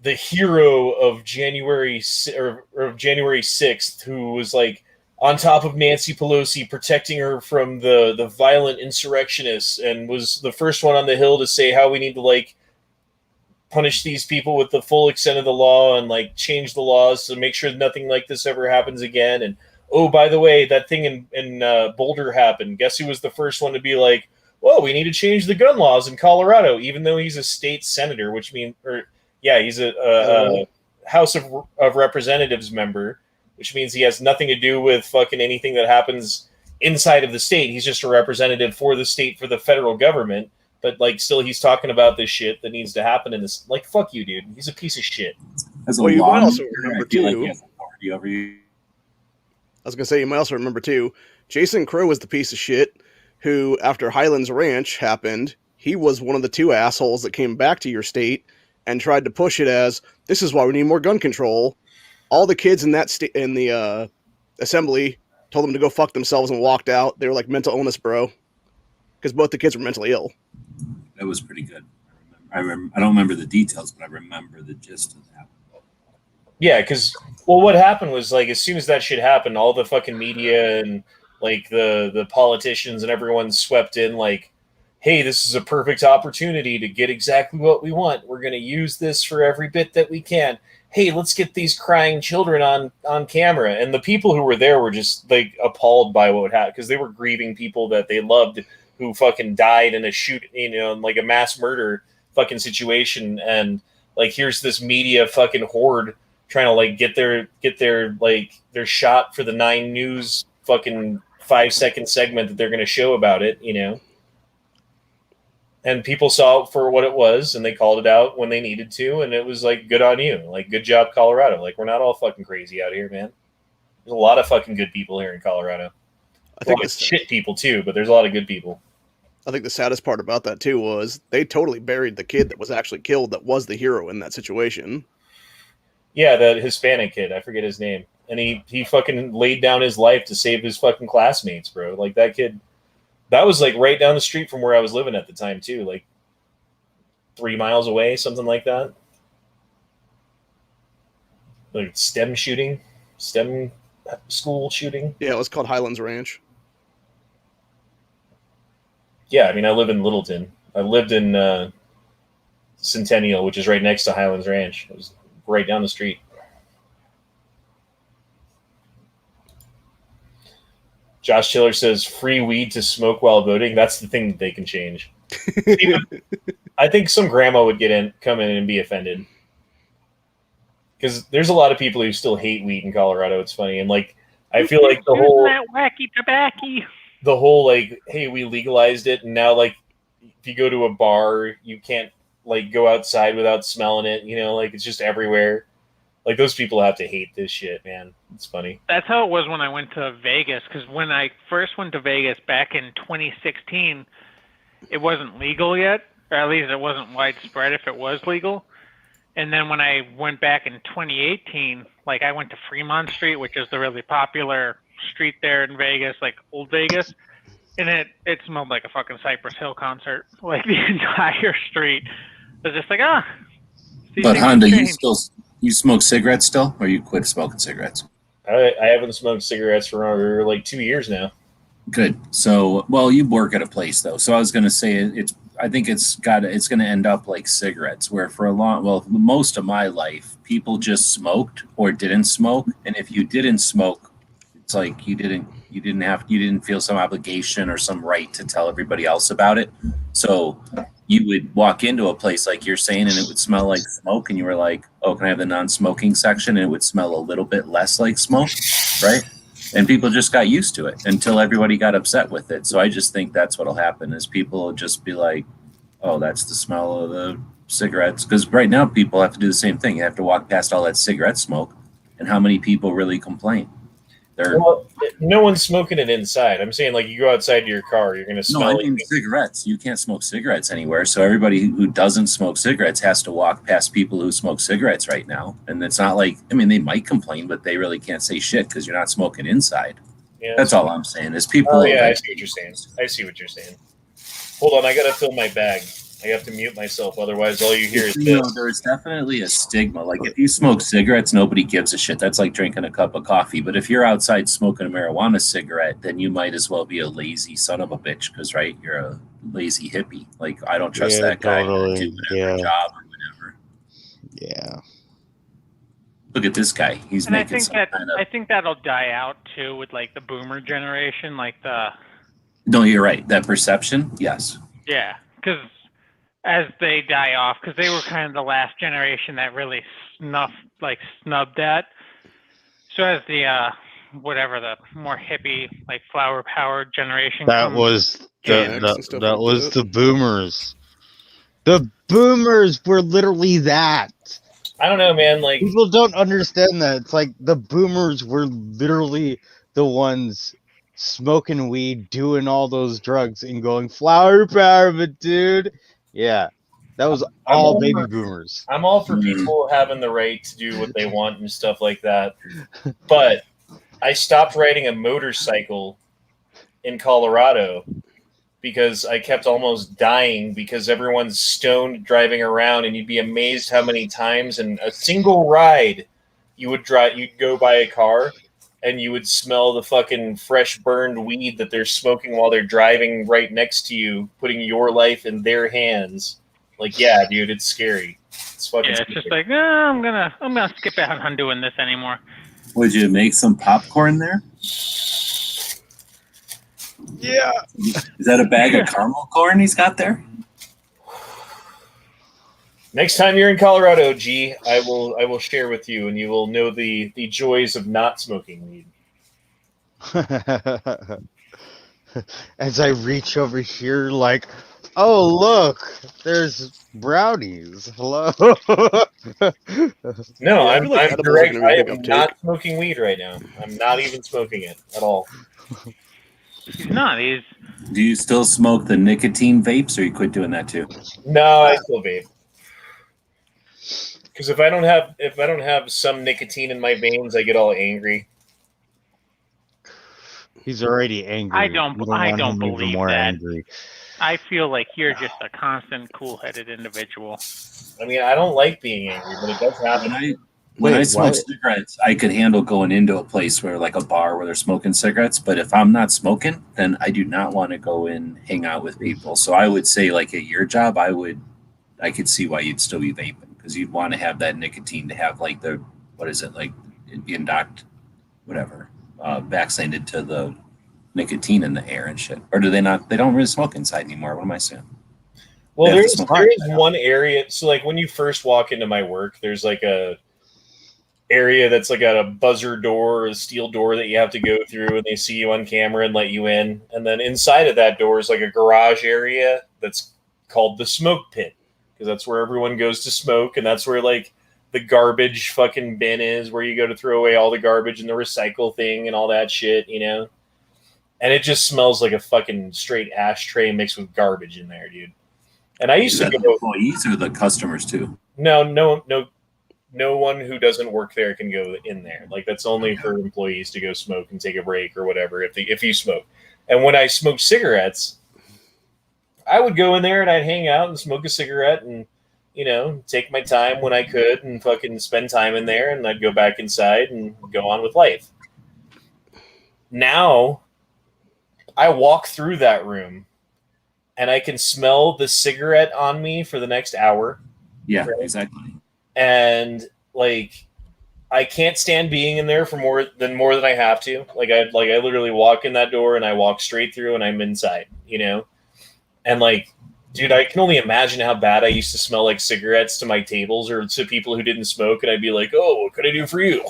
[SPEAKER 1] the hero of January 6th, who was like on top of Nancy Pelosi, protecting her from the violent insurrectionists, and was the first one on the Hill to say how we need to punish these people with the full extent of the law and change the laws to make sure nothing like this ever happens again. And oh, by the way, that thing in Boulder happened. Guess who was the first one to be like, whoa, we need to change the gun laws in Colorado, even though he's a state senator, which means, he's a House of Representatives member, which means he has nothing to do with fucking anything that happens inside of the state. He's just a representative for the state, for the federal government. But still, he's talking about this shit that needs to happen in this. Fuck you, dude. He's a piece of shit.
[SPEAKER 6] As you might also remember too. I was gonna say you might also remember too. Jason Crow was the piece of shit who, after Highlands Ranch happened, he was one of the two assholes that came back to your state and tried to push it as this is why we need more gun control. All the kids in that in the assembly told them to go fuck themselves and walked out. They were like, mental illness, bro, because both the kids were mentally ill.
[SPEAKER 4] That was pretty good. I don't remember the details, but I remember the gist of that.
[SPEAKER 1] Yeah, because what happened was like as soon as that shit happened, all the fucking media and like the politicians and everyone swept in like, hey, this is a perfect opportunity to get exactly what we want. We're going to use this for every bit that we can. Hey, let's get these crying children on camera. And the people who were there were just like appalled by what happened because they were grieving people that they loved who fucking died in a like a mass murder fucking situation. And like, here's this media fucking horde trying to like get their like their shot for the 9 News fucking 5-second segment that they're going to show about it, and people saw it for what it was, and they called it out when they needed to, and it was like, good on you. Like, good job, Colorado. Like, we're not all fucking crazy out here, man. There's a lot of fucking good people here in Colorado. I think it's shit people, too, but there's a lot of good people.
[SPEAKER 6] I think the saddest part about that, too, was they totally buried the kid that was actually killed that was the hero in that situation.
[SPEAKER 1] Yeah, that Hispanic kid. I forget his name. And he fucking laid down his life to save his fucking classmates, bro. Like, that kid... That was like right down the street from where I was living at the time too, like 3 miles away, something like that. Like STEM school shooting.
[SPEAKER 6] Yeah, it was called Highlands Ranch.
[SPEAKER 1] Yeah, I mean, I live in Littleton. I lived in Centennial, which is right next to Highlands Ranch. It was right down the street. Josh Tiller says free weed to smoke while voting. That's the thing that they can change. I think some grandma would come in and be offended because there's a lot of people who still hate weed in Colorado. It's funny, and like I feel like the whole
[SPEAKER 2] that wacky tobacco.
[SPEAKER 1] The whole like, hey, we legalized it, and now like if you go to a bar, you can't like go outside without smelling it. Like it's just everywhere. Like, those people have to hate this shit, man. It's funny.
[SPEAKER 2] That's how it was when I went to Vegas, because when I first went to Vegas back in 2016, it wasn't legal yet, or at least it wasn't widespread if it was legal. And then when I went back in 2018, like, I went to Fremont Street, which is the really popular street there in Vegas, like Old Vegas, and it smelled like a fucking Cypress Hill concert. Like, the entire street was just like,
[SPEAKER 4] But Honda, you smoke cigarettes still, or you quit smoking cigarettes?
[SPEAKER 1] I haven't smoked cigarettes for like 2 years now.
[SPEAKER 4] Good. So, well, you work at a place though. So I was going to say I think it's going to end up like cigarettes, where for most of my life, people just smoked or didn't smoke, and if you didn't smoke, it's like you didn't feel some obligation or some right to tell everybody else about it. So you would walk into a place like you're saying, and it would smell like smoke, and you were like, oh, can I have the non-smoking section? And it would smell a little bit less like smoke, right? And people just got used to it until everybody got upset with it. So I just think that's what'll happen is people will just be like, oh, that's the smell of the cigarettes. Because right now people have to do the same thing. You have to walk past all that cigarette smoke, and how many people really complain?
[SPEAKER 1] Well, no one's smoking it inside. I'm saying, like, you go outside to your car, you're going to smell
[SPEAKER 4] No, I mean cigarettes. You can't smoke cigarettes anywhere. So everybody who doesn't smoke cigarettes has to walk past people who smoke cigarettes right now. And it's not like, I mean, they might complain, but they really can't say shit because you're not smoking inside. Yeah, that's all I'm saying is people.
[SPEAKER 1] Oh, yeah, I see what you're saying. Hold on, I got to fill my bag. I have to mute myself, otherwise all you hear is this.
[SPEAKER 4] There's definitely a stigma. Like, if you smoke cigarettes, nobody gives a shit. That's like drinking a cup of coffee. But if you're outside smoking a marijuana cigarette, then you might as well be a lazy son of a bitch because, right, you're a lazy hippie. Like, I don't trust that guy to do whatever job or whatever.
[SPEAKER 9] Yeah.
[SPEAKER 4] Look at this guy. He's
[SPEAKER 2] and
[SPEAKER 4] making
[SPEAKER 2] I think that'll die out, too, with, like, the boomer generation. Like,
[SPEAKER 4] No, you're right. That perception, yes.
[SPEAKER 2] Yeah, because as they die off, because they were kind of the last generation that really snubbed that. So as the the more hippie, like flower powered generation,
[SPEAKER 9] that was the boomers. The boomers were literally that.
[SPEAKER 1] I don't know, man. Like,
[SPEAKER 9] people don't understand that. It's like the boomers were literally the ones smoking weed, doing all those drugs, and going flower power, but dude. Yeah, that was all baby boomers.
[SPEAKER 1] I'm all for people having the right to do what they want and stuff like that. But I stopped riding a motorcycle in Colorado because I kept almost dying because everyone's stoned driving around, and you'd be amazed how many times in a single ride you'd go by a car, and you would smell the fucking fresh burned weed that they're smoking while they're driving right next to you, putting your life in their hands. Like, yeah, dude, it's scary. It's fucking.
[SPEAKER 2] Yeah, it's
[SPEAKER 1] scary.
[SPEAKER 2] just like I'm gonna skip out on doing this anymore.
[SPEAKER 4] Would you make some popcorn there?
[SPEAKER 9] Yeah.
[SPEAKER 4] Is that a bag of caramel corn he's got there?
[SPEAKER 1] Next time you're in Colorado, G, I will share with you, and you will know the joys of not smoking weed.
[SPEAKER 9] As I reach over here, like, oh look, there's brownies. Hello.
[SPEAKER 1] No,
[SPEAKER 6] I
[SPEAKER 1] I'm
[SPEAKER 6] feel like edibles are
[SPEAKER 1] direct.
[SPEAKER 6] gonna be
[SPEAKER 1] I
[SPEAKER 6] a big
[SPEAKER 1] am
[SPEAKER 6] uptake.
[SPEAKER 1] not smoking weed right now. I'm not even smoking it at all.
[SPEAKER 2] He's not. He's
[SPEAKER 4] Do you still smoke the nicotine vapes, or you quit doing that too?
[SPEAKER 1] No, I still vape. Because if I don't have some nicotine in my veins, I get all angry.
[SPEAKER 9] He's already angry.
[SPEAKER 2] I don't
[SPEAKER 9] You want him even
[SPEAKER 2] believe
[SPEAKER 9] more
[SPEAKER 2] that.
[SPEAKER 9] angry.
[SPEAKER 2] I feel like you're just a constant cool-headed individual.
[SPEAKER 1] I mean, I don't like being angry, but it does happen.
[SPEAKER 4] When I
[SPEAKER 9] Wait,
[SPEAKER 4] smoke
[SPEAKER 9] what?
[SPEAKER 4] cigarettes, I could handle going into a place where, like a bar where they're smoking cigarettes. But if I'm not smoking, then I do not want to go and hang out with people. So I would say, like at your job, I could see why you'd still be vaping, because you'd want to have that nicotine to have like the, what is it, like being docked, whatever, vaccinated to the nicotine in the air and shit. Or do they not? They don't really smoke inside anymore. What am I saying?
[SPEAKER 1] Well,
[SPEAKER 4] They have to
[SPEAKER 1] there
[SPEAKER 4] smoke
[SPEAKER 1] is one area. So, like, when you first walk into my work, there's like a area that's like got a buzzer door or a steel door that you have to go through, and they see you on camera and let you in. And then inside of that door is like a garage area that's called the smoke pit, because that's where everyone goes to smoke, and that's where like the garbage fucking bin is, where you go to throw away all the garbage and the recycle thing and all that shit, you know. And it just smells like a fucking straight ashtray mixed with garbage in there, dude. And I used
[SPEAKER 4] Is
[SPEAKER 1] to
[SPEAKER 4] that the
[SPEAKER 1] go.
[SPEAKER 4] employees or the customers too?
[SPEAKER 1] No one who doesn't work there can go in there. Like, that's only for employees to go smoke and take a break or whatever if you smoke. And when I smoked cigarettes, I would go in there and I'd hang out and smoke a cigarette and, you know, take my time when I could and fucking spend time in there, and I'd go back inside and go on with life. Now I walk through that room and I can smell the cigarette on me for the next hour.
[SPEAKER 4] Yeah,
[SPEAKER 1] right?
[SPEAKER 4] exactly.
[SPEAKER 1] And like, I can't stand being in there for more than I have to. Like I literally walk in that door and I walk straight through and I'm inside, you know? And like, dude, I can only imagine how bad I used to smell like cigarettes to my tables or to people who didn't smoke, and I'd be like, "Oh, what could I do for you?"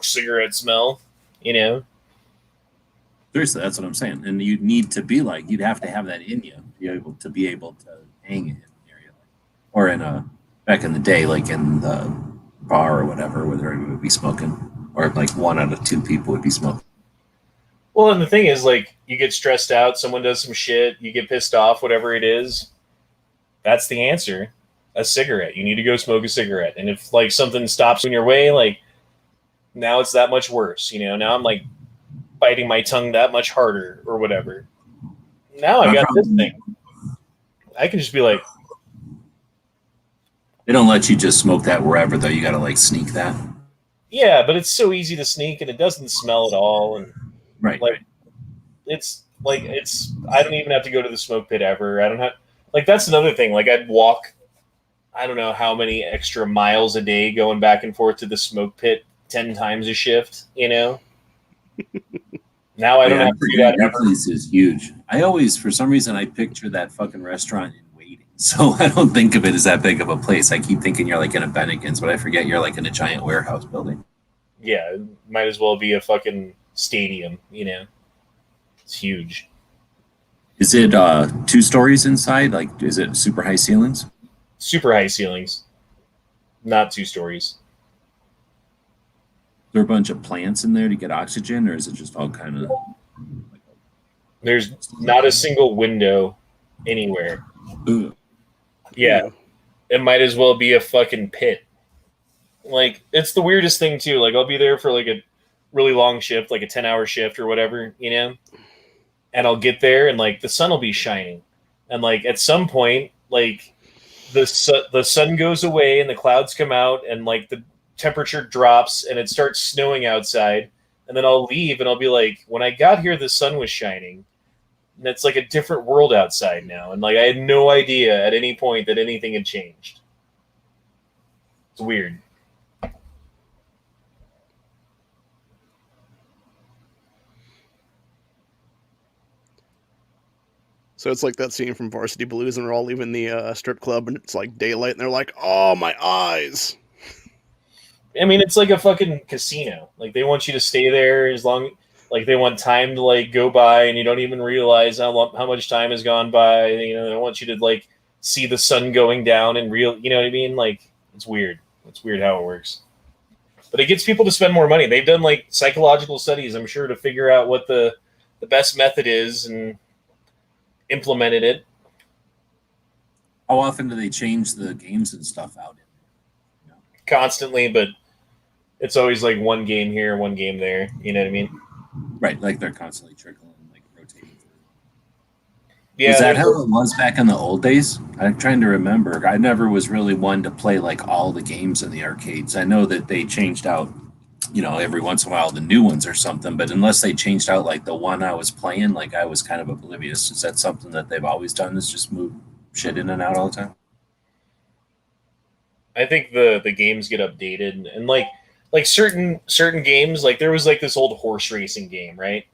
[SPEAKER 1] Cigarette smell, you know?
[SPEAKER 4] Seriously, that's what I'm saying. And you'd need to be like, you'd have to have that in you to be able to hang in an area, or in a back in the day, like in the bar or whatever, where everyone would be smoking, or like 1 out of 2 people would be smoking.
[SPEAKER 1] Well, and the thing is, like, you get stressed out, someone does some shit, you get pissed off, whatever it is. That's the answer. A cigarette. You need to go smoke a cigarette. And if like something stops in your way, like, now it's that much worse. You know, now I'm like biting my tongue that much harder or whatever. Now I got this thing. I can just be like,
[SPEAKER 4] They don't let you just smoke that wherever, though. You got to like sneak that.
[SPEAKER 1] yeah, but it's so easy to sneak and it doesn't smell at all. And
[SPEAKER 4] Right.
[SPEAKER 1] like, I don't even have to go to the smoke pit ever. I don't have, like, that's another thing. Like, I'd walk, I don't know how many extra miles a day going back and forth to the smoke pit 10 times a shift, you know? Now I don't have to do that
[SPEAKER 4] That
[SPEAKER 1] ever.
[SPEAKER 4] place is huge. I always, for some reason, I picture that fucking restaurant in waiting. So I don't think of it as that big of a place. I keep thinking you're like in a Bennigan's, but I forget you're like in a giant warehouse building.
[SPEAKER 1] Yeah, it might as well be a fucking stadium, you know? It's huge.
[SPEAKER 4] Is it 2 stories inside? Like, is it super high ceilings?
[SPEAKER 1] Super high ceilings. Not 2 stories.
[SPEAKER 4] Is there a bunch of plants in there to get oxygen, or is it just all kind of?
[SPEAKER 1] There's not a single window anywhere.
[SPEAKER 4] Ugh.
[SPEAKER 1] Yeah. It might as well be a fucking pit. Like, it's the weirdest thing, too. Like, I'll be there for, like, a really long shift, like a 10-hour shift or whatever, you know? And I'll get there, and, like, the sun will be shining. And, like, at some point, like, the sun goes away and the clouds come out, and, like, temperature drops and it starts snowing outside, and then I'll leave and I'll be like, when I got here, the sun was shining, and it's like a different world outside now, and like I had no idea at any point that anything had changed. It's weird.
[SPEAKER 6] So it's like that scene from Varsity Blues, and we're all leaving the strip club, and it's like daylight, and they're like, "Oh, my eyes!"
[SPEAKER 1] I mean, it's like a fucking casino. Like they want you to stay there as long, like they want time to like go by, and you don't even realize how much time has gone by. You know, they want you to like see the sun going down and real. You know what I mean? Like it's weird. It's weird how it works. But it gets people to spend more money. They've done like psychological studies, I'm sure, to figure out what the best method is and implemented it.
[SPEAKER 4] How often do they change the games and stuff out?
[SPEAKER 1] Constantly, but it's always like one game here, one game there. You know what I mean?
[SPEAKER 4] Right, like they're constantly trickling, like rotating through.
[SPEAKER 1] Yeah,
[SPEAKER 4] was that how it was back in the old days? I'm trying to remember. I never was really one to play like all the games in the arcades. I know that they changed out, you know, every once in a while the new ones or something, but unless they changed out like the one I was playing, like I was kind of oblivious. Is that something that they've always done, is just move shit in and out all the time?
[SPEAKER 1] I think the games get updated, and like certain games, like there was like this old horse racing game, right?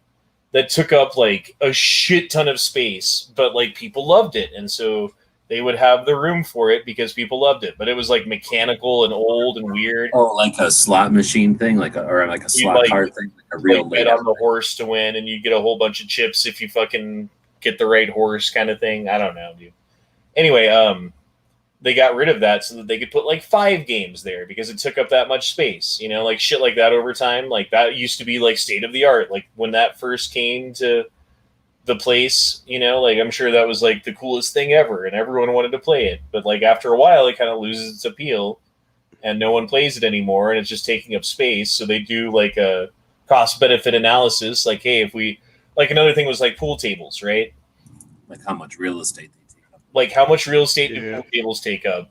[SPEAKER 1] That took up like a shit ton of space, but like people loved it, and so they would have the room for it because people loved it. But it was like mechanical and old and weird.
[SPEAKER 4] Oh, like a slot machine thing, or like a slot card thing, like a real
[SPEAKER 1] bet on the horse to win, and you get a whole bunch of chips if you fucking get the right horse, kind of thing. I don't know, dude. Anyway, they got rid of that so that they could put like 5 games there because it took up that much space, you know, like shit like that over time. Like that used to be like state of the art. Like when that first came to the place, you know, like I'm sure that was like the coolest thing ever and everyone wanted to play it. But like after a while, it kind of loses its appeal and no one plays it anymore and it's just taking up space. So they do like a cost benefit analysis. Like, hey, if we, like another thing was like pool tables, right?
[SPEAKER 4] Like how much real estate they take up.
[SPEAKER 1] Like how much real estate do pool tables take up?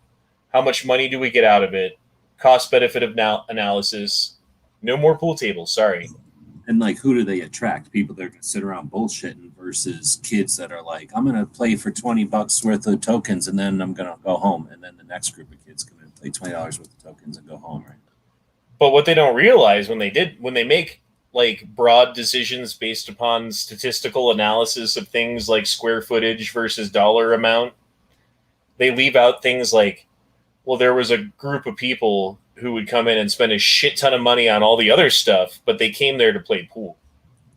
[SPEAKER 1] How much money do we get out of it? Cost benefit of analysis. No more pool tables. Sorry.
[SPEAKER 4] And like, who do they attract? People that are going to sit around bullshitting versus kids that are like, I'm going to play for $20 worth of tokens and then I'm going to go home. And then the next group of kids come in and play $20 worth of tokens and go home, right?
[SPEAKER 1] But what they don't realize when they make like broad decisions based upon statistical analysis of things like square footage versus dollar amount, they leave out things like, well, there was a group of people who would come in and spend a shit ton of money on all the other stuff, but they came there to play pool.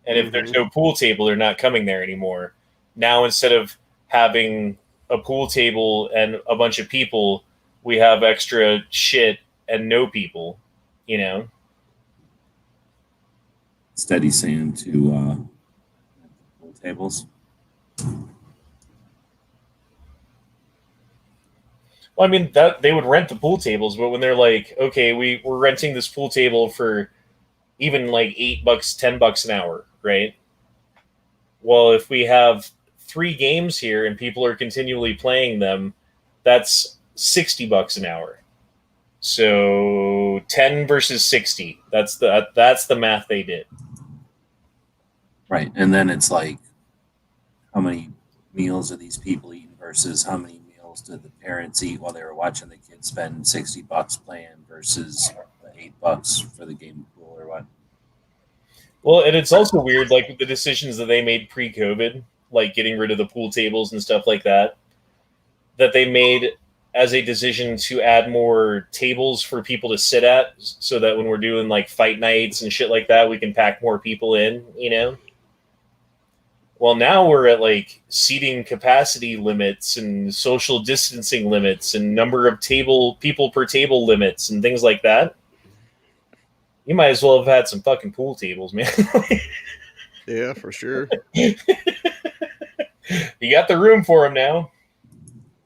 [SPEAKER 1] And if there's no pool table, they're not coming there anymore. Now, instead of having a pool table and a bunch of people, we have extra shit and no people, you know?
[SPEAKER 4] Steady saying to pool tables.
[SPEAKER 1] Well, I mean, that they would rent the pool tables, but when they're like, okay, we're renting this pool table for even like $8, $10 an hour, right? Well, if we have 3 games here and people are continually playing them, that's $60 an hour. So 10 versus 60. That's the math they did.
[SPEAKER 4] Right. And then it's like, how many meals are these people eating versus how many meals did the parents eat while they were watching the kids spend $60 playing versus $8 for the game of pool or what?
[SPEAKER 1] Well, and it's also weird, like the decisions that they made pre-COVID, like getting rid of the pool tables and stuff like that they made as a decision to add more tables for people to sit at so that when we're doing like fight nights and shit like that, we can pack more people in, you know? Well, now we're at like seating capacity limits and social distancing limits and number of people per table limits and things like that. You might as well have had some fucking pool tables, man.
[SPEAKER 6] Yeah, for sure.
[SPEAKER 1] You got the room for them now.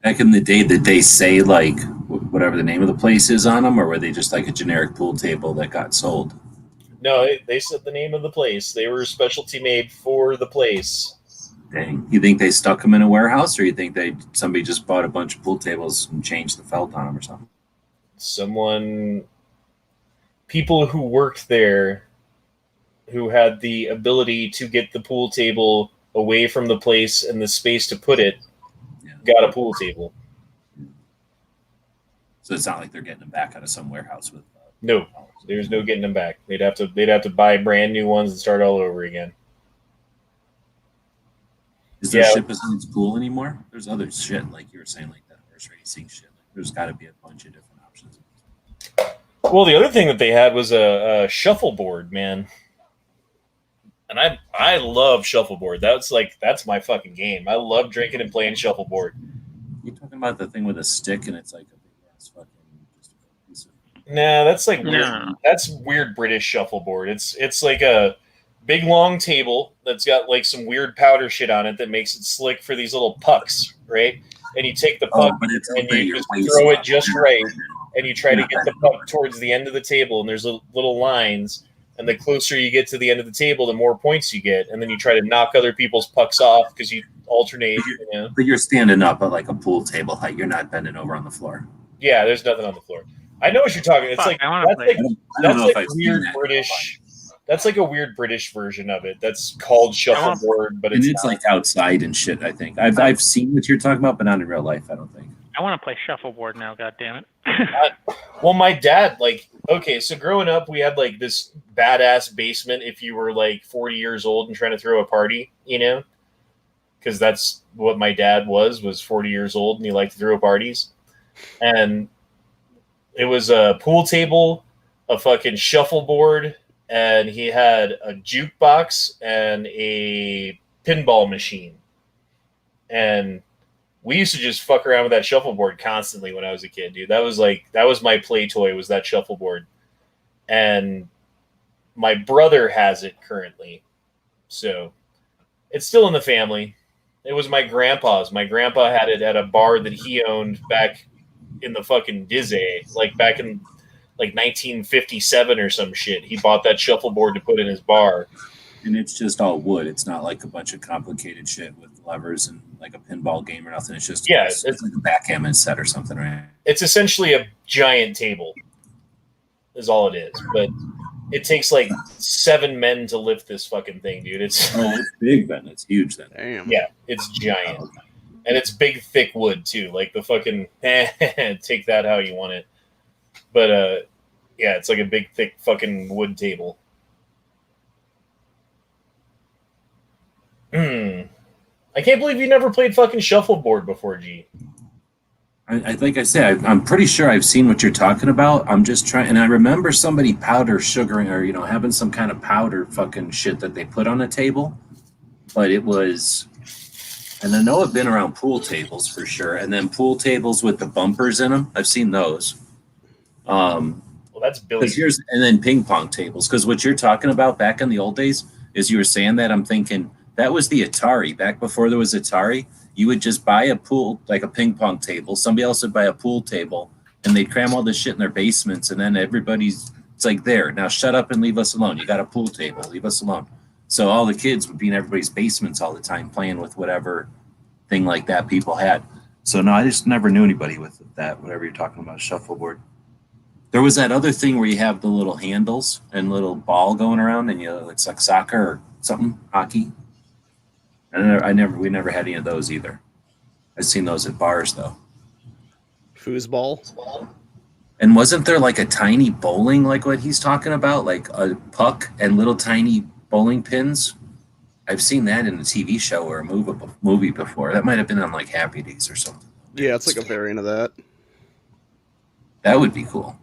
[SPEAKER 4] Back in the day, did they say like whatever the name of the place is on them, or were they just like a generic pool table that got sold?
[SPEAKER 1] No, they said the name of the place. They were specialty made for the place.
[SPEAKER 4] Dang. You think they stuck them in a warehouse, or you think somebody just bought a bunch of pool tables and changed the felt on them or something?
[SPEAKER 1] Someone people who worked there, who had the ability to get the pool table away from the place and the space to put it, got a pool table.
[SPEAKER 4] So it's not like they're getting them back out of some warehouse with.
[SPEAKER 1] No, there's no getting them back. They'd have to buy brand new ones and start all over again.
[SPEAKER 4] Is there shit besides pool anymore? There's other shit, like you were saying, like that horse racing shit. Like, there's got to be a bunch of different options.
[SPEAKER 1] Well, the other thing that they had was a shuffleboard, man. And I love shuffleboard. That's my fucking game. I love drinking and playing shuffleboard.
[SPEAKER 4] You talking about the thing with a stick and it's like a big ass fucking just a piece of...
[SPEAKER 1] Nah, that's like weird. That's weird British shuffleboard. It's like a big long table that's got like some weird powder shit on it that makes it slick for these little pucks, right? And you take the puck and you just throw it just right, and you try to get the puck towards the end of the table, and there's little lines. And the closer you get to the end of the table, the more points you get. And then you try to knock other people's pucks off because you alternate. You know?
[SPEAKER 4] But you're standing up at like a pool table height. You're not bending over on the floor.
[SPEAKER 1] Yeah, there's nothing on the floor. I know what you're talking. It's like that's like weird British. That's like a weird British version of it. That's called shuffleboard, but it's
[SPEAKER 4] like outside and shit. I think I've seen what you're talking about, but not in real life. I don't think.
[SPEAKER 2] I want to play shuffleboard now. God damn it!
[SPEAKER 1] Well, my dad, so growing up, we had like this badass basement. If you were like 40 years old and trying to throw a party, you know, because that's what my dad was 40 years old and he liked to throw parties, and it was a pool table, a fucking shuffleboard, and he had a jukebox and a pinball machine, and we used to just fuck around with that shuffleboard constantly when I was a kid, dude. That was my play toy, was that shuffleboard. And my brother has it currently. So it's still in the family. It was my grandpa's. My grandpa had it at a bar that he owned back in the fucking Dizzy, like back in like 1957 or some shit. He bought that shuffleboard to put in his bar.
[SPEAKER 4] And it's just all wood. It's not like a bunch of complicated shit with levers and like a pinball game or nothing. It's just it's like a backgammon set or something, right?
[SPEAKER 1] It's essentially a giant table, is all it is. But it takes like 7 men to lift this fucking thing, dude. It's
[SPEAKER 4] big then. It's huge then.
[SPEAKER 6] Damn.
[SPEAKER 1] Yeah, it's giant. And it's big, thick wood too. Like the fucking take that how you want it. But yeah, it's like a big, thick fucking wood table. I can't believe you never played fucking shuffleboard before, G.
[SPEAKER 4] I like I said, I'm pretty sure I've seen what you're talking about. I'm just trying, and I remember somebody powder sugaring or having some kind of powder fucking shit that they put on a table. But it was, and I know I've been around pool tables for sure, and then pool tables with the bumpers in them. I've seen those.
[SPEAKER 1] Well, that's Billy.
[SPEAKER 4] And then ping pong tables, because what you're talking about back in the old days is you were saying that, I'm thinking. That was the Atari. Back before there was Atari, you would just buy a pool, like a ping pong table. Somebody else would buy a pool table, and they'd cram all this shit in their basements, and then it's like, there, now shut up and leave us alone. You got a pool table, leave us alone. So all the kids would be in everybody's basements all the time playing with whatever thing like that people had. So no, I just never knew anybody with that, whatever you're talking about, shuffleboard. There was that other thing where you have the little handles and little ball going around, and it's like soccer or something, hockey. We never had any of those either. I've seen those at bars though.
[SPEAKER 6] Foosball.
[SPEAKER 4] And wasn't there like a tiny bowling, like what he's talking about, like a puck and little tiny bowling pins? I've seen that in a TV show or a movie before. That might have been on like Happy Days or something.
[SPEAKER 6] Yeah, it's like a variant of that.
[SPEAKER 4] That would be cool.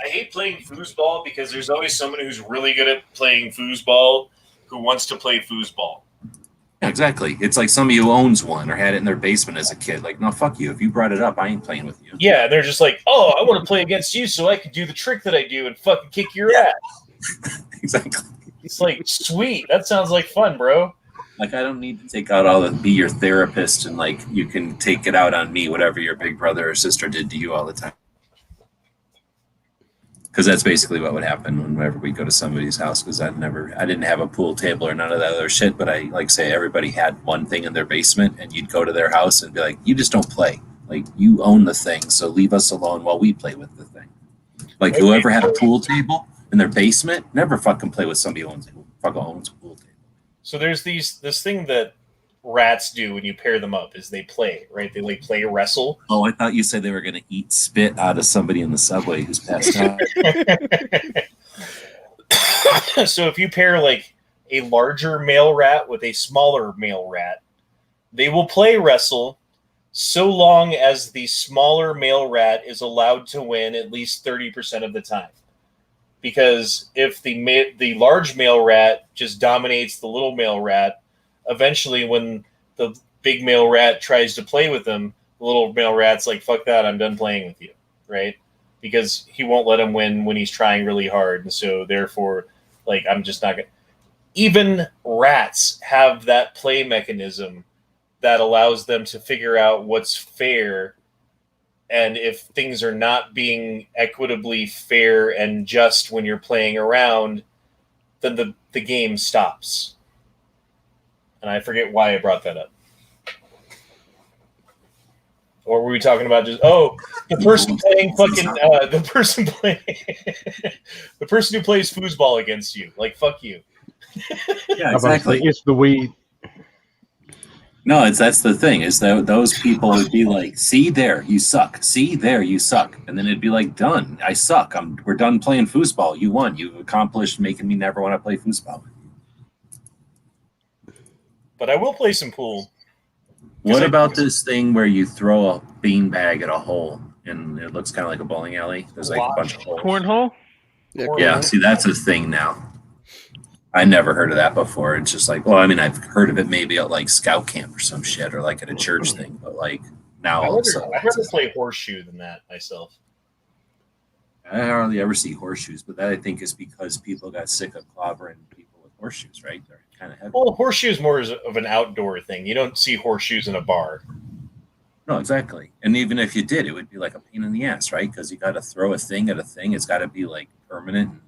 [SPEAKER 1] I hate playing foosball because there's always someone who's really good at playing foosball who wants to play foosball.
[SPEAKER 4] Exactly. It's like somebody who owns one or had it in their basement as a kid. Like, no, fuck you. If you brought it up, I ain't playing with you.
[SPEAKER 1] Yeah, they're just like, oh, I want to play against you so I can do the trick that I do and fucking kick your ass.
[SPEAKER 4] Exactly.
[SPEAKER 1] It's like, sweet. That sounds like fun, bro.
[SPEAKER 4] Like, I don't need to take out be your therapist and, like, you can take it out on me, whatever your big brother or sister did to you all the time. Because that's basically what would happen whenever we go to somebody's house. Because I didn't have a pool table or none of that other shit. But everybody had one thing in their basement, and you'd go to their house and be like, "You just don't play. Like, you own the thing, so leave us alone while we play with the thing." Like whoever had a pool table in their basement, never fucking play with somebody who owns a pool table.
[SPEAKER 1] So there's this thing that rats do when you pair them up is they play, right? They like play wrestle.
[SPEAKER 4] Oh, I thought you said they were going to eat spit out of somebody in the subway who's passed out.
[SPEAKER 1] So if you pair like a larger male rat with a smaller male rat, they will play wrestle so long as the smaller male rat is allowed to win at least 30% of the time. Because if the large male rat just dominates the little male rat, eventually when the big male rat tries to play with him, the little male rat's like, fuck that, I'm done playing with you, right? Because he won't let him win when he's trying really hard. And so therefore, like, I'm just not going to... Even rats have that play mechanism that allows them to figure out what's fair, and if things are not being equitably fair and just when you're playing around, then the game stops. And I forget why I brought that up. Or were we talking about just the person playing fucking the person who plays foosball against you? Like, fuck you.
[SPEAKER 4] Yeah, exactly.
[SPEAKER 7] It's the weed.
[SPEAKER 4] No, that's the thing, is that those people would be like, see there, you suck. See there, you suck. And then it'd be like, done. I suck. We're done playing foosball. You won. You've accomplished making me never want to play foosball.
[SPEAKER 1] But I will play some pool.
[SPEAKER 4] What about this thing where you throw a beanbag at a hole and it looks kind of like a bowling alley? There's like a bunch of holes.
[SPEAKER 2] Cornhole?
[SPEAKER 4] Yeah, see, that's a thing now. I never heard of that before. It's just like, well, I mean, I've heard of it maybe at like scout camp or some shit, or like at a church thing, but like now all of a sudden,
[SPEAKER 1] I'd rather play horseshoe than that myself.
[SPEAKER 4] I hardly ever see horseshoes, but that I think is because people got sick of clobbering people with horseshoes, right? They're kind of heavy.
[SPEAKER 1] Well, horseshoes more of an outdoor thing. You don't see horseshoes in a bar.
[SPEAKER 4] No, exactly. And even if you did, it would be like a pain in the ass, right? Because you got to throw a thing at a thing. It's got to be like permanent. And,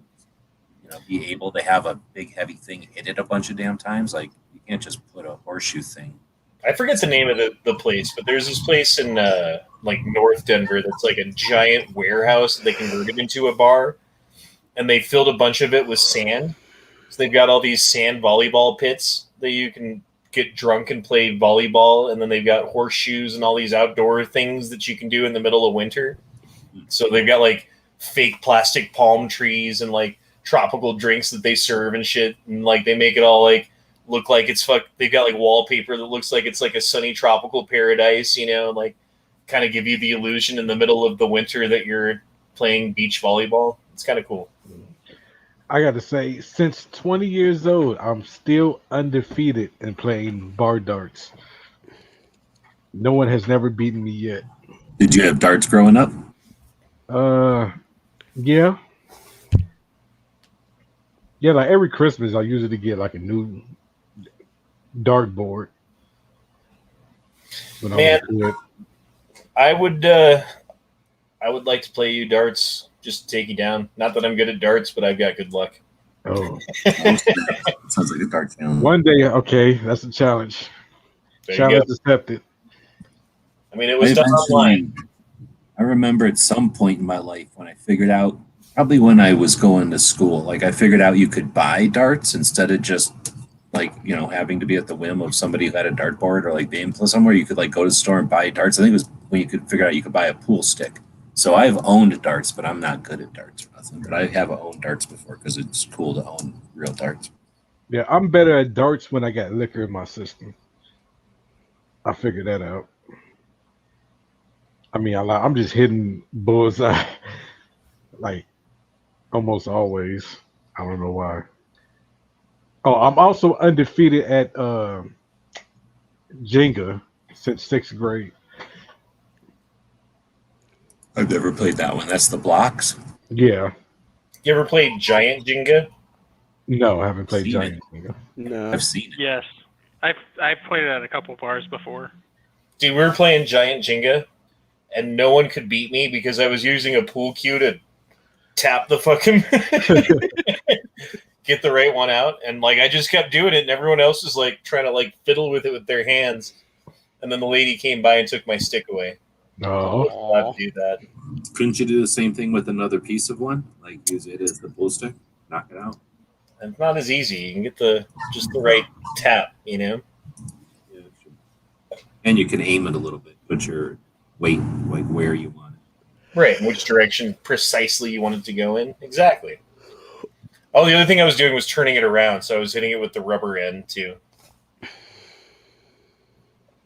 [SPEAKER 4] be able to have a big heavy thing hit it a bunch of damn times. Like, you can't just put a horseshoe thing.
[SPEAKER 1] I forget the name of the place, but there's this place in like North Denver that's like a giant warehouse that they converted into a bar, and they filled a bunch of it with sand. So they've got all these sand volleyball pits that you can get drunk and play volleyball, and then they've got horseshoes and all these outdoor things that you can do in the middle of winter. So they've got like fake plastic palm trees and like tropical drinks that they serve and shit, and like they make it all like look like it's they've got like wallpaper that looks like it's like a sunny tropical paradise, like kind of give you the illusion in the middle of the winter that you're playing beach volleyball. It's kind of cool.
[SPEAKER 7] I got to say, since 20 years old, I'm still undefeated in playing bar darts. No one has never beaten me yet.
[SPEAKER 4] Did you have darts growing up?
[SPEAKER 7] Yeah. Yeah, like every Christmas, I usually get like a new dartboard.
[SPEAKER 1] Man, I would like to play you darts just to take you down. Not that I'm good at darts, but I've got good luck.
[SPEAKER 7] Oh,
[SPEAKER 4] sounds like a dart challenge.
[SPEAKER 7] One day, okay, that's a challenge. Challenge accepted.
[SPEAKER 1] I mean, it was done online.
[SPEAKER 4] I remember at some point in my life when I figured out, probably when I was going to school, like I figured out you could buy darts instead of just like, having to be at the whim of somebody who had a dartboard, or like being somewhere you could like go to the store and buy darts. I think it was when you could figure out you could buy a pool stick. So I've owned darts, but I'm not good at darts or nothing. But I have owned darts before because it's cool to own real darts.
[SPEAKER 7] Yeah, I'm better at darts when I got liquor in my system. I figured that out. I mean, I'm just hitting bullseye like almost always. I don't know why. Oh, I'm also undefeated at Jenga since 6th grade.
[SPEAKER 4] I've never played that one. That's the blocks?
[SPEAKER 7] Yeah.
[SPEAKER 1] You ever played Giant Jenga?
[SPEAKER 7] No, I haven't played Giant Jenga.
[SPEAKER 6] No.
[SPEAKER 4] I've seen it.
[SPEAKER 2] Yes. I've played it at a couple bars before.
[SPEAKER 1] Dude, we were playing Giant Jenga, and no one could beat me because I was using a pool cue to tap the fucking get the right one out, and like I just kept doing it, and everyone else was like trying to like fiddle with it with their hands, and then the lady came by and took my stick away.
[SPEAKER 7] Oh,
[SPEAKER 1] allowed to do that.
[SPEAKER 4] Couldn't you do the same thing with another piece of one? Like use it as the pull stick, knock it out.
[SPEAKER 1] It's not as easy. You can get just the right tap, you know.
[SPEAKER 4] And you can aim it a little bit, put your weight like where you want it.
[SPEAKER 1] Right, which direction precisely you want it to go in. Exactly. Oh, the other thing I was doing was turning it around, so I was hitting it with the rubber end too.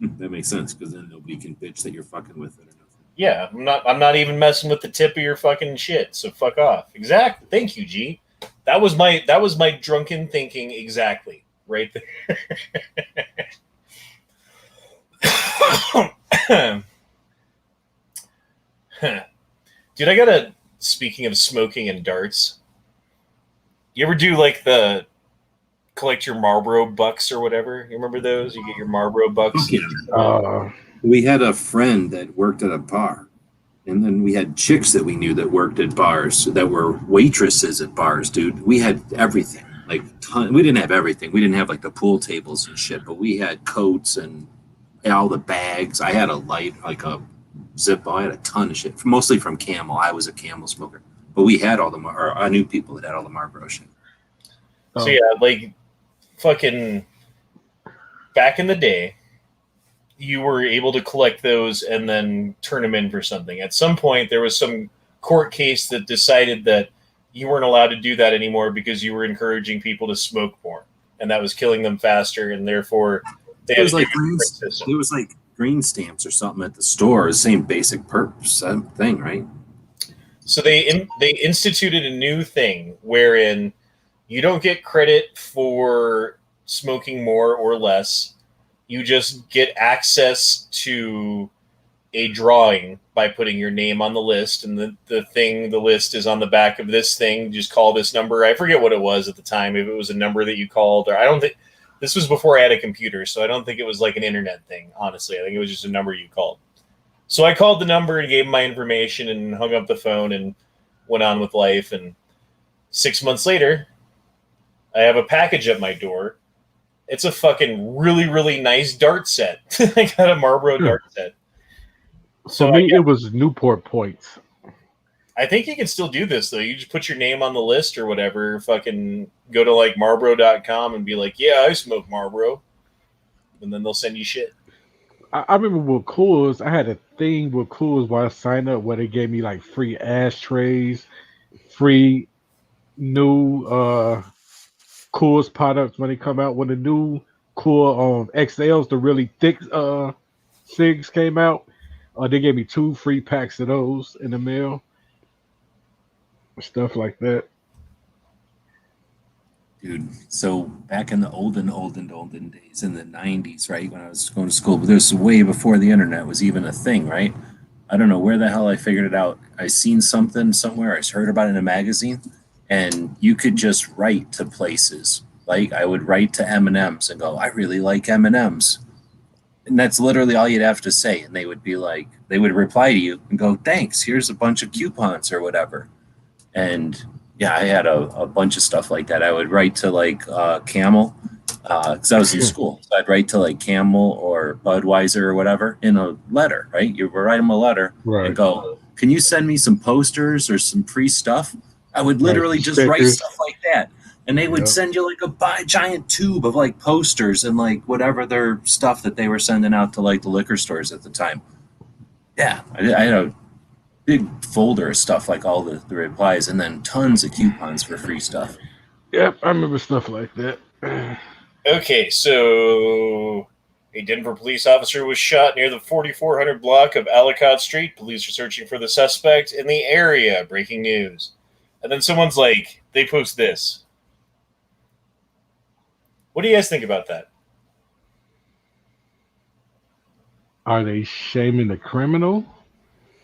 [SPEAKER 4] That makes sense because then nobody can bitch that you're fucking with it or nothing.
[SPEAKER 1] Yeah, I'm not even messing with the tip of your fucking shit. So fuck off. Exactly. Thank you, G. That was my drunken thinking exactly right there. Dude, I gotta. Speaking of smoking and darts, you ever do like the collect your Marlboro bucks or whatever? You remember those? You get your Marlboro bucks.
[SPEAKER 4] Yeah. We had a friend that worked at a bar, and then we had chicks that we knew that worked at bars that were waitresses at bars. Dude, we had everything. Like we didn't have everything. We didn't have like the pool tables and shit, but we had coats and all the bags. I had a light, like a Zippo. I had a ton of shit, mostly from Camel. I was a Camel smoker, but we had all the. Or I knew people that had all the Marlboro shit.
[SPEAKER 1] So yeah, like fucking back in the day, you were able to collect those and then turn them in for something. At some point, there was some court case that decided that you weren't allowed to do that anymore because you were encouraging people to smoke more, and that was killing them faster, and therefore they had
[SPEAKER 4] it was like green stamps or something at the store. The same basic purpose thing, right?
[SPEAKER 1] So they instituted a new thing wherein you don't get credit for smoking more or less. You just get access to a drawing by putting your name on the list, and the list is on the back of this thing. Just call this number. I forget what it was at the time, if it was a number that you called, or I don't think this was before I had a computer, so I don't think it was like an internet thing, honestly. I think it was just a number you called. So I called the number and gave my information and hung up the phone and went on with life. And 6 months later, I have a package at my door. It's a fucking really, really nice dart set. I got a Marlboro dart set.
[SPEAKER 7] So me, it was Newport points.
[SPEAKER 1] I think you can still do this, though. You just put your name on the list or whatever. Fucking go to like Marlboro.com and be like, yeah, I smoke Marlboro. And then they'll send you shit.
[SPEAKER 7] I remember with Coors, I had a thing with Coors where I signed up where they gave me like free ashtrays, free new Coors products when they come out. When the new Coors XLs, the really thick cigs came out, they gave me 2 free packs of those in the mail. Stuff like that.
[SPEAKER 4] Dude, so back in the olden days, in the 90s, right, when I was going to school, but this was way before the internet was even a thing, right? I don't know where the hell I figured it out. I seen something somewhere, I heard about it in a magazine, and you could just write to places. Like, I would write to M&M's and go, I really like M&M's. And that's literally all you'd have to say. And they would be like, they would reply to you and go, thanks, here's a bunch of coupons or whatever. And yeah, I had a bunch of stuff like that. I would write to like Camel, because I was in school. So I'd write to like Camel or Budweiser or whatever in a letter, right? You would write them a letter and go, can you send me some posters or some free stuff? I would literally just write stuff like that. And they would send you like a giant tube of like posters and like whatever their stuff that they were sending out to like the liquor stores at the time. Yeah, I had a big folder of stuff, like all the replies, and then tons of coupons for free stuff.
[SPEAKER 7] Yep, I remember stuff like that.
[SPEAKER 1] Okay, so a Denver police officer was shot near the 4400 block of Ellicott Street. Police are searching for the suspect in the area. Breaking news. And then someone's like, they post this. What do you guys think about that?
[SPEAKER 7] Are they shaming the criminal?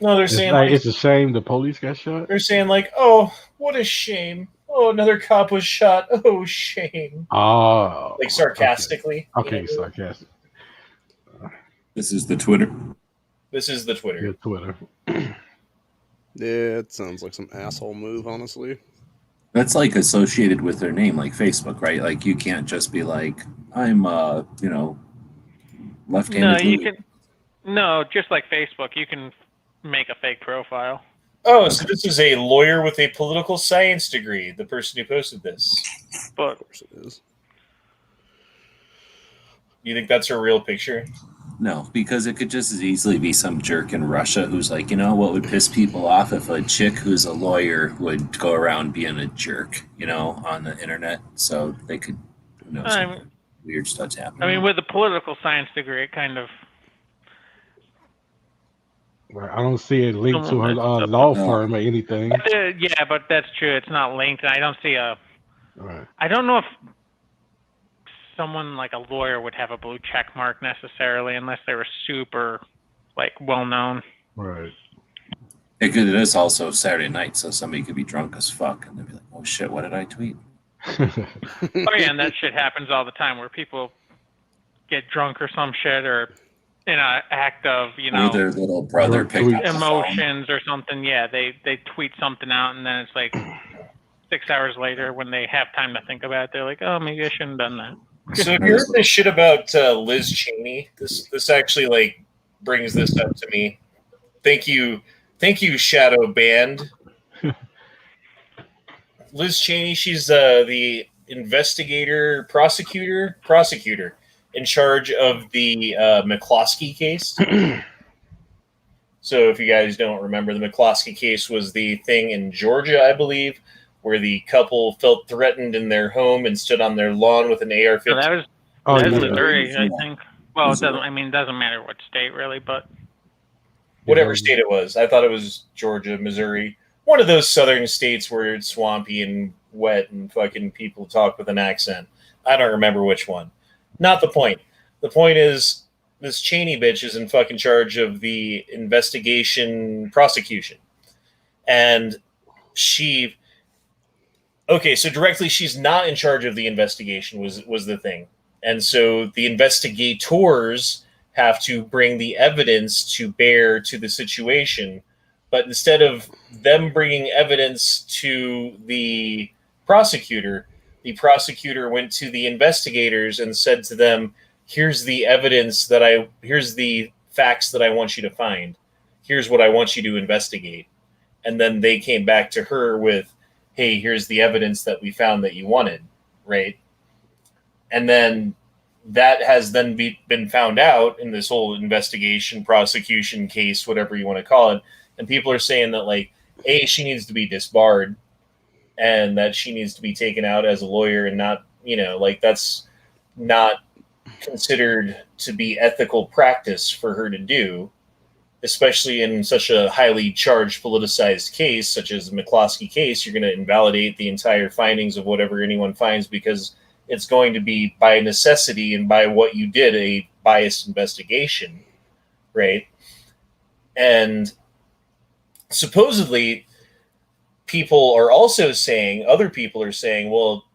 [SPEAKER 1] No, they're saying like,
[SPEAKER 7] it's a shame the police got shot.
[SPEAKER 1] They're saying like, oh, what a shame. Oh, another cop was shot. Oh, shame.
[SPEAKER 7] Oh,
[SPEAKER 1] like sarcastically.
[SPEAKER 7] Okay, sarcastic.
[SPEAKER 4] This is the Twitter.
[SPEAKER 1] This is the Twitter.
[SPEAKER 7] Yeah, Twitter.
[SPEAKER 6] Yeah, it sounds like some asshole move, honestly.
[SPEAKER 4] That's like associated with their name, like Facebook, right? Like you can't just be like, I'm, left-handed.
[SPEAKER 2] No, you can. No, just like Facebook, you can make a fake profile.
[SPEAKER 1] Oh, so this is a lawyer with a political science degree, the person who posted this.
[SPEAKER 2] But
[SPEAKER 6] Of course it is.
[SPEAKER 1] You think that's her real picture?
[SPEAKER 4] No, because it could just as easily be some jerk in Russia who's like, you know, what would piss people off if a chick who's a lawyer would go around being a jerk, you know, on the internet. So they could, who knows,
[SPEAKER 2] I mean,
[SPEAKER 4] weird stuff's happening.
[SPEAKER 2] I mean, with a political science degree, it kind of.
[SPEAKER 7] Right. I don't see a link to her
[SPEAKER 2] Someone messed
[SPEAKER 7] law
[SPEAKER 2] up.
[SPEAKER 7] firm or anything.
[SPEAKER 2] Yeah, but that's true. It's not linked. I don't see a.
[SPEAKER 7] Right.
[SPEAKER 2] I don't know if someone like a lawyer would have a blue check mark necessarily, unless they were super, like, well known.
[SPEAKER 7] Right.
[SPEAKER 4] It is also Saturday night, so somebody could be drunk as fuck and they'd be like, oh shit, what did I tweet?
[SPEAKER 2] Oh yeah, and that shit happens all the time where people get drunk or some shit, or in an act of, you
[SPEAKER 4] Or
[SPEAKER 2] know,
[SPEAKER 4] their little brother
[SPEAKER 7] Drunk
[SPEAKER 4] picked up
[SPEAKER 7] tweets.
[SPEAKER 4] the phone.
[SPEAKER 2] emotions or something. Yeah, they tweet something out, and then it's like 6 hours later when they have time to think about it, they're like, oh, maybe I shouldn't have done that.
[SPEAKER 1] So if you heard this shit about Liz Cheney, this actually like brings this up to me. Thank you, Shadow Band. Liz Cheney, she's the prosecutor in charge of the McCloskey case. So if you guys don't remember, the McCloskey case was the thing in Georgia, I believe, where the couple felt threatened in their home and stood on their lawn with an AR-15.
[SPEAKER 2] So that was
[SPEAKER 7] Oh,
[SPEAKER 2] that's
[SPEAKER 7] yeah.
[SPEAKER 2] Missouri, I think. Well, it
[SPEAKER 4] Missouri.
[SPEAKER 2] doesn't. I mean, it doesn't matter what state really, but
[SPEAKER 1] Whatever state it was. I thought it was Georgia, Missouri. One of those southern states where it's swampy and wet and fucking people talk with an accent. I don't remember which one. Not the point. The point is this Cheney bitch is in fucking charge of the prosecution. And so directly she's not in charge of the investigation was the thing. And so the investigators have to bring the evidence to bear to the situation. But instead of them bringing evidence to the prosecutor went to the investigators and said to them, here's the evidence here's the facts that I want you to find. Here's what I want you to investigate. And then they came back to her with, hey, here's the evidence that we found that you wanted, right? And then that has then been found out in this whole investigation, prosecution case, whatever you want to call it. And people are saying that, like, A, she needs to be disbarred and that she needs to be taken out as a lawyer and not, like, that's not considered to be ethical practice for her to do, especially in such a highly charged, politicized case, such as the McCloskey case. You're going to invalidate the entire findings of whatever anyone finds because it's going to be by necessity and by what you did, a biased investigation, right? And supposedly other people are saying, well,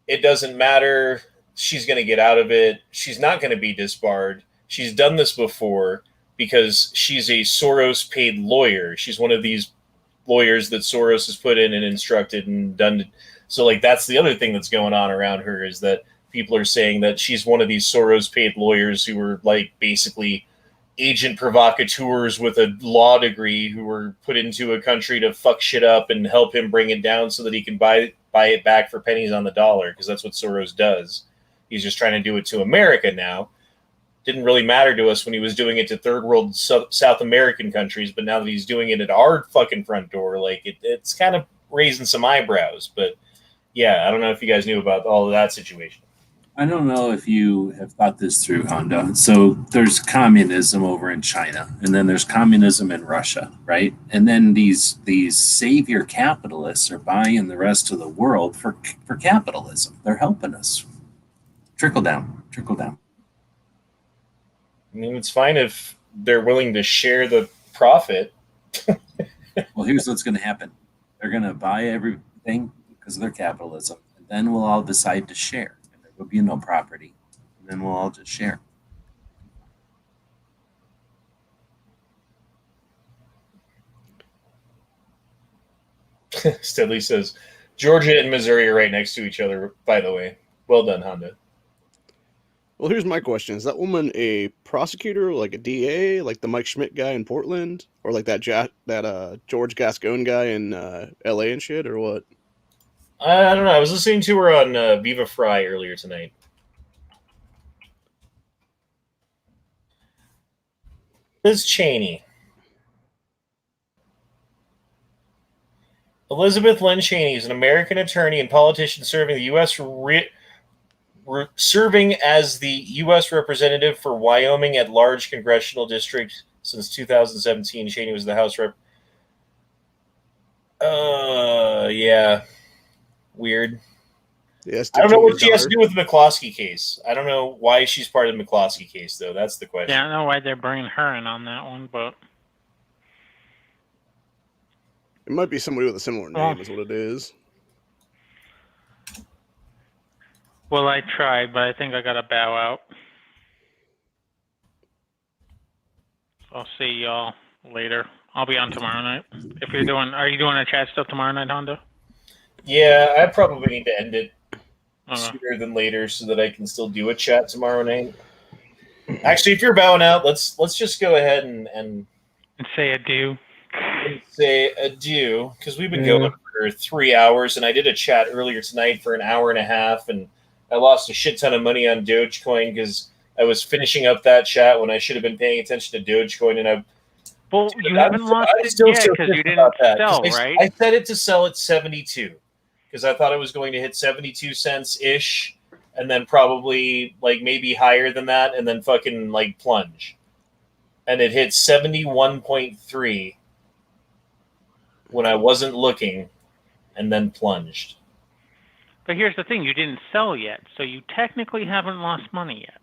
[SPEAKER 1] it doesn't matter. She's going to get out of it. She's not going to be disbarred. She's done this before because she's a Soros-paid lawyer. She's one of these lawyers that Soros has put in and instructed and done. So, like, that's the other thing that's going on around her is that people are saying that she's one of these Soros-paid lawyers who were, like, basically agent provocateurs with a law degree who were put into a country to fuck shit up and help him bring it down so that he can buy it back for pennies on the dollar, because that's what Soros does. He's just trying to do it to America now. Didn't really matter to us when he was doing it to third world South American countries, but now that he's doing it at our fucking front door, like, it's kind of raising some eyebrows. But yeah, I don't know if you guys knew about all of that situation.
[SPEAKER 4] I don't know if you have thought this through, Honda. So there's communism over in China, and then there's communism in Russia, right? And then these savior capitalists are buying the rest of the world for capitalism. They're helping us. Trickle down.
[SPEAKER 1] I mean, it's fine if they're willing to share the profit.
[SPEAKER 4] Well, here's what's going to happen. They're going to buy everything because of their capitalism, and then we'll all decide to share. And there will be no property, and then we'll all just share.
[SPEAKER 1] Steadley says, Georgia and Missouri are right next to each other, by the way. Well done, Honda.
[SPEAKER 6] Well, here's my question: is that woman a prosecutor, like a DA, like the Mike Schmidt guy in Portland, or like that George Gascon guy in LA and shit, or what?
[SPEAKER 1] I don't know. I was listening to her on Viva Fry earlier tonight. Liz Cheney. Elizabeth Lynn Cheney is an American attorney and politician serving the U.S. Serving as the U.S. representative for Wyoming at large congressional district since 2017. Cheney was the House rep. Yeah. Weird.
[SPEAKER 6] Yes,
[SPEAKER 1] I don't know what she has to do with the McCloskey case. I don't know why she's part of the McCloskey case, though. That's the question.
[SPEAKER 2] Yeah, I don't know why they're bringing her in on that one, but
[SPEAKER 6] it might be somebody with a similar name, is what it is.
[SPEAKER 2] Well, I tried, but I think I gotta bow out. I'll see y'all later. I'll be on tomorrow night. Are you doing a chat still tomorrow night, Hondo?
[SPEAKER 1] Yeah, I probably need to end it sooner than later so that I can still do a chat tomorrow night. Actually, if you're bowing out, let's just go ahead and
[SPEAKER 2] say adieu.
[SPEAKER 1] Say adieu, because we've been going for 3 hours, and I did a chat earlier tonight for an hour and a half, and I lost a shit ton of money on Dogecoin because I was finishing up that chat when I should have been paying attention to Dogecoin, and
[SPEAKER 2] you haven't lost it yet because you didn't sell, right?
[SPEAKER 1] I set it to sell at 72 because I thought it was going to hit 72 cents ish, and then probably like maybe higher than that, and then fucking like plunge, and it hit 71.3 when I wasn't looking, and then plunged.
[SPEAKER 2] But here's the thing, you didn't sell yet, so you technically haven't lost money yet.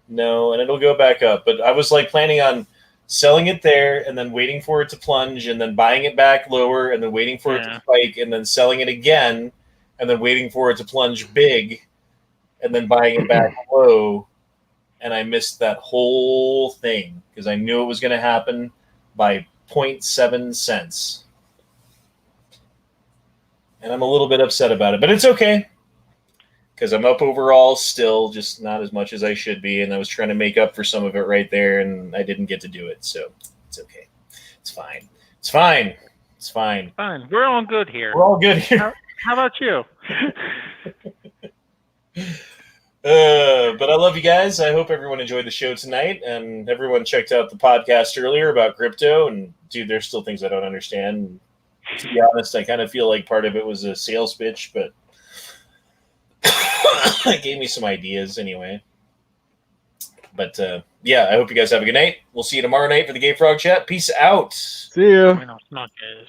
[SPEAKER 1] No, and it'll go back up. But I was like planning on selling it there and then waiting for it to plunge and then buying it back lower and then waiting for it to spike and then selling it again and then waiting for it to plunge big and then buying it back low. And I missed that whole thing because I knew it was going to happen by 0.7 cents. And I'm a little bit upset about it, but it's okay because I'm up overall still, just not as much as I should be. And I was trying to make up for some of it right there, and I didn't get to do it. So it's okay. It's fine. It's fine. It's fine.
[SPEAKER 2] Fine. We're all good here.
[SPEAKER 1] We're all good here.
[SPEAKER 2] How about you?
[SPEAKER 1] But I love you guys. I hope everyone enjoyed the show tonight, and everyone checked out the podcast earlier about crypto. And dude, there's still things I don't understand. To be honest, I kind of feel like part of it was a sales pitch, but it gave me some ideas anyway. But yeah, I hope you guys have a good night. We'll see you tomorrow night for the Gay Frog Chat. Peace out.
[SPEAKER 7] See ya.
[SPEAKER 2] Not good.